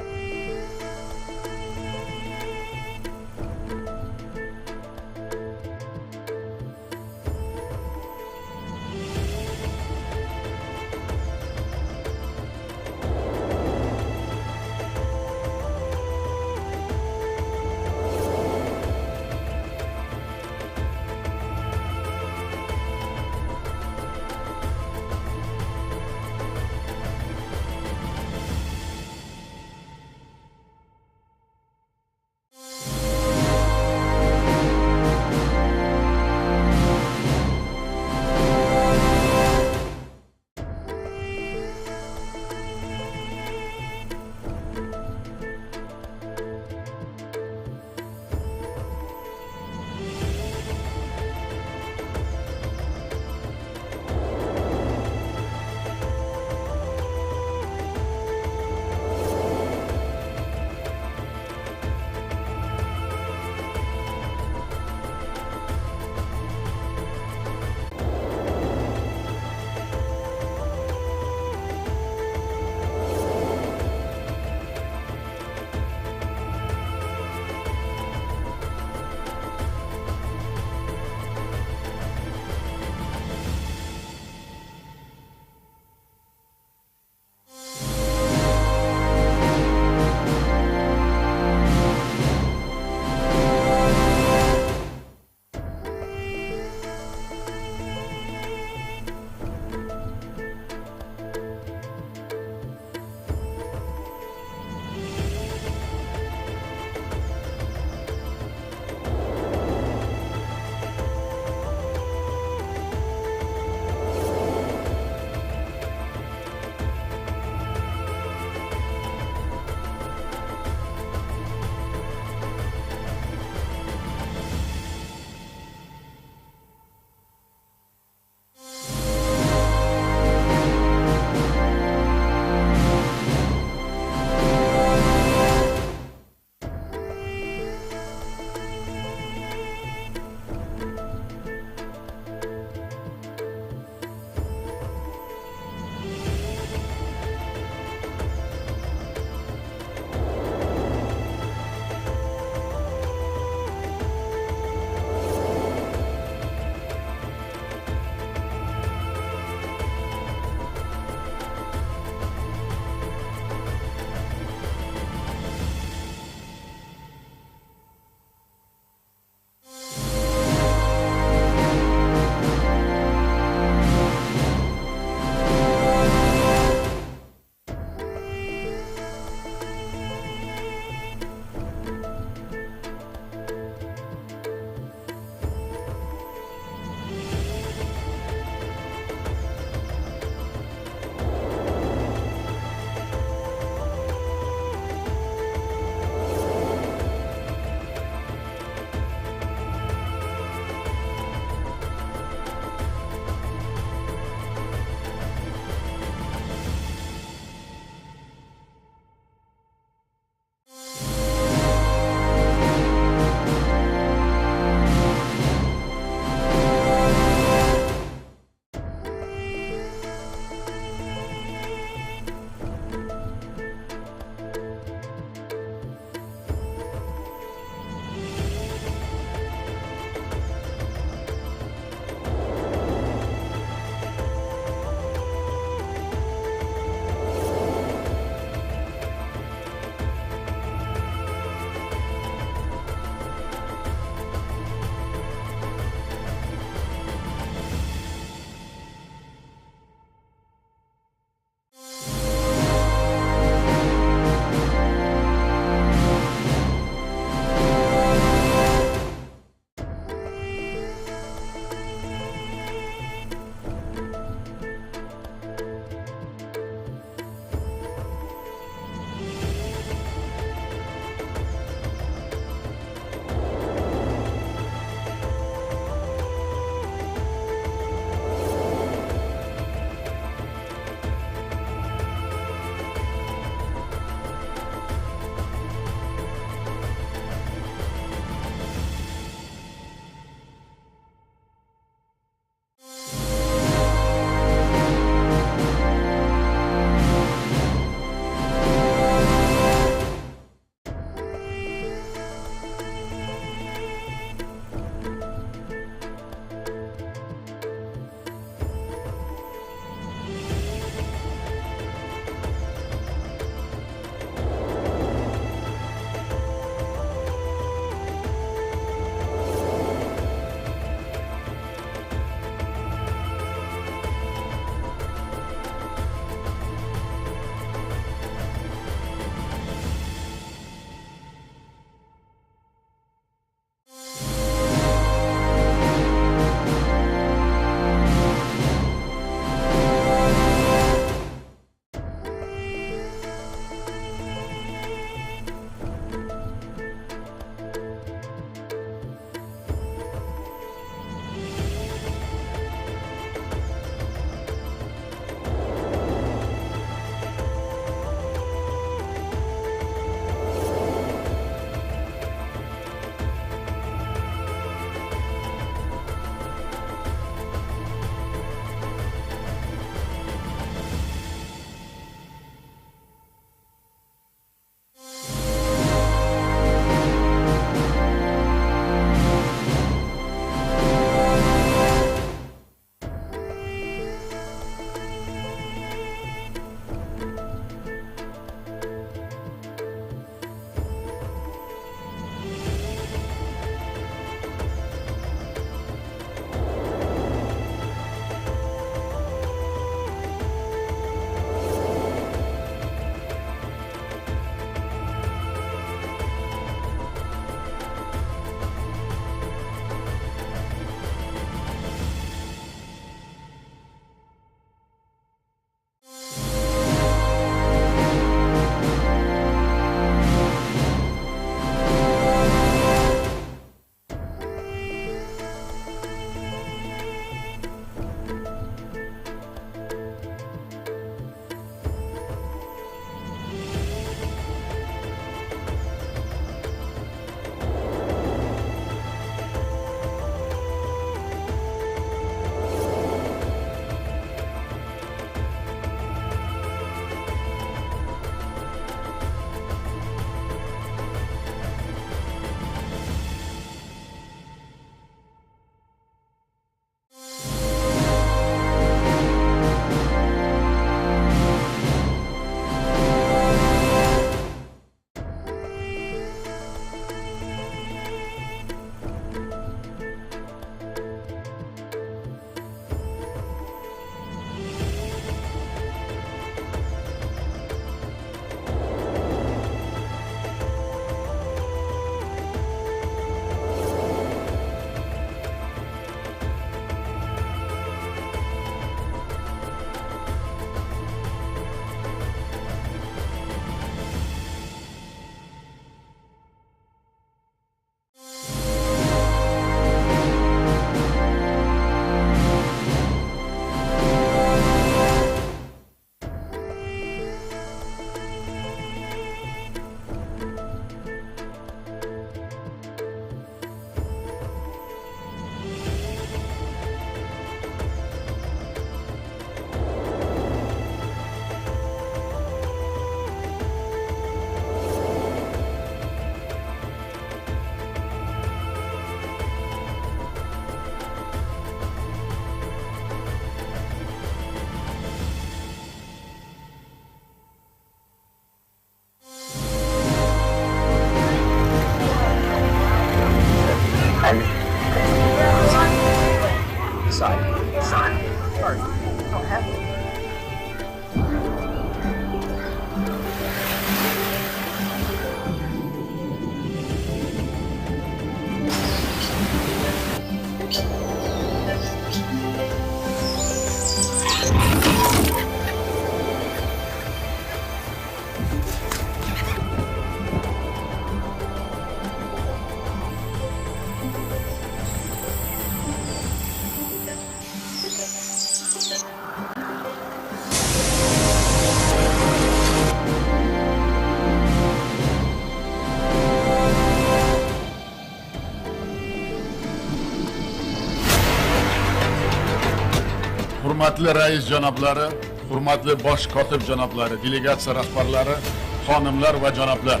Hurmatli rais janoblari, hurmatli bosh kotib janoblari, delegatsiya rahbarlari, xonimlar va janoblar.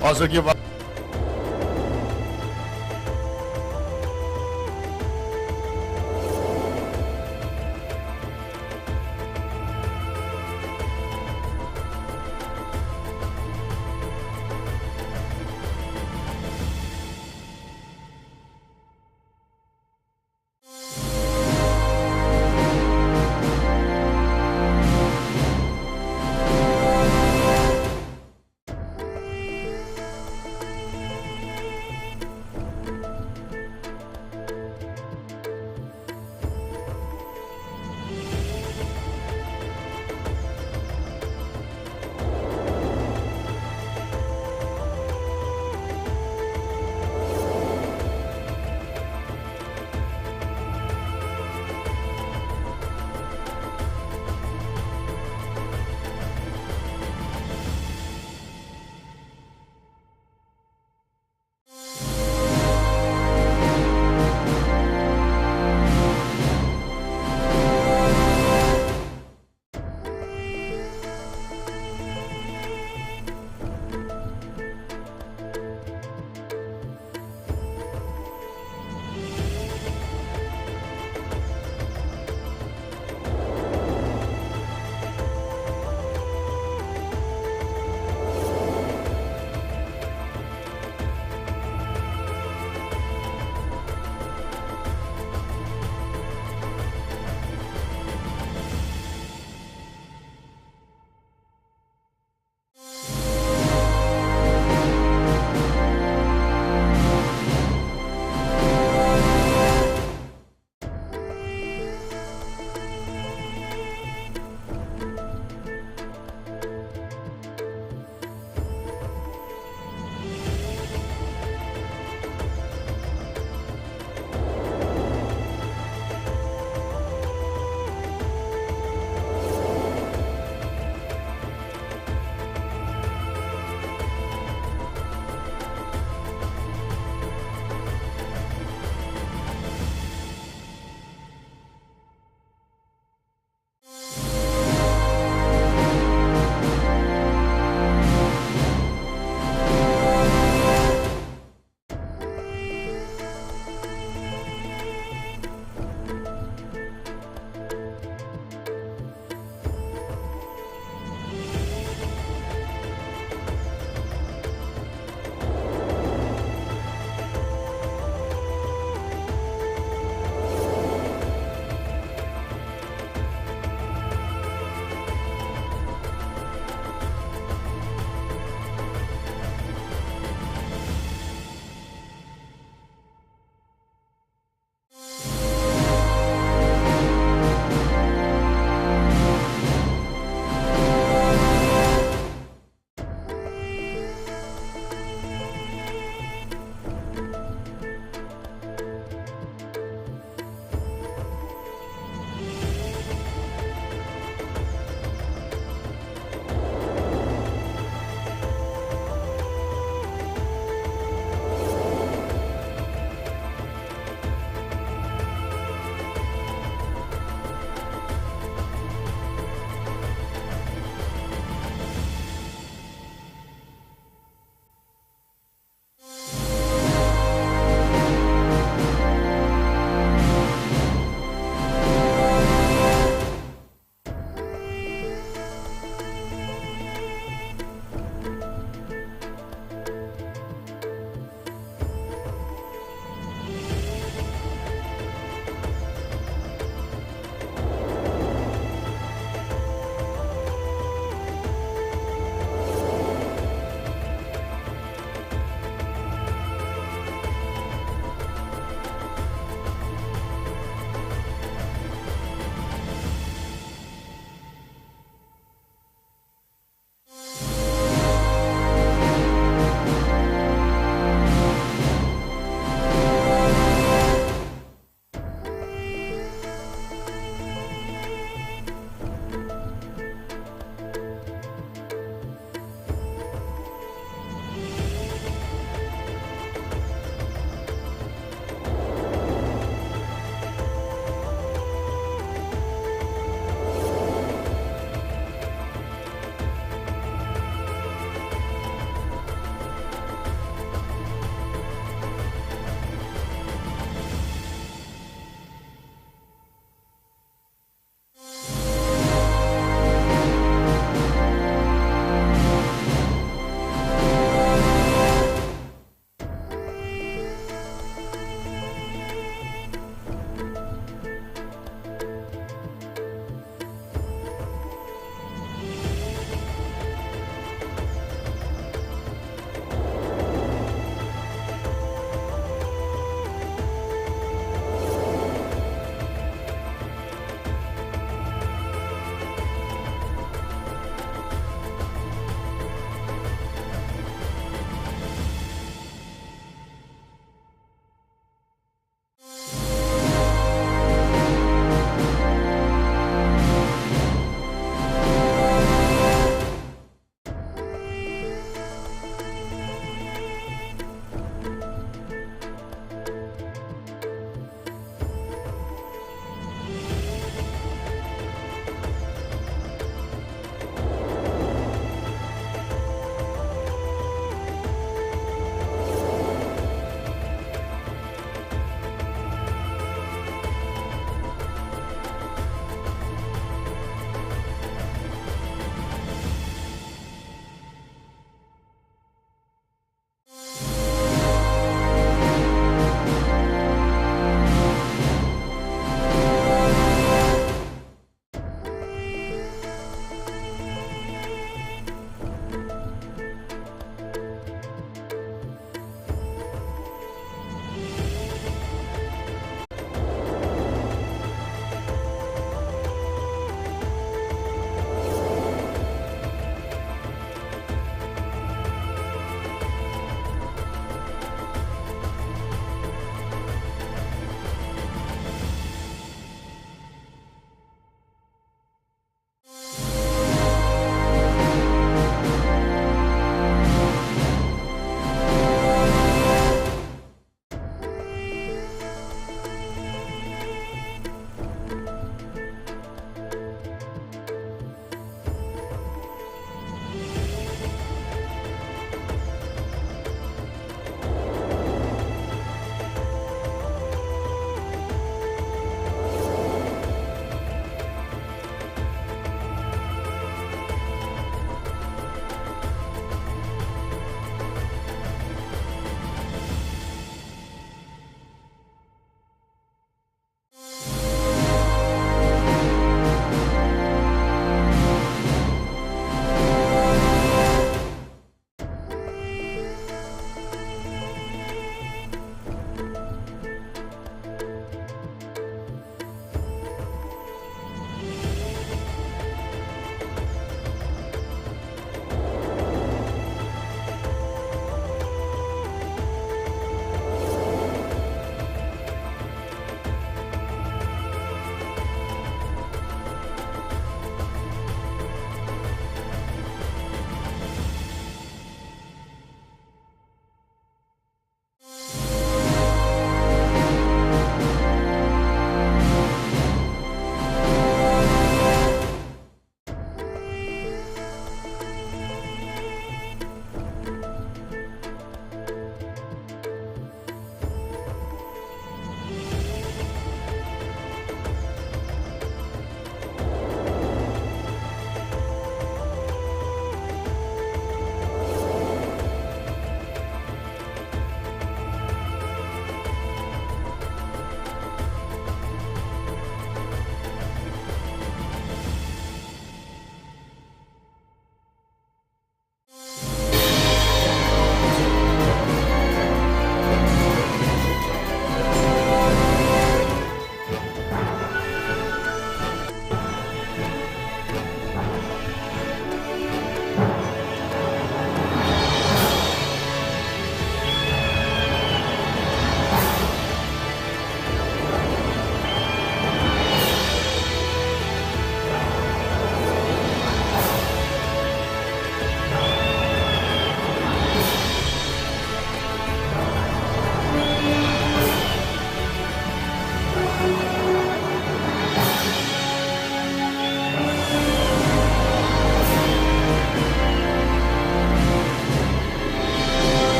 Hozirgi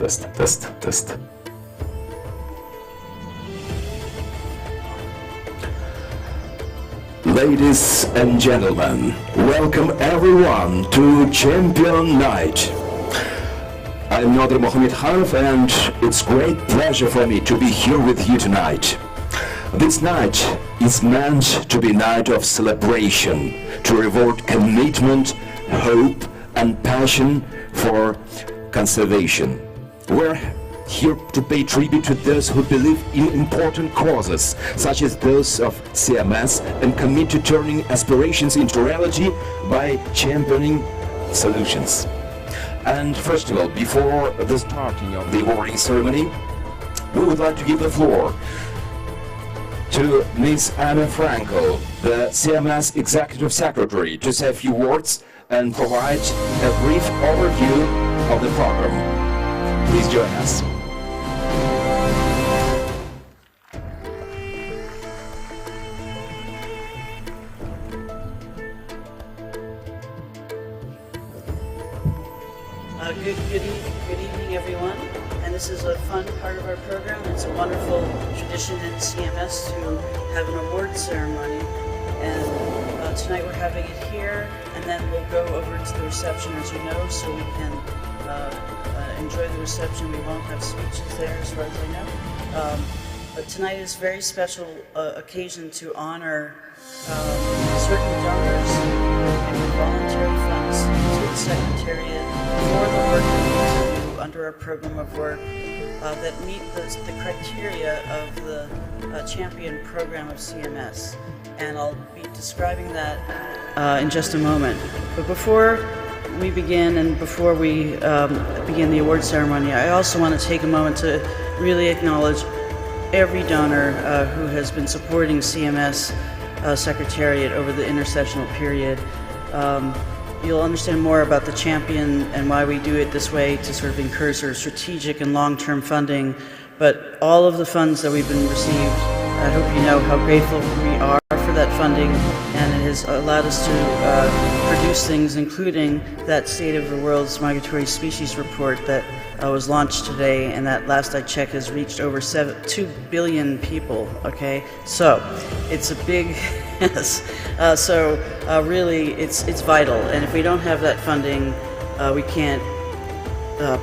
Test. Ladies and gentlemen, welcome everyone to Champion Night. I'm Nader Mohamed Hanif, and it's great pleasure for me to be here with you tonight. This night is meant to be a night of celebration, to reward commitment, hope and passion for conservation. We're here to pay tribute to those who believe in important causes, such as those of CMS, and commit to turning aspirations into reality by championing solutions. And first of all, before the starting of the awarding ceremony, we would like to give the floor to Ms. Anna Franco, the CMS Executive Secretary, to say a few words and provide a brief overview of the program. Please join us. Good evening, everyone. And this is a fun part of our program. It's a wonderful tradition in CMS to have an award ceremony. And tonight we're having it here, and then we'll go over to the reception, as you know, so we can enjoy the reception. We won't have speeches there, as far as I know. But tonight is a very special occasion to honor certain donors and voluntary funds to the Secretariat for the work that we do under our program of work that meet the criteria of the champion program of CMS. And I'll be describing that in just a moment. But before we begin and before we begin the award ceremony, I also want to take a moment to really acknowledge every donor who has been supporting CMS Secretariat over the intersessional period. You'll understand more about the champion and why we do it this way to sort of encourage sort of strategic and long-term funding. But all of the funds that we've been received, I hope you know how grateful we are for that funding, and it has allowed us to produce things, including that State of the World's Migratory Species report that was launched today, and that last I checked has reached over 2 billion people, okay? So it's a big, yes. Really it's vital, and if we don't have that funding, we can't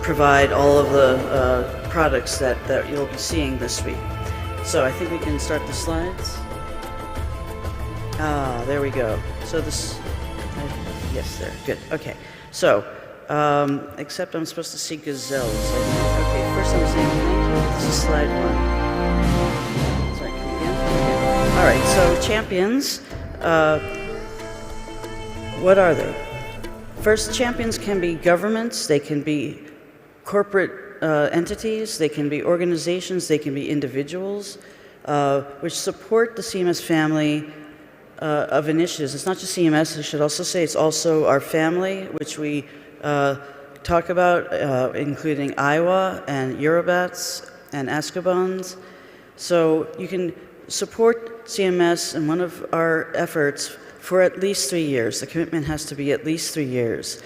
provide all of the products that you'll be seeing this week. So I think we can start the slides. There we go. So this, yes, there, good, okay. So, except I'm supposed to see gazelles. Okay, first I'm saying thank you. This is slide 1. Sorry, come again? Okay. All right, so champions, what are they? First, champions can be governments, they can be corporate entities, they can be organizations, they can be individuals, which support the CMS family of initiatives. It's not just CMS, I should also say it's also our family, which we talk about, including AEWA and UNEP and ASCOBANS. So you can support CMS in one of our efforts for at least 3 years. The commitment has to be at least 3 years.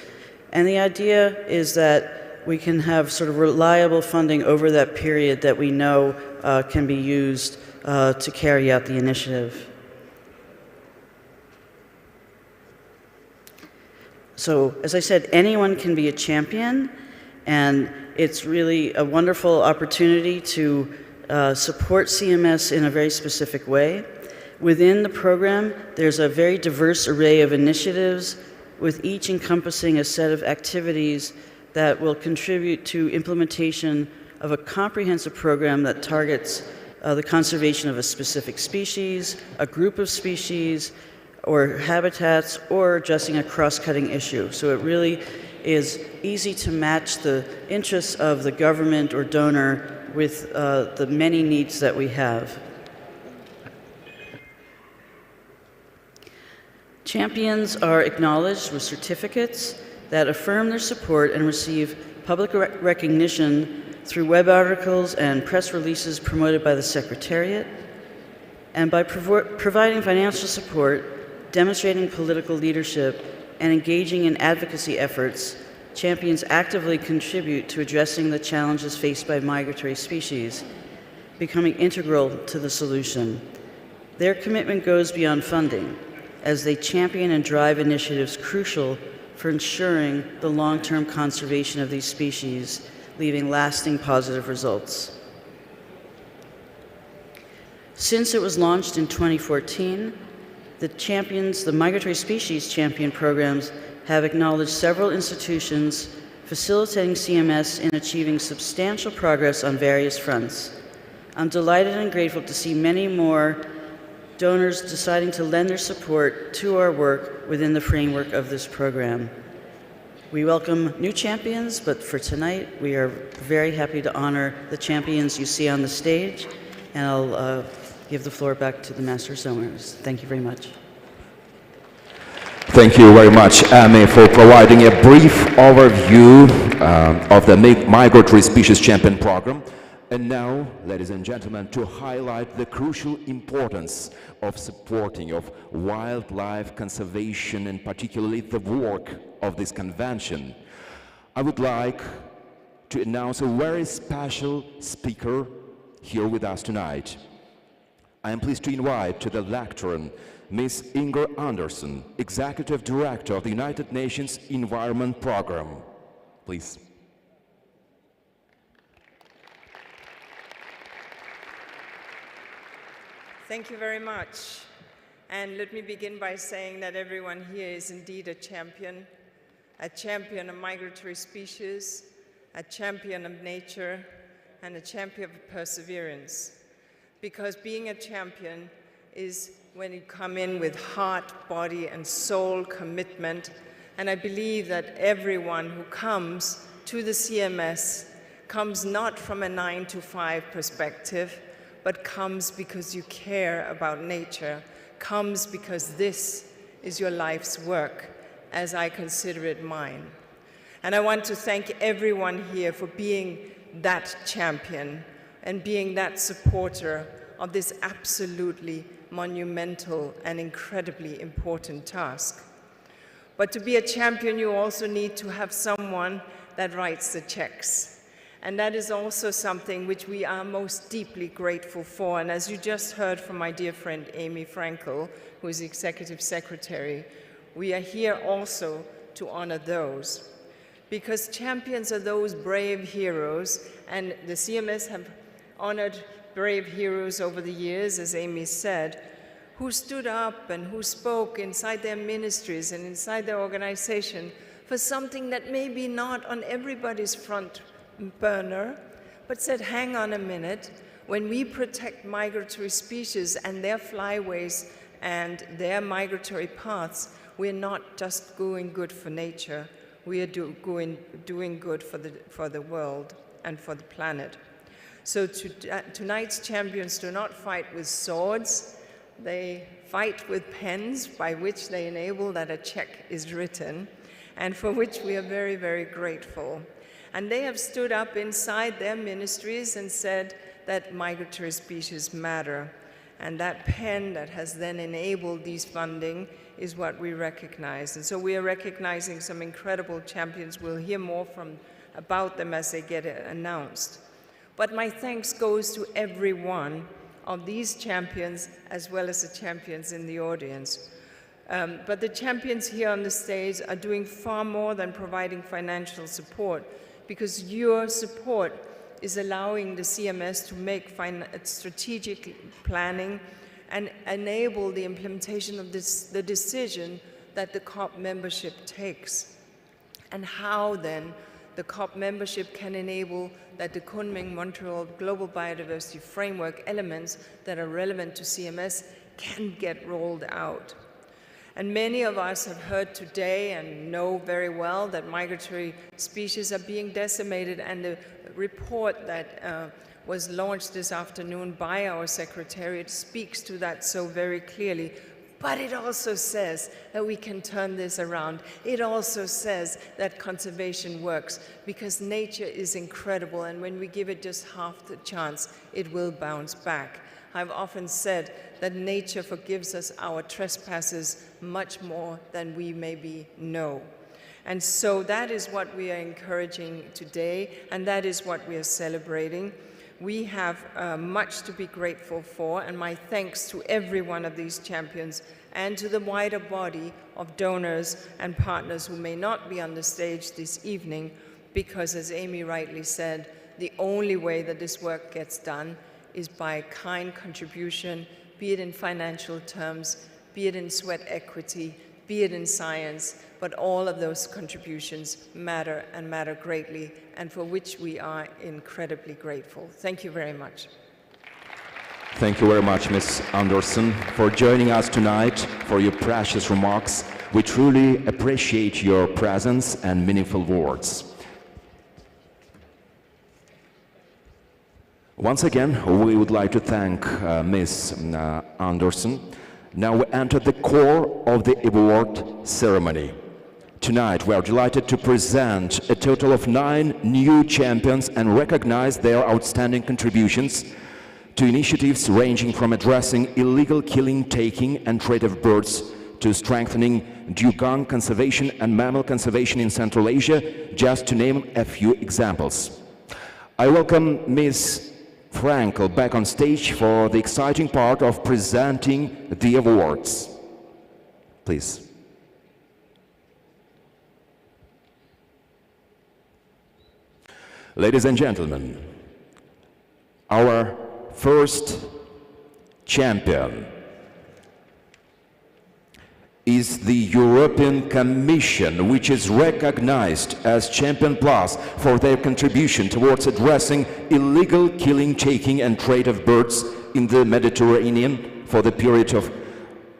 And the idea is that we can have sort of reliable funding over that period that we know can be used to carry out the initiative. So, as I said, anyone can be a champion, and it's really a wonderful opportunity to support CMS in a very specific way. Within the program, there's a very diverse array of initiatives, with each encompassing a set of activities that will contribute to implementation of a comprehensive program that targets the conservation of a specific species, a group of species, or habitats, or addressing a cross-cutting issue. So it really is easy to match the interests of the government or donor with the many needs that we have. Champions are acknowledged with certificates that affirm their support and receive public recognition through web articles and press releases promoted by the Secretariat, and by providing financial support, demonstrating political leadership, and engaging in advocacy efforts champions actively contribute to addressing the challenges faced by migratory species, becoming integral to the solution. Their commitment goes beyond funding, as they champion and drive initiatives crucial for ensuring the long-term conservation of these species, leaving lasting positive results. Since it was launched in 2014, the Migratory Species Champion programs have acknowledged several institutions facilitating CMS in achieving substantial progress on various fronts. I'm delighted and grateful to see many more donors deciding to lend their support to our work within the framework of this program. We welcome new champions, but for tonight, we are very happy to honor the champions you see on the stage, and I'll give the floor back to the Master of Ceremonies. Thank you very much. Thank you very much, Amy, for providing a brief overview of the Migratory Species Champion Program. And now, ladies and gentlemen, to highlight the crucial importance of supporting of wildlife conservation and particularly the work of this convention, I would like to announce a very special speaker here with us tonight. I am pleased to invite to the lectern Ms. Inger Andersen, Executive Director of the United Nations Environment Program. Please. Thank you very much. And let me begin by saying that everyone here is indeed a champion of migratory species, a champion of nature, and a champion of perseverance. Because being a champion is when you come in with heart, body, and soul commitment. And I believe that everyone who comes to the CMS comes not from a 9-to-5 perspective, but comes because you care about nature, comes because this is your life's work, as I consider it mine. And I want to thank everyone here for being that champion and being that supporter of this absolutely monumental and incredibly important task. But to be a champion, you also need to have someone that writes the checks. And that is also something which we are most deeply grateful for. And as you just heard from my dear friend Amy Frankel, who is Executive Secretary, we are here also to honor those. Because champions are those brave heroes, and the CMS have honored brave heroes over the years, as Amy said, who stood up and who spoke inside their ministries and inside their organization for something that may be not on everybody's front burner, but said, hang on a minute, when we protect migratory species and their flyways and their migratory paths, we're not just doing good for nature, we are doing good for the world and for the planet. So tonight's champions do not fight with swords, they fight with pens by which they enable that a check is written, and for which we are very, very grateful. And they have stood up inside their ministries and said that migratory species matter. And that pen that has then enabled these funding is what we recognize. And so we are recognizing some incredible champions. We'll hear more about them as they get announced. But my thanks goes to every one of these champions as well as the champions in the audience. But the champions here on the stage are doing far more than providing financial support, because your support is allowing the CMS to make strategic planning and enable the implementation of the decision that the COP membership takes. And how then the COP membership can enable that the Kunming-Montreal Global Biodiversity Framework elements that are relevant to CMS can get rolled out. And many of us have heard today and know very well that migratory species are being decimated, and the report that was launched this afternoon by our Secretariat speaks to that so very clearly. But it also says that we can turn this around. It also says that conservation works, because nature is incredible, and when we give it just half the chance, it will bounce back. I've often said that nature forgives us our trespasses much more than we maybe know. And so that is what we are encouraging today, and that is what we are celebrating. We have much to be grateful for, and my thanks to every one of these champions and to the wider body of donors and partners who may not be on the stage this evening, because as Amy rightly said, the only way that this work gets done is by kind contribution, be it in financial terms, be it in sweat equity, be it in science, but all of those contributions matter and matter greatly, and for which we are incredibly grateful. Thank you very much. Thank you very much, Ms. Anderson, for joining us tonight, for your precious remarks. We truly appreciate your presence and meaningful words. Once again, we would like to thank Ms. Anderson. Now we enter the core of the award ceremony. Tonight we are delighted to present a total of 9 new champions and recognize their outstanding contributions to initiatives ranging from addressing illegal killing, taking and trade of birds to strengthening dugong conservation and mammal conservation in Central Asia, just to name a few examples. I welcome Ms. Frankel back on stage for the exciting part of presenting the awards. Please. Ladies and gentlemen, our first champion is the European Commission, which is recognized as Champion Plus for their contribution towards addressing illegal killing, taking and trade of birds in the Mediterranean for the period of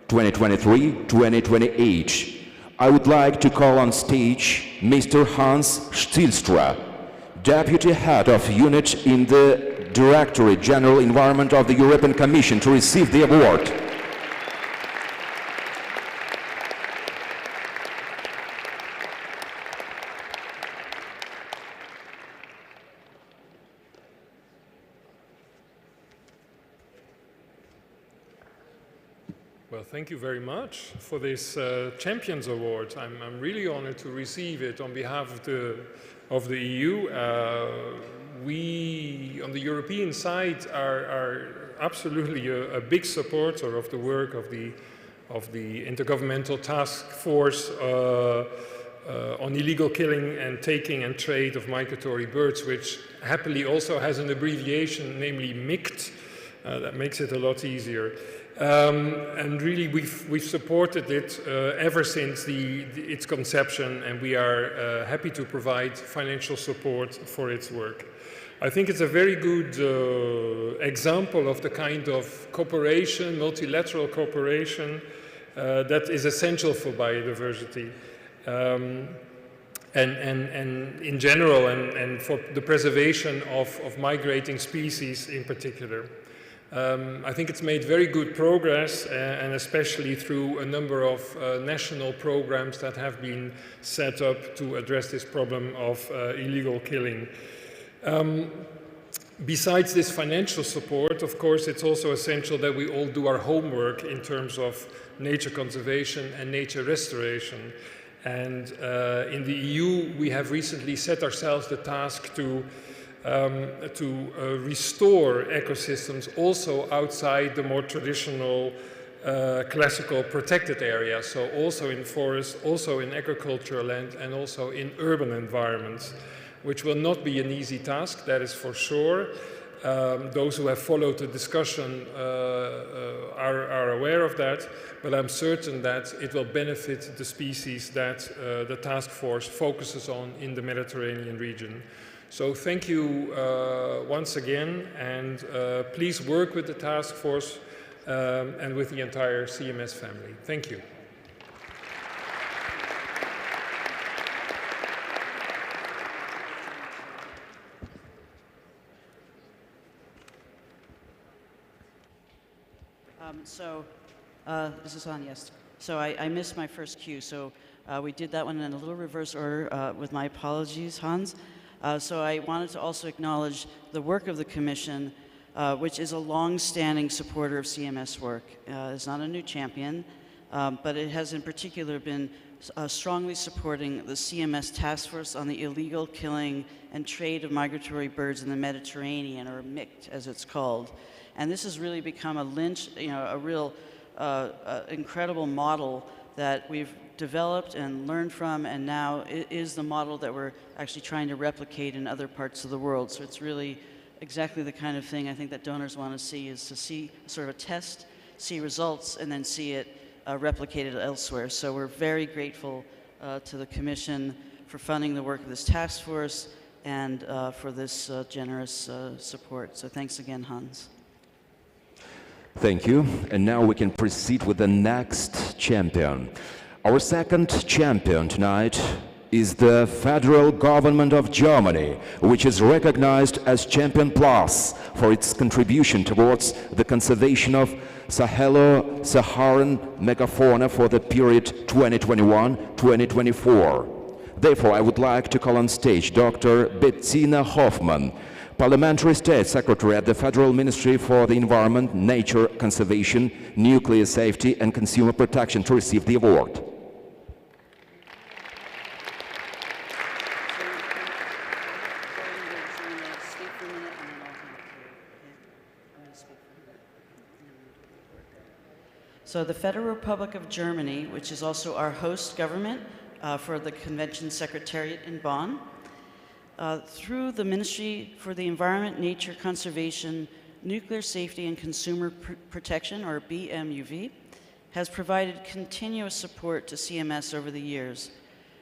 2023-2028. I would like to call on stage Mr. Hans Stielstra, Deputy Head of Unit in the Directorate General Environment of the European Commission, to receive the award. Well, thank you very much for this Champions Award. I'm really honored to receive it on behalf of the EU. We, on the European side, are absolutely a big supporter of the work of the Intergovernmental Task Force on illegal killing and taking and trade of migratory birds, which happily also has an abbreviation, namely MICT. That makes it a lot easier. And really, we've supported it ever since its conception, and we are happy to provide financial support for its work. I think it's a very good example of the kind of cooperation, multilateral cooperation, that is essential for biodiversity. And in general, and for the preservation of migrating species in particular. I think it's made very good progress, and especially through a number of national programs that have been set up to address this problem of illegal killing. Besides this financial support, of course, it's also essential that we all do our homework in terms of nature conservation and nature restoration. And in the EU, we have recently set ourselves the task to restore ecosystems also outside the more traditional classical protected areas, so also in forests, also in agricultural land, and also in urban environments, which will not be an easy task, that is for sure. Those who have followed the discussion are aware of that, but I'm certain that it will benefit the species that the task force focuses on in the Mediterranean region. So thank you once again, and please work with the task force and with the entire CMS family. Thank you. This is on, yes. So I missed my first cue, so we did that one in a little reverse order with my apologies, Hans. So I wanted to also acknowledge the work of the Commission, which is a long-standing supporter of CMS work. It's not a new champion. but it has in particular been strongly supporting the CMS Task Force on the illegal killing and trade of migratory birds in the Mediterranean, or MICT as it's called. And this has really become a real incredible model that we've developed and learned from, and now it is the model that we're actually trying to replicate in other parts of the world. So it's really exactly the kind of thing I think that donors want to see, is to see sort of a test, see results, and then see it replicated elsewhere. So we're very grateful to the Commission for funding the work of this task force and for this generous support. So thanks again, Hans. Thank you. And now we can proceed with the next champion. Our second champion tonight is the federal government of Germany, which is recognized as Champion Plus for its contribution towards the conservation of Sahelo-Saharan megafauna for the period 2021-2024. Therefore, I would like to call on stage Dr. Bettina Hoffmann, Parliamentary State Secretary at the Federal Ministry for the Environment, Nature Conservation, Nuclear Safety and Consumer Protection, to receive the award. So the Federal Republic of Germany, which is also our host government for the Convention Secretariat in Bonn, through the Ministry for the Environment, Nature, Conservation, Nuclear Safety and Consumer Protection, or BMUV, has provided continuous support to CMS over the years.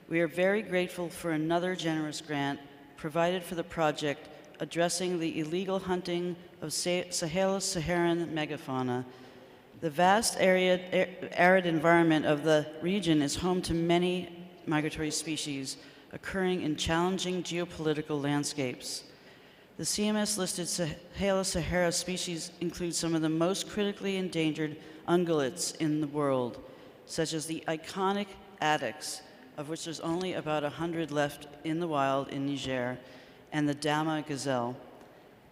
We are very grateful for another generous grant provided for the project addressing the illegal hunting of Sahelo-Saharan megafauna. The vast arid environment of the region is home to many migratory species occurring in challenging geopolitical landscapes. The CMS-listed Sahelo-Sahara species include some of the most critically endangered ungulates in the world, such as the iconic addax, of which there's only about 100 left in the wild in Niger, and the Dama gazelle.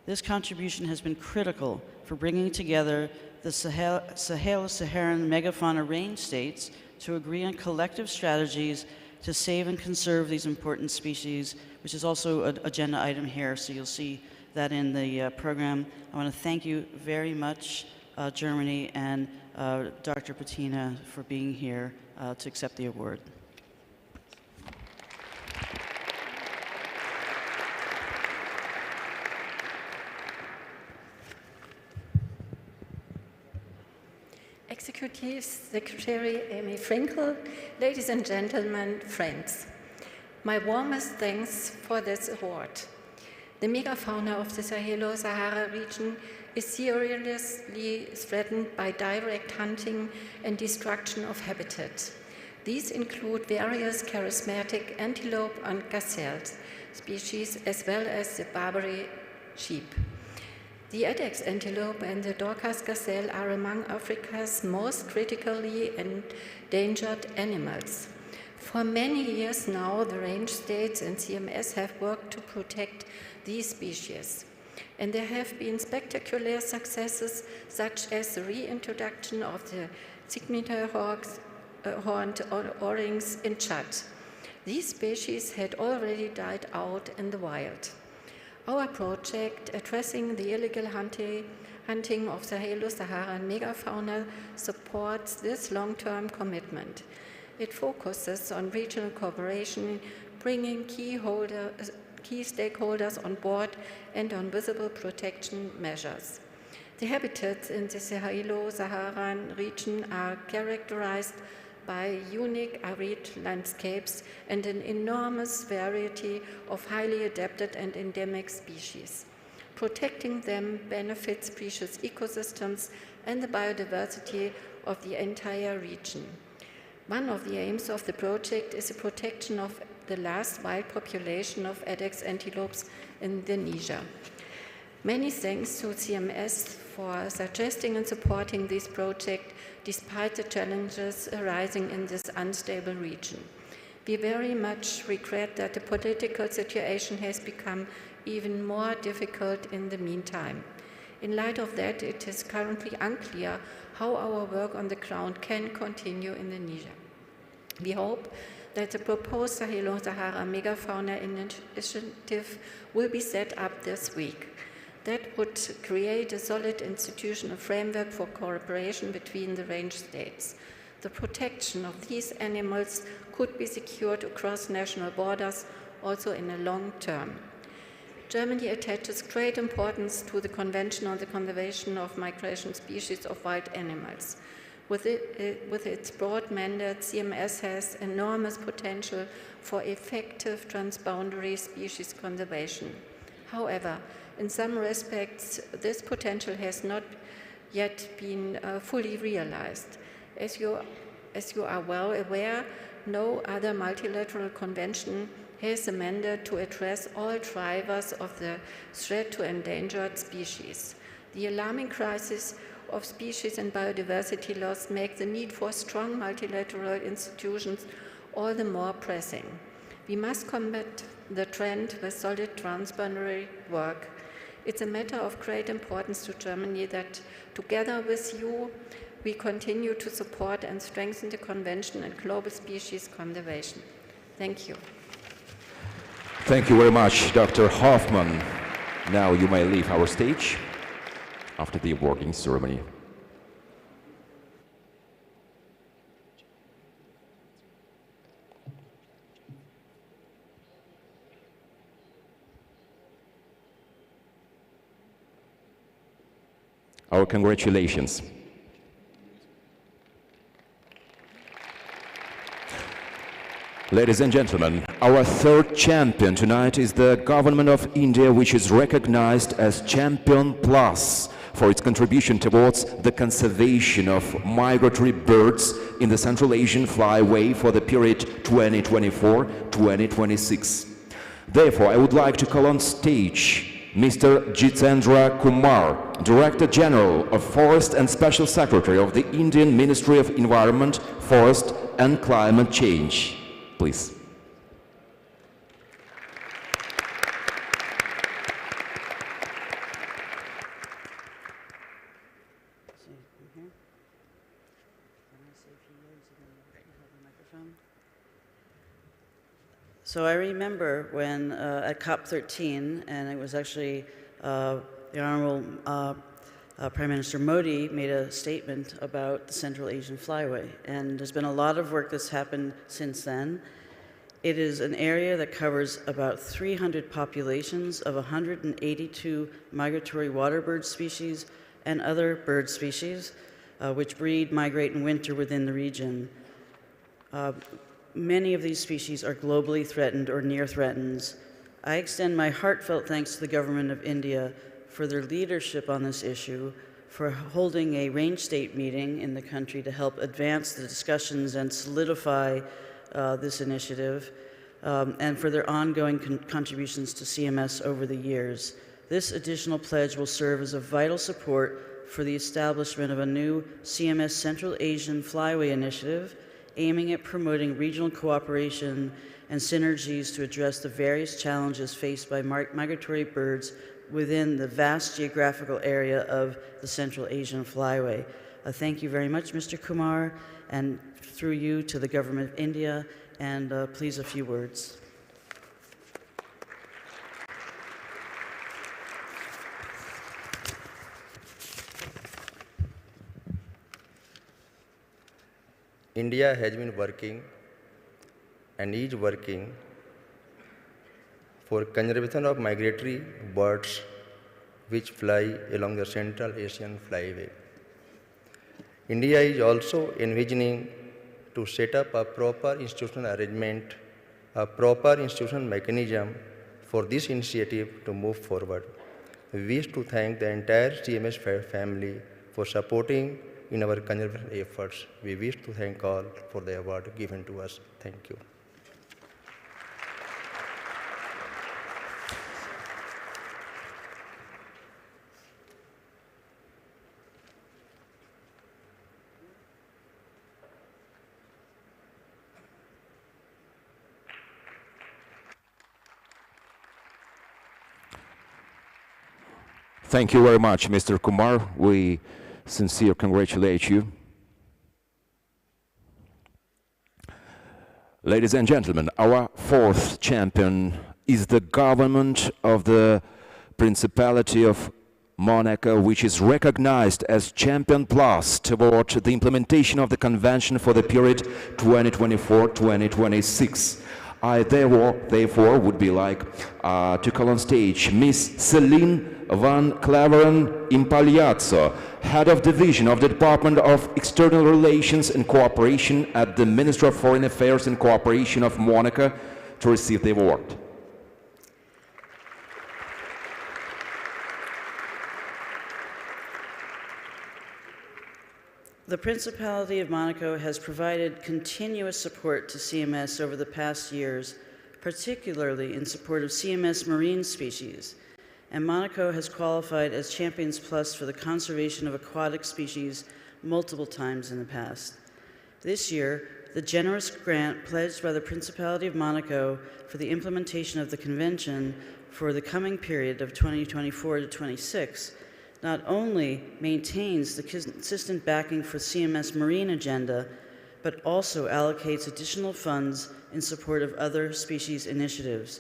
This contribution has been critical for bringing together the Sahelo-Saharan megafauna range states to agree on collective strategies to save and conserve these important species, which is also an agenda item here, so you'll see that in the program. I want to thank you very much, Germany, and Dr. Bettina for being here to accept the award. Executive Secretary Amy Frankel, ladies and gentlemen, friends. My warmest thanks for this award. The megafauna of the Sahelo-Sahara region is seriously threatened by direct hunting and destruction of habitat. These include various charismatic antelope and gazelle species, as well as the Barbary sheep. The Addax antelope and the Dorcas gazelle are among Africa's most critically endangered animals. For many years now, the range states and CMS have worked to protect these species. And there have been spectacular successes, such as the reintroduction of the signature-horned oryx in Chad. These species had already died out in the wild. Our project addressing the illegal hunting of Sahelo-Saharan megafauna supports this long-term commitment. It focuses on regional cooperation, bringing key stakeholders on board, and on visible protection measures. The habitats in the Sahelo-Saharan region are characterized by unique arid landscapes and an enormous variety of highly adapted and endemic species. Protecting them benefits precious ecosystems and the biodiversity of the entire region. One of the aims of the project is the protection of the last wild population of Addax antelopes in the Niger. Many thanks to CMS for suggesting and supporting this project despite the challenges arising in this unstable region. We very much regret that the political situation has become even more difficult in the meantime. In light of that, it is currently unclear how our work on the ground can continue in the Niger. We hope that the proposed Sahelo-Sahara Megafauna Initiative will be set up this week. That would create a solid institutional framework for cooperation between the range states. The protection of these animals could be secured across national borders, also in the long term. Germany attaches great importance to the Convention on the Conservation of Migration Species of Wild Animals. With its broad mandate, CMS has enormous potential for effective transboundary species conservation. However, in some respects, this potential has not yet been fully realized. As you are well aware, no other multilateral convention has a mandate to address all drivers of the threat to endangered species. The alarming crisis of species and biodiversity loss make the need for strong multilateral institutions all the more pressing. We must combat the trend with solid transboundary work. It's a matter of great importance to Germany that, together with you, we continue to support and strengthen the Convention and global species conservation. Thank you. Thank you very much, Dr. Hoffman. Now you may leave our stage after the awarding ceremony. Our congratulations. Ladies and gentlemen, our third champion tonight is the Government of India, which is recognized as Champion Plus for its contribution towards the conservation of migratory birds in the Central Asian Flyway for the period 2024-2026. Therefore, I would like to call on stage Mr. Jitendra Kumar, Director General of Forest and Special Secretary of the Indian Ministry of Environment, Forest and Climate Change. Please. So I remember when at COP14, and it was actually the Honorable Prime Minister Modi made a statement about the Central Asian Flyway, and there's been a lot of work that's happened since then. It is an area that covers about 300 populations of 182 migratory water bird species and other bird species which breed, migrate, and winter within the region. Many of these species are globally threatened or near threatened. I extend my heartfelt thanks to the Government of India for their leadership on this issue, for holding a range state meeting in the country to help advance the discussions and solidify this initiative, and for their ongoing contributions to CMS over the years. This additional pledge will serve as a vital support for the establishment of a new CMS Central Asian Flyway initiative, aiming at promoting regional cooperation and synergies to address the various challenges faced by migratory birds within the vast geographical area of the Central Asian Flyway. Thank you very much, Mr. Kumar, and through you to the Government of India, and please a few words. India has been working and is working for conservation of migratory birds which fly along the Central Asian Flyway. India is also envisioning to set up a proper institutional arrangement, a proper institutional mechanism for this initiative to move forward. We wish to thank the entire CMS family for supporting in our conservation efforts. We wish to thank all for the award given to us. Thank you. Thank you very much, Mr. Kumar. We sincerely congratulate you. Ladies and gentlemen, our fourth champion is the government of the Principality of Monaco, which is recognized as Champion Plus toward the implementation of the Convention for the period 2024-2026. I therefore would be like to call on stage Miss Celine Van Claveren Impagliazzo, Head of Division of the Department of External Relations and Cooperation at the Ministry of Foreign Affairs and Cooperation of Monaco, to receive the award. The Principality of Monaco has provided continuous support to CMS over the past years, particularly in support of CMS marine species, and Monaco has qualified as Champions Plus for the conservation of aquatic species multiple times in the past. This year, the generous grant pledged by the Principality of Monaco for the implementation of the Convention for the coming period of 2024 to 26 not only maintains the consistent backing for CMS Marine agenda, but also allocates additional funds in support of other species initiatives.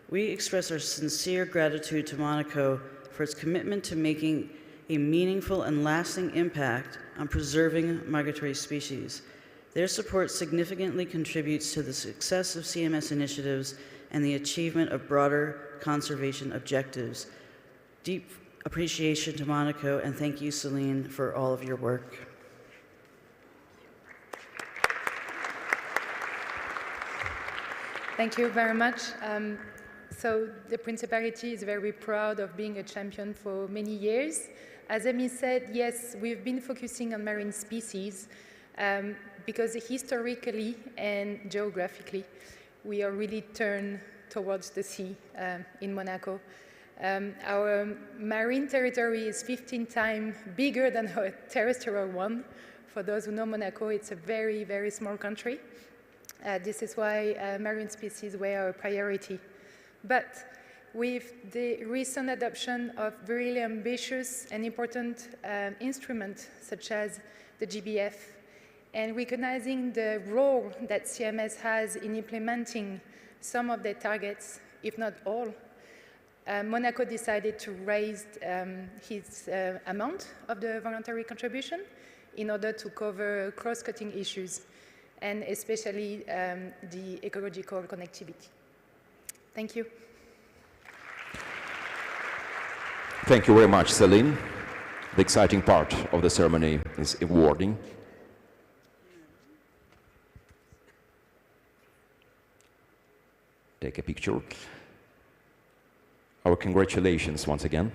We express our sincere gratitude to Monaco for its commitment to making a meaningful and lasting impact on preserving migratory species. Their support significantly contributes to the success of CMS initiatives and the achievement of broader conservation objectives. Deep appreciation to Monaco, and thank you, Celine, for all of your work. Thank you very much. So the Principality is very proud of being a champion for many years. As Amy said, yes, we've been focusing on marine species because historically and geographically, we are really turned towards the sea in Monaco. Our marine territory is 15 times bigger than our terrestrial one. For those who know Monaco, it's a very, very small country. This is why marine species were our priority. But with the recent adoption of very ambitious and important instruments, such as the GBF, and recognizing the role that CMS has in implementing some of their targets, if not all, Monaco decided to raise its amount of the voluntary contribution in order to cover cross-cutting issues, and especially the ecological connectivity. Thank you. Thank you very much, Celine. The exciting part of the ceremony is awarding. Take a picture. Our congratulations once again.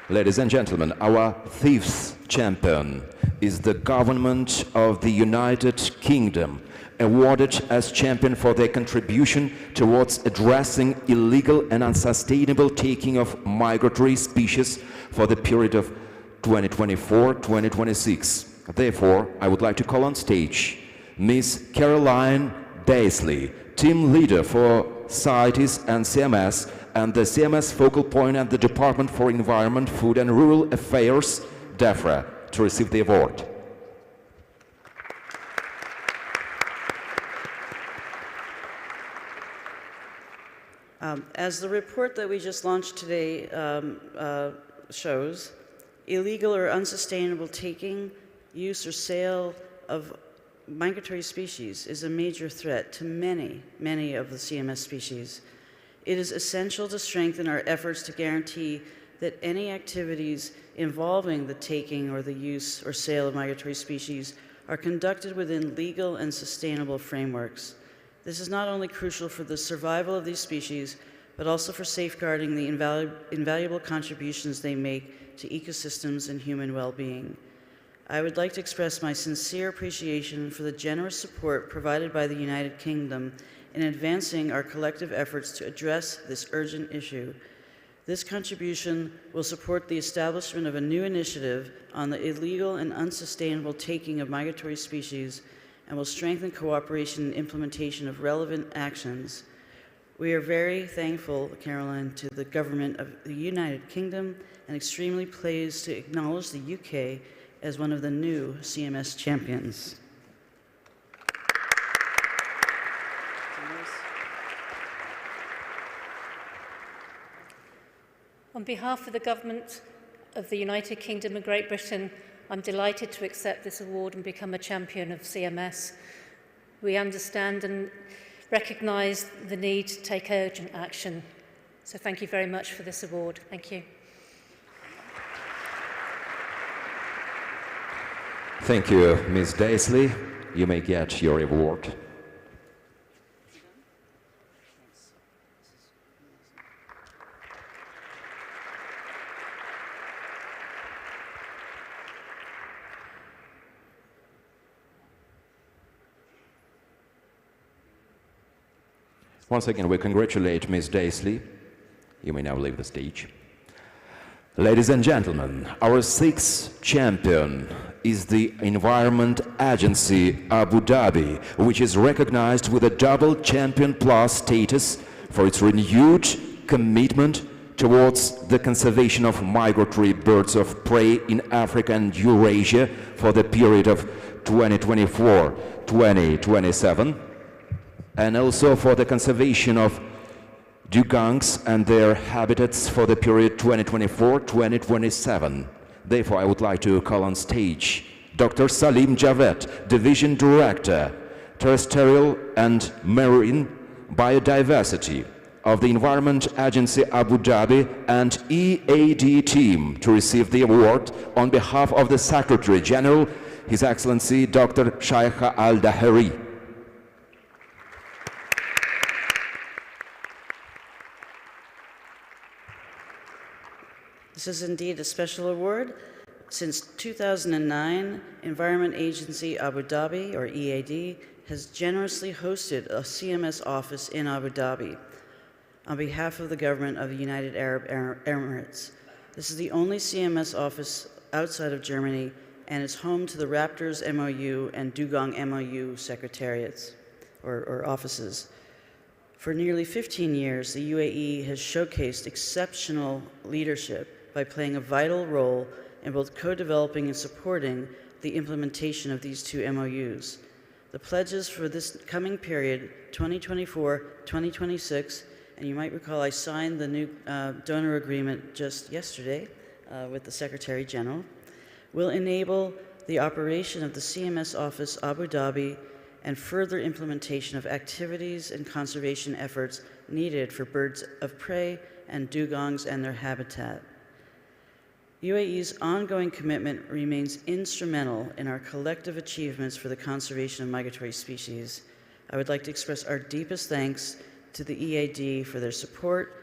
Ladies and gentlemen, our fifth champion is the government of the United Kingdom, awarded as champion for their contribution towards addressing illegal and unsustainable taking of migratory species for the period of 2024-2026. Therefore, I would like to call on stage Miss Caroline Daisley, team leader for CITES and CMS, and the CMS focal point at the Department for Environment, Food and Rural Affairs, DEFRA, to receive the award. As the report that we just launched today shows, illegal or unsustainable taking, use, or sale of migratory species is a major threat to many, many of the CMS species. It is essential to strengthen our efforts to guarantee that any activities involving the taking or the use or sale of migratory species are conducted within legal and sustainable frameworks. This is not only crucial for the survival of these species, but also for safeguarding the invaluable contributions they make to ecosystems and human well-being. I would like to express my sincere appreciation for the generous support provided by the United Kingdom in advancing our collective efforts to address this urgent issue. This contribution will support the establishment of a new initiative on the illegal and unsustainable taking of migratory species and will strengthen cooperation and implementation of relevant actions. We are very thankful, Caroline, to the government of the United Kingdom and extremely pleased to acknowledge the UK as one of the new CMS champions. On behalf of the Government of the United Kingdom and Great Britain, I'm delighted to accept this award and become a champion of CMS. We understand and recognise the need to take urgent action. So thank you very much for this award. Thank you. Thank you, Ms. Daisley. You may get your award. Once again, we congratulate Ms. Daisley. You may now leave the stage. Ladies and gentlemen, our sixth champion is the Environment Agency Abu Dhabi, which is recognized with a double Champion Plus status for its renewed commitment towards the conservation of migratory birds of prey in Africa and Eurasia for the period of 2024-2027. And also for the conservation of dugongs and their habitats for the period 2024-2027. Therefore, I would like to call on stage Dr. Salim Javed, Division Director, Terrestrial and Marine Biodiversity of the Environment Agency Abu Dhabi and EAD team to receive the award on behalf of the Secretary General, His Excellency Dr. Shaikha Al-Daheri. This is indeed a special award. Since 2009, Environment Agency Abu Dhabi, or EAD, has generously hosted a CMS office in Abu Dhabi on behalf of the government of the United Arab Emirates. This is the only CMS office outside of Germany and is home to the Raptors MOU and Dugong MOU secretariats or offices. For nearly 15 years, the UAE has showcased exceptional leadership by playing a vital role in both co-developing and supporting the implementation of these two MOUs. The pledges for this coming period, 2024-2026, and you might recall I signed the new donor agreement just yesterday with the Secretary General, will enable the operation of the CMS Office Abu Dhabi and further implementation of activities and conservation efforts needed for birds of prey and dugongs and their habitat. UAE's ongoing commitment remains instrumental in our collective achievements for the conservation of migratory species. I would like to express our deepest thanks to the EAD for their support,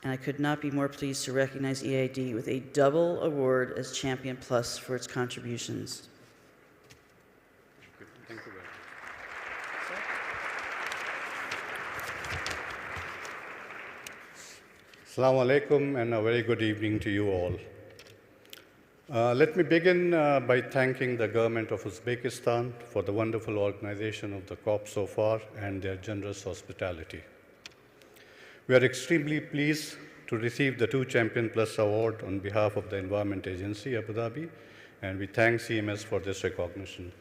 and I could not be more pleased to recognize EAD with a double award as Champion Plus for its contributions. Thank you very much. Assalamu alaikum and a very good evening to you all. Let me begin by thanking the government of Uzbekistan for the wonderful organization of the COP so far and their generous hospitality. We are extremely pleased to receive the 2 Champion Plus Award on behalf of the Environment Agency Abu Dhabi, and we thank CMS for this recognition.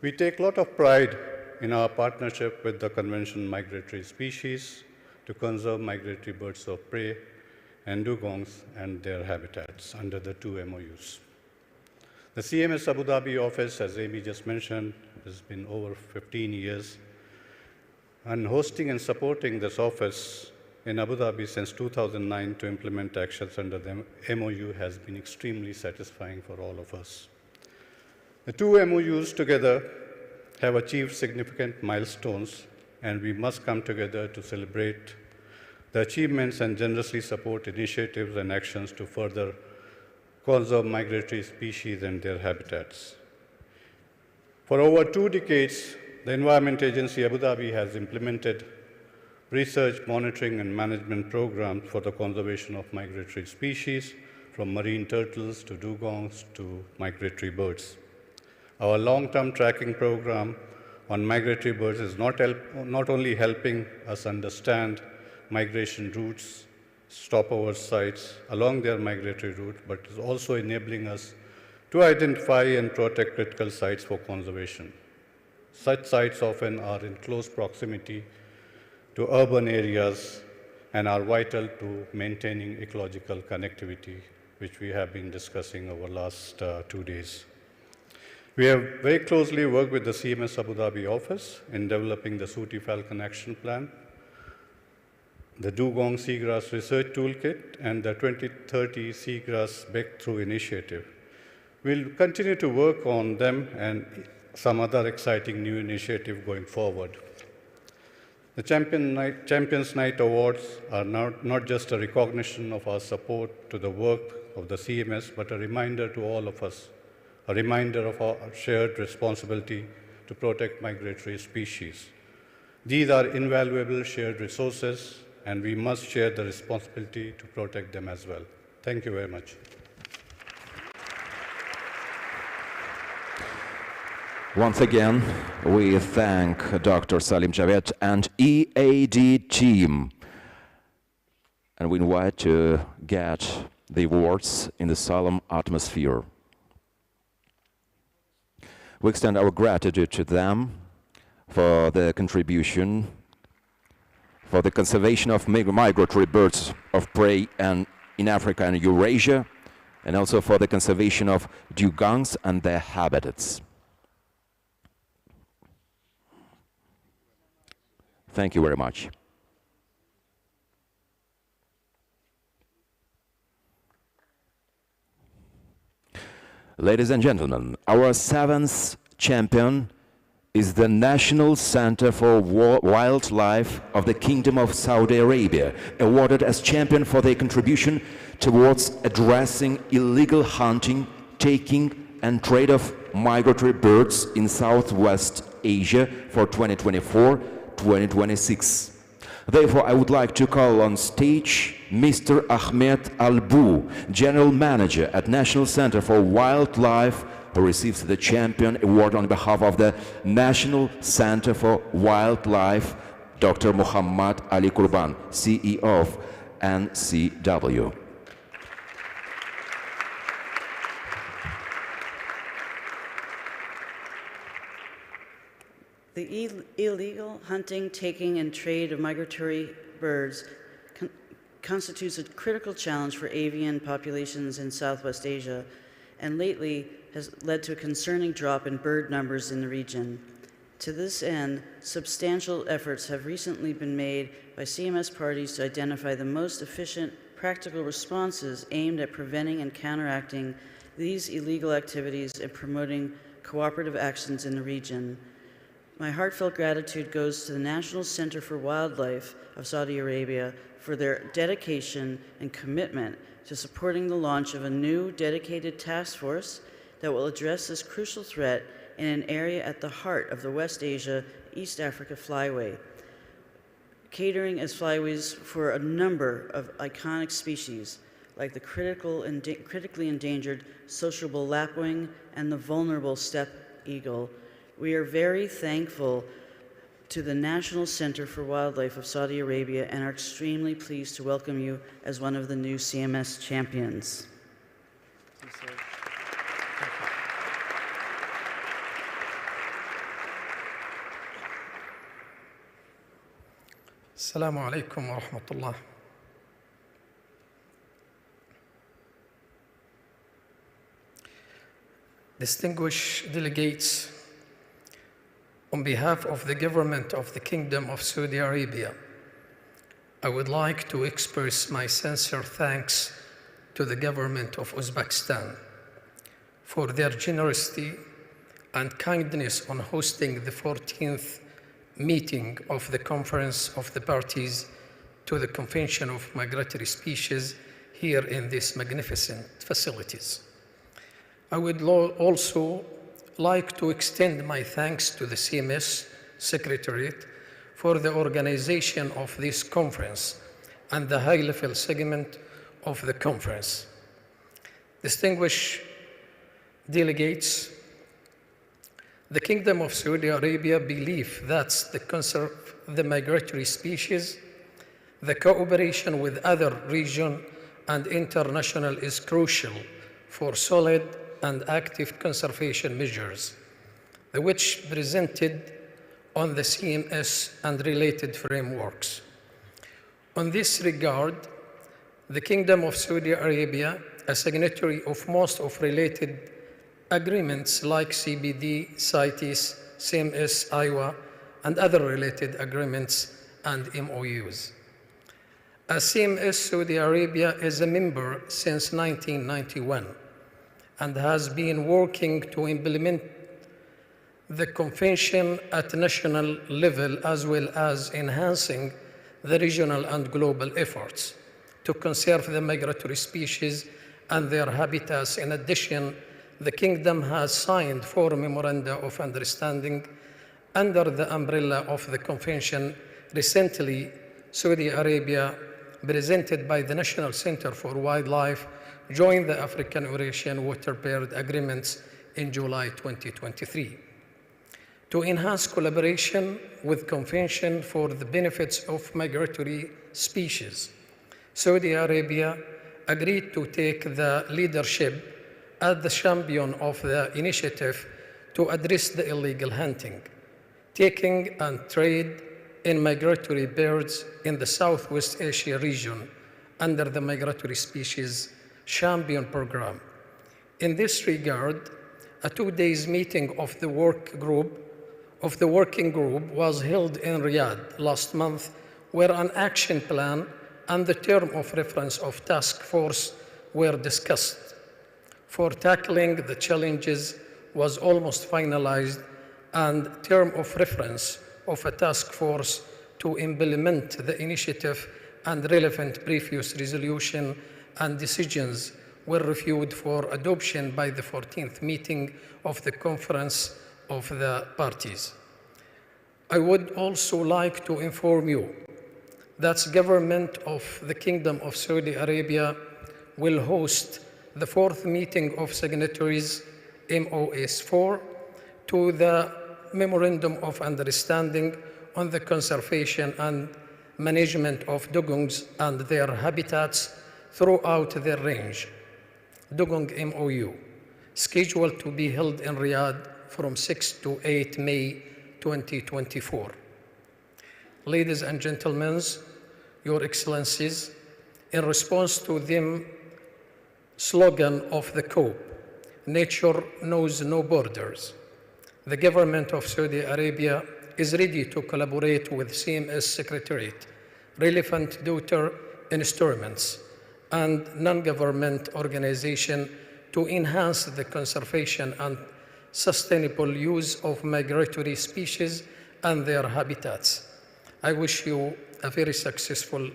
We take a lot of pride in our partnership with the Convention on Migratory Species to conserve migratory birds of prey and dugongs and their habitats under the 2 MOUs. The CMS Abu Dhabi office, as Amy just mentioned, has been over 15 years, and hosting and supporting this office in Abu Dhabi since 2009 to implement actions under the MOU has been extremely satisfying for all of us. The 2 MOUs together have achieved significant milestones, and we must come together to celebrate the achievements and generously support initiatives and actions to further conserve migratory species and their habitats. For over 2 decades, the Environment Agency Abu Dhabi has implemented research, monitoring, and management programs for the conservation of migratory species, from marine turtles to dugongs to migratory birds. Our long-term tracking program on migratory birds is not only helping us understand migration routes, stopover sites along their migratory route, but is also enabling us to identify and protect critical sites for conservation. Such sites often are in close proximity to urban areas and are vital to maintaining ecological connectivity, which we have been discussing over the last 2 days. We have very closely worked with the CMS Abu Dhabi office in developing the Sooty Falcon Action Plan, the Dugong Seagrass Research Toolkit, and the 2030 Seagrass Breakthrough Initiative. We'll continue to work on them and some other exciting new initiative going forward. The Champions Night Awards are not just a recognition of our support to the work of the CMS, but a reminder to all of us, a reminder of our shared responsibility to protect migratory species. These are invaluable shared resources, and we must share the responsibility to protect them as well. Thank you very much. Once again, we thank Dr. Salim Javed and EAD team. And we invite to get the awards in the solemn atmosphere. We extend our gratitude to them for their contribution for the conservation of migratory birds of prey in Africa and Eurasia, and also for the conservation of dugongs and their habitats. Thank you very much. Ladies and gentlemen, our seventh champion is the National Center for Wildlife of the Kingdom of Saudi Arabia, awarded as champion for their contribution towards addressing illegal hunting, taking, and trade of migratory birds in Southwest Asia for 2024-2026. Therefore, I would like to call on stage Mr. Ahmed Albu, General Manager at National Center for Wildlife, who receives the Champion Award on behalf of the National Center for Wildlife, Dr. Muhammad Ali Kurban, CEO of NCW. The illegal hunting, taking, and trade of migratory birds constitutes a critical challenge for avian populations in Southwest Asia, and lately has led to a concerning drop in bird numbers in the region. To this end, substantial efforts have recently been made by CMS parties to identify the most efficient, practical responses aimed at preventing and counteracting these illegal activities and promoting cooperative actions in the region. My heartfelt gratitude goes to the National Center for Wildlife of Saudi Arabia for their dedication and commitment to supporting the launch of a new dedicated task force that will address this crucial threat in an area at the heart of the West Asia, East Africa flyway, catering as flyways for a number of iconic species like the critically endangered sociable lapwing and the vulnerable steppe eagle. We are very thankful to the National Center for Wildlife of Saudi Arabia and are extremely pleased to welcome you as one of the new CMS champions. Assalamu alaikum wa rahmatullah. Distinguished delegates, on behalf of the government of the Kingdom of Saudi Arabia, I would like to express my sincere thanks to the government of Uzbekistan for their generosity and kindness on hosting the 14th meeting of the Conference of the Parties to the Convention of Migratory Species here in these magnificent facilities. I would also like to extend my thanks to the CMS Secretariat for the organization of this conference and the high-level segment of the conference. Distinguished delegates, The Kingdom of Saudi Arabia believes that the conserve the migratory species, the cooperation with other region and international is crucial for solid and active conservation measures, which presented on the CMS and related frameworks. On this regard, the Kingdom of Saudi Arabia, a signatory of most of related agreements like CBD, CITES, CMS, AEWA, and other related agreements and MOUs. As CMS, Saudi Arabia is a member since 1991 and has been working to implement the convention at national level as well as enhancing the regional and global efforts to conserve the migratory species and their habitats. In addition, the Kingdom has signed 4 memoranda of understanding under the umbrella of the convention. Recently, Saudi Arabia, presented by the National Center for Wildlife, joined the African-Eurasian Waterbird Agreements in July 2023. To enhance collaboration with Convention for the benefits of migratory species, Saudi Arabia agreed to take the leadership as the champion of the initiative to address the illegal hunting, taking and trade in migratory birds in the Southwest Asia region under the Migratory Species Champion Program. In this regard, a 2-day meeting of the working group was held in Riyadh last month, where an action plan and the term of reference of task force were discussed. For tackling the challenges was almost finalized, and term of reference of a task force to implement the initiative and relevant previous resolution and decisions were reviewed for adoption by the 14th meeting of the Conference of the Parties. I would also like to inform you that the government of the Kingdom of Saudi Arabia will host the 4th meeting of signatories, MOS 4, to the Memorandum of Understanding on the conservation and management of dugongs and their habitats throughout their range, Dugong MOU, scheduled to be held in Riyadh from 6 to 8 May 2024. Ladies and gentlemen, Your Excellencies, in response to the slogan of the COP, nature knows no borders, the government of Saudi Arabia is ready to collaborate with CMS Secretariat, relevant daughter instruments, and non-government organizations to enhance the conservation and sustainable use of migratory species and their habitats. I wish you a very successful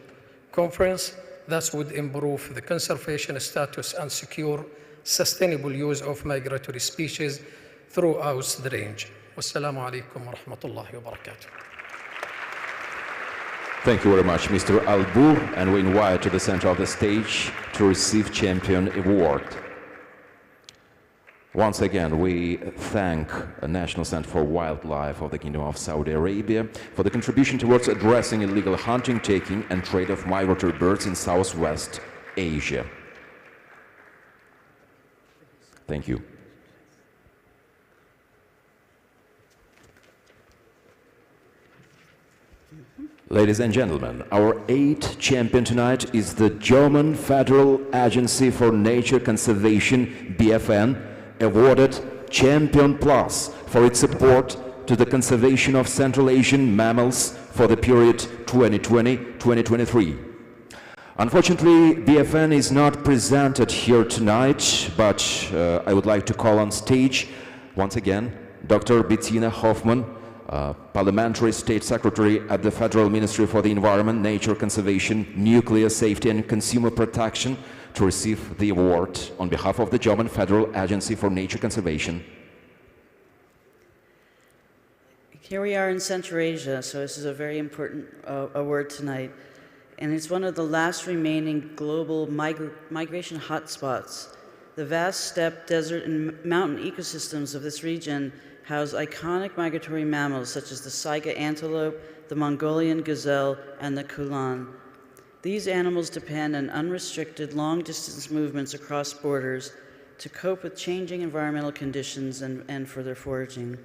conference that would improve the conservation status and secure sustainable use of migratory species throughout the range. Wassalamu alaikum wa rahmatullahi wa barakatuh. Thank you very much, Mr. Al-Bur, and we invite to the center of the stage to receive Champion Award. Once again, we thank the National Center for Wildlife of the Kingdom of Saudi Arabia for the contribution towards addressing illegal hunting, taking, and trade of migratory birds in Southwest Asia. Thank you. Ladies and gentlemen, our 8th champion tonight is the German Federal Agency for Nature Conservation, BFN, awarded Champion Plus for its support to the conservation of Central Asian mammals for the period 2020-2023. Unfortunately, BFN is not presented here tonight, but I would like to call on stage once again Dr. Bettina Hoffmann, Parliamentary State Secretary at the Federal Ministry for the Environment, Nature Conservation, Nuclear Safety and Consumer Protection, to receive the award on behalf of the German Federal Agency for Nature Conservation. Here we are in Central Asia, so this is a very important award tonight. And it's one of the last remaining global migration hotspots. The vast steppe, desert, and mountain ecosystems of this region house iconic migratory mammals such as the saiga antelope, the Mongolian gazelle, and the kulan. These animals depend on unrestricted long-distance movements across borders to cope with changing environmental conditions and for their foraging.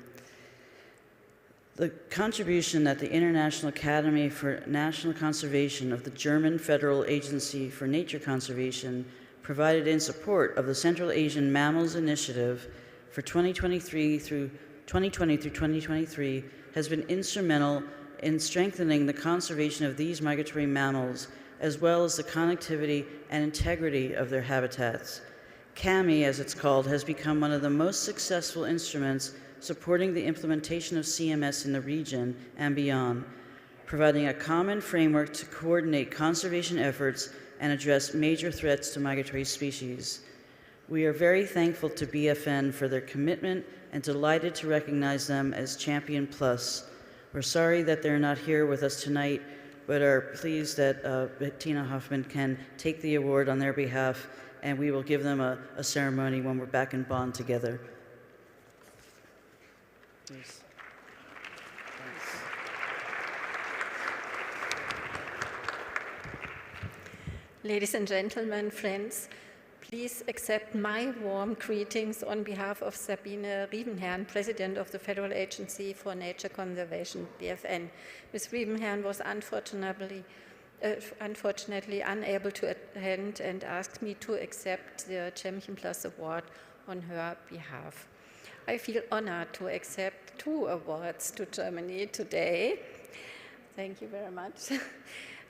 The contribution that the International Academy for National Conservation of the German Federal Agency for Nature Conservation provided in support of the Central Asian Mammals Initiative for 2020 through 2023 has been instrumental in strengthening the conservation of these migratory mammals, as well as the connectivity and integrity of their habitats. CAMI, as it's called, has become one of the most successful instruments supporting the implementation of CMS in the region and beyond, providing a common framework to coordinate conservation efforts and address major threats to migratory species. We are very thankful to BFN for their commitment and delighted to recognize them as Champion Plus. We're sorry that they're not here with us tonight, but are pleased that Bettina Hoffman can take the award on their behalf, and we will give them a ceremony when we're back in Bonn together. Please. Ladies and gentlemen, friends, please accept my warm greetings on behalf of Sabine Riebenherrn, President of the Federal Agency for Nature Conservation, BFN. Ms. Riebenherrn was unfortunately unable to attend and asked me to accept the Champion Plus Award on her behalf. I feel honored to accept 2 awards to Germany today. Thank you very much.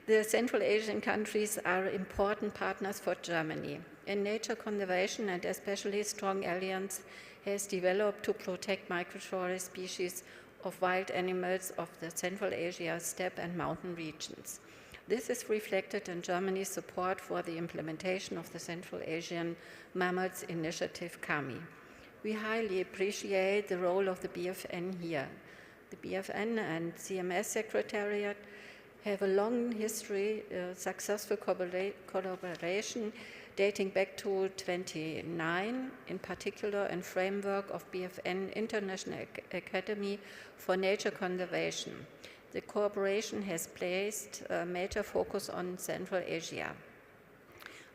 The Central Asian countries are important partners for Germany. In nature conservation, and especially strong alliance has developed to protect migratory species of wild animals of the Central Asia steppe and mountain regions. This is reflected in Germany's support for the implementation of the Central Asian Mammals Initiative, CAMI. We highly appreciate the role of the BFN here. The BFN and CMS Secretariat have a long history, successful collaboration dating back to 2009, in particular in framework of BFN International Academy for Nature Conservation. The cooperation has placed a major focus on Central Asia.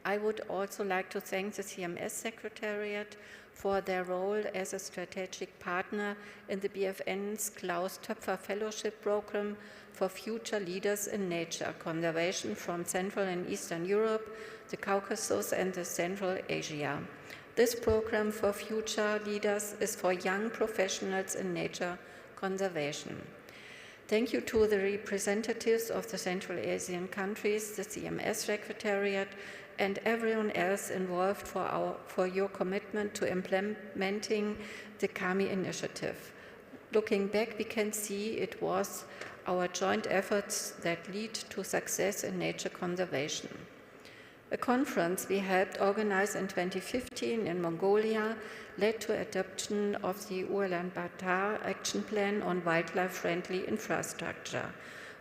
I would also like to thank the CMS Secretariat for their role as a strategic partner in the BFN's Klaus Töpfer Fellowship Program for future leaders in nature conservation from Central and Eastern Europe, the Caucasus, and the Central Asia. This program for future leaders is for young professionals in nature conservation. Thank you to the representatives of the Central Asian countries, the CMS Secretariat, and everyone else involved for your commitment to implementing the CAMI initiative. Looking back, we can see it was our joint efforts that lead to success in nature conservation. A conference we helped organize in 2015 in Mongolia led to adoption of the Ulaanbaatar Action Plan on Wildlife-Friendly Infrastructure.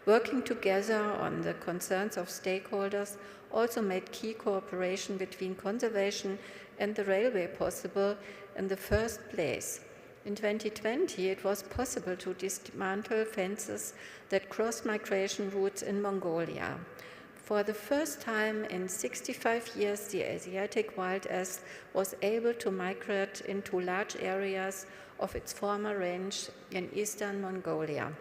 Working together on the concerns of stakeholders also made key cooperation between conservation and the railway possible in the first place. In 2020, it was possible to dismantle fences that cross migration routes in Mongolia. For the first time in 65 years, the Asiatic wild ass was able to migrate into large areas of its former range in eastern Mongolia.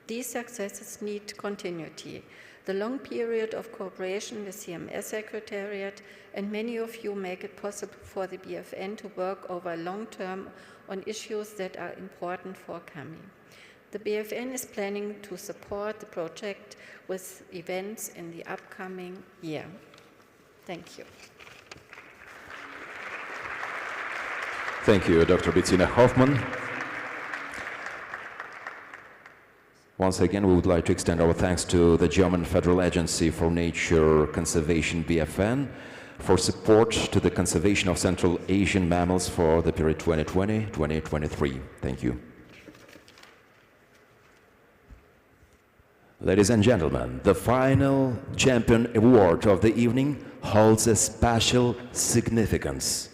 These successes need continuity. The long period of cooperation with CMS Secretariat and many of you make it possible for the BFN to work over long term on issues that are important for CAMI. The BFN is planning to support the project with events in the upcoming year. Thank you. Thank you, Dr. Bettina Hoffman. Once again, we would like to extend our thanks to the German Federal Agency for Nature Conservation, BFN, for support to the conservation of Central Asian mammals for the period 2020-2023. Thank you. Ladies and gentlemen, the final champion award of the evening holds a special significance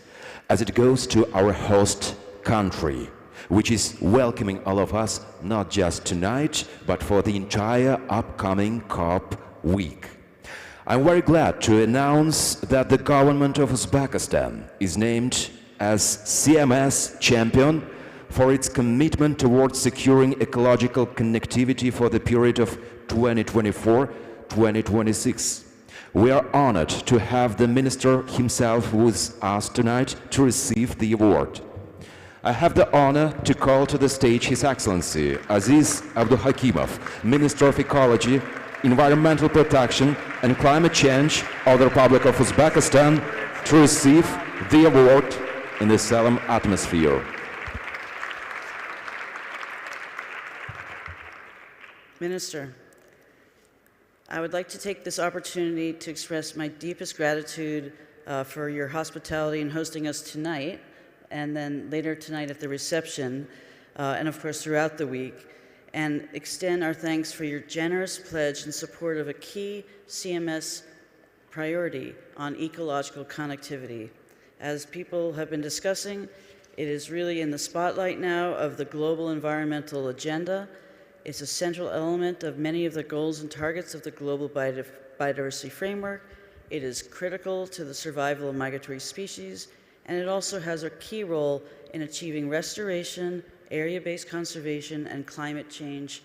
as it goes to our host country, which is welcoming all of us, not just tonight, but for the entire upcoming COP week. I'm very glad to announce that the government of Uzbekistan is named as CMS champion for its commitment towards securing ecological connectivity for the period of 2024-2026. We are honored to have the minister himself with us tonight to receive the award. I have the honor to call to the stage His Excellency Aziz Abduhakimov, Minister of Ecology, Environmental Protection and Climate Change of the Republic of Uzbekistan, to receive the award in the solemn atmosphere. Minister, I would like to take this opportunity to express my deepest gratitude for your hospitality in hosting us tonight, and then later tonight at the reception, and of course throughout the week, and extend our thanks for your generous pledge in support of a key CMS priority on ecological connectivity. As people have been discussing, it is really in the spotlight now of the global environmental agenda. It's a central element of many of the goals and targets of the Global Biodiversity Framework. It is critical to the survival of migratory species, and it also has a key role in achieving restoration, area-based conservation, and climate change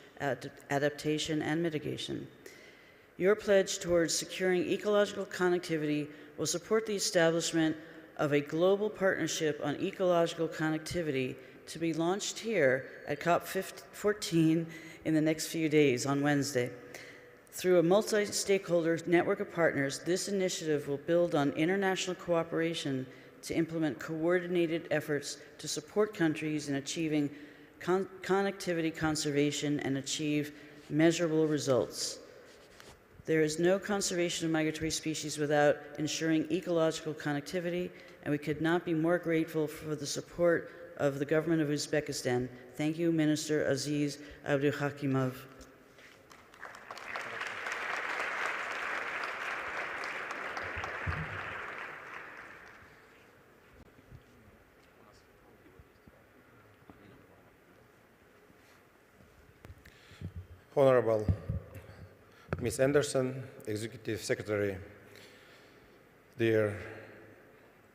adaptation and mitigation. Your pledge towards securing ecological connectivity will support the establishment of a global partnership on ecological connectivity to be launched here at COP14 in the next few days on Wednesday. Through a multi-stakeholder network of partners, this initiative will build on international cooperation to implement coordinated efforts to support countries in achieving connectivity conservation and achieve measurable results. There is no conservation of migratory species without ensuring ecological connectivity, and we could not be more grateful for the support of the government of Uzbekistan. Thank you, Minister Aziz Abduhakimov. Honorable Ms. Anderson, Executive Secretary, dear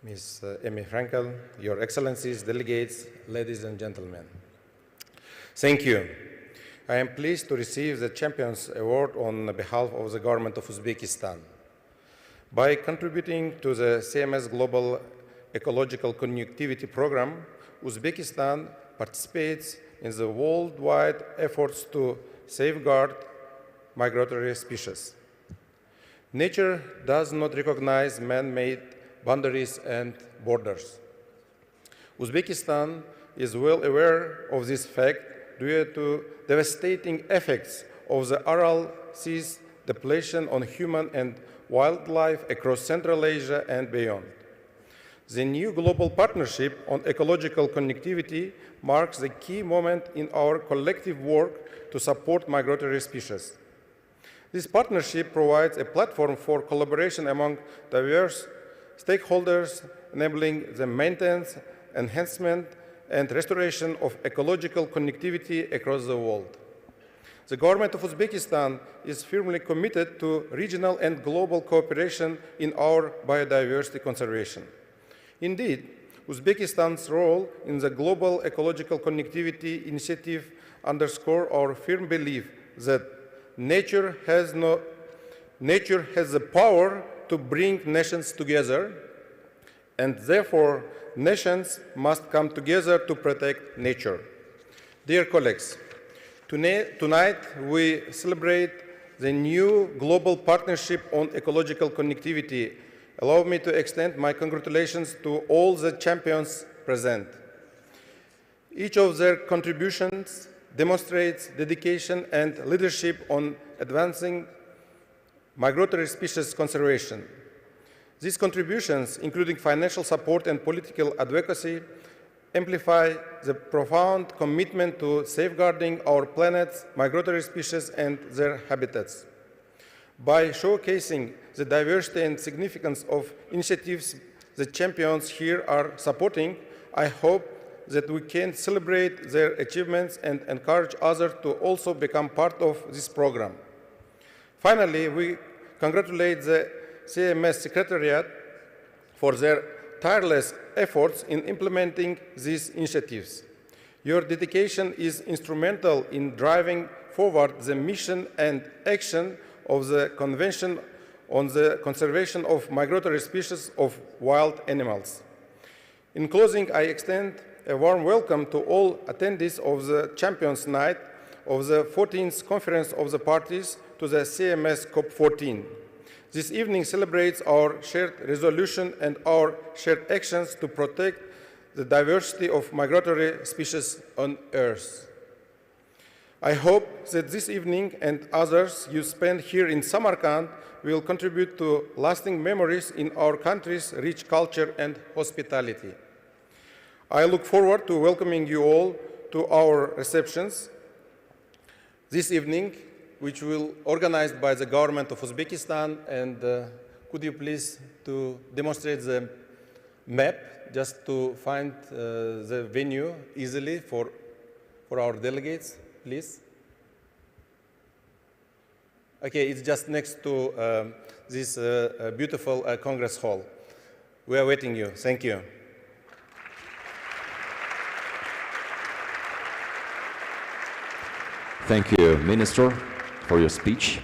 Ms. Emmy Frankel, Your Excellencies, delegates, ladies and gentlemen. Thank you. I am pleased to receive the Champions Award on behalf of the government of Uzbekistan. By contributing to the CMS Global Ecological Connectivity Program, Uzbekistan participates in the worldwide efforts to safeguard migratory species. Nature does not recognize man-made boundaries and borders. Uzbekistan is well aware of this fact due to devastating effects of the Aral Sea's depletion on human and wildlife across Central Asia and beyond. The new global partnership on ecological connectivity marks a key moment in our collective work to support migratory species. This partnership provides a platform for collaboration among diverse stakeholders, enabling the maintenance, enhancement, and restoration of ecological connectivity across the world. The government of Uzbekistan is firmly committed to regional and global cooperation in our biodiversity conservation. Indeed, Uzbekistan's role in the Global Ecological Connectivity Initiative underscores our firm belief that nature has the power to bring nations together, and therefore nations must come together to protect nature. Dear colleagues, tonight we celebrate the new global partnership on ecological connectivity. Allow me to extend my congratulations to all the champions present. Each of their contributions demonstrates dedication and leadership on advancing migratory species conservation. These contributions, including financial support and political advocacy, amplify the profound commitment to safeguarding our planet's migratory species and their habitats. By showcasing the diversity and significance of initiatives the champions here are supporting, I hope that we can celebrate their achievements and encourage others to also become part of this program. Finally, we congratulate the CMS Secretariat for their tireless efforts in implementing these initiatives. Your dedication is instrumental in driving forward the mission and action of the Convention on the Conservation of Migratory Species of Wild Animals. In closing, I extend a warm welcome to all attendees of the Champions Night of the 14th Conference of the Parties to the CMS COP14. This evening celebrates our shared resolution and our shared actions to protect the diversity of migratory species on Earth. I hope that this evening and others you spend here in Samarkand will contribute to lasting memories in our country's rich culture and hospitality. I look forward to welcoming you all to our receptions this evening, which will be organized by the government of Uzbekistan. And could you please to demonstrate the map just to find the venue easily for our delegates, please? Okay, it's just next to this beautiful Congress Hall. We are waiting you. Thank you. Thank you, Minister, for your speech.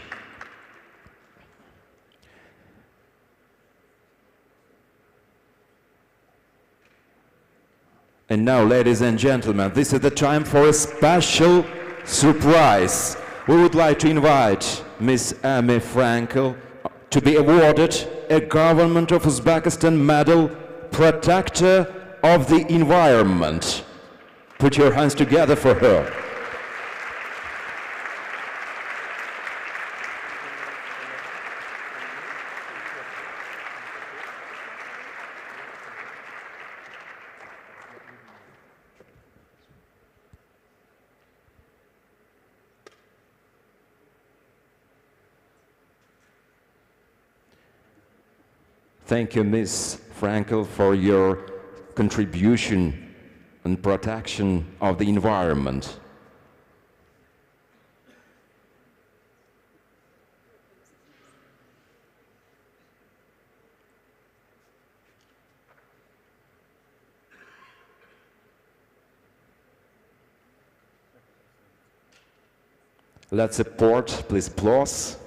And now, ladies and gentlemen, this is the time for a special surprise. We would like to invite Ms. Amy Frankel to be awarded a Government of Uzbekistan Medal, Protector of the Environment. Put your hands together for her. Thank you, Ms. Frankel, for your contribution and protection of the environment. Let's support, please applause.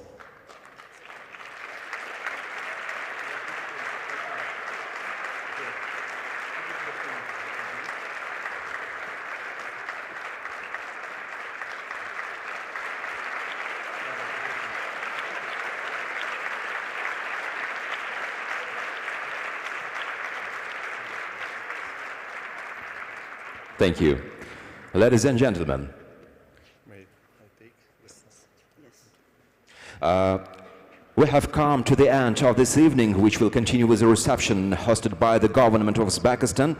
Thank you. Ladies and gentlemen, we have come to the end of this evening, which will continue with a reception hosted by the government of Uzbekistan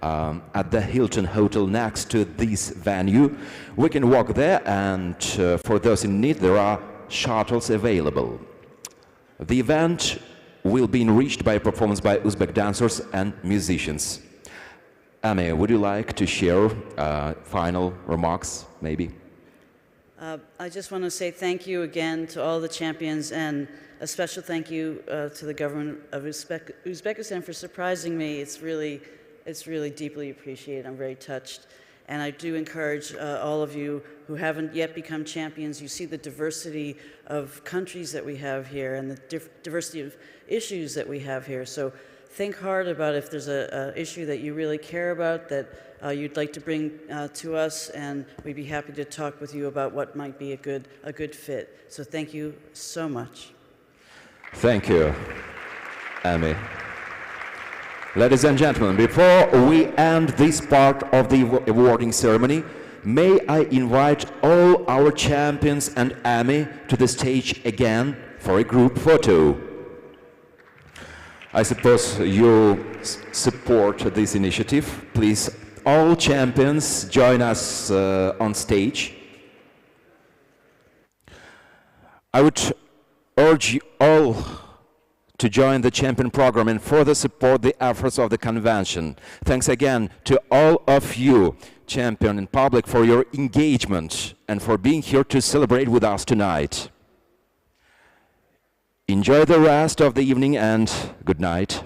at the Hilton Hotel next to this venue. We can walk there, and for those in need, there are shuttles available. The event will be enriched by a performance by Uzbek dancers and musicians. Amy, would you like to share final remarks, maybe? I just want to say thank you again to all the champions, and a special thank you to the government of Uzbekistan for surprising me. It's really deeply appreciated. I'm very touched. And I do encourage all of you who haven't yet become champions. You see the diversity of countries that we have here and the diversity of issues that we have here. So think hard about if there's an issue that you really care about that you'd like to bring to us, and we'd be happy to talk with you about what might be a good fit. So thank you so much. Thank you, Amy. Ladies and gentlemen, before we end this part of the awarding ceremony, may I invite all our champions and Amy to the stage again for a group photo. I suppose you support this initiative. Please, all champions, join us on stage. I would urge you all to join the Champion Program and further support the efforts of the Convention. Thanks again to all of you, Champion and public, for your engagement and for being here to celebrate with us tonight. Enjoy the rest of the evening and good night.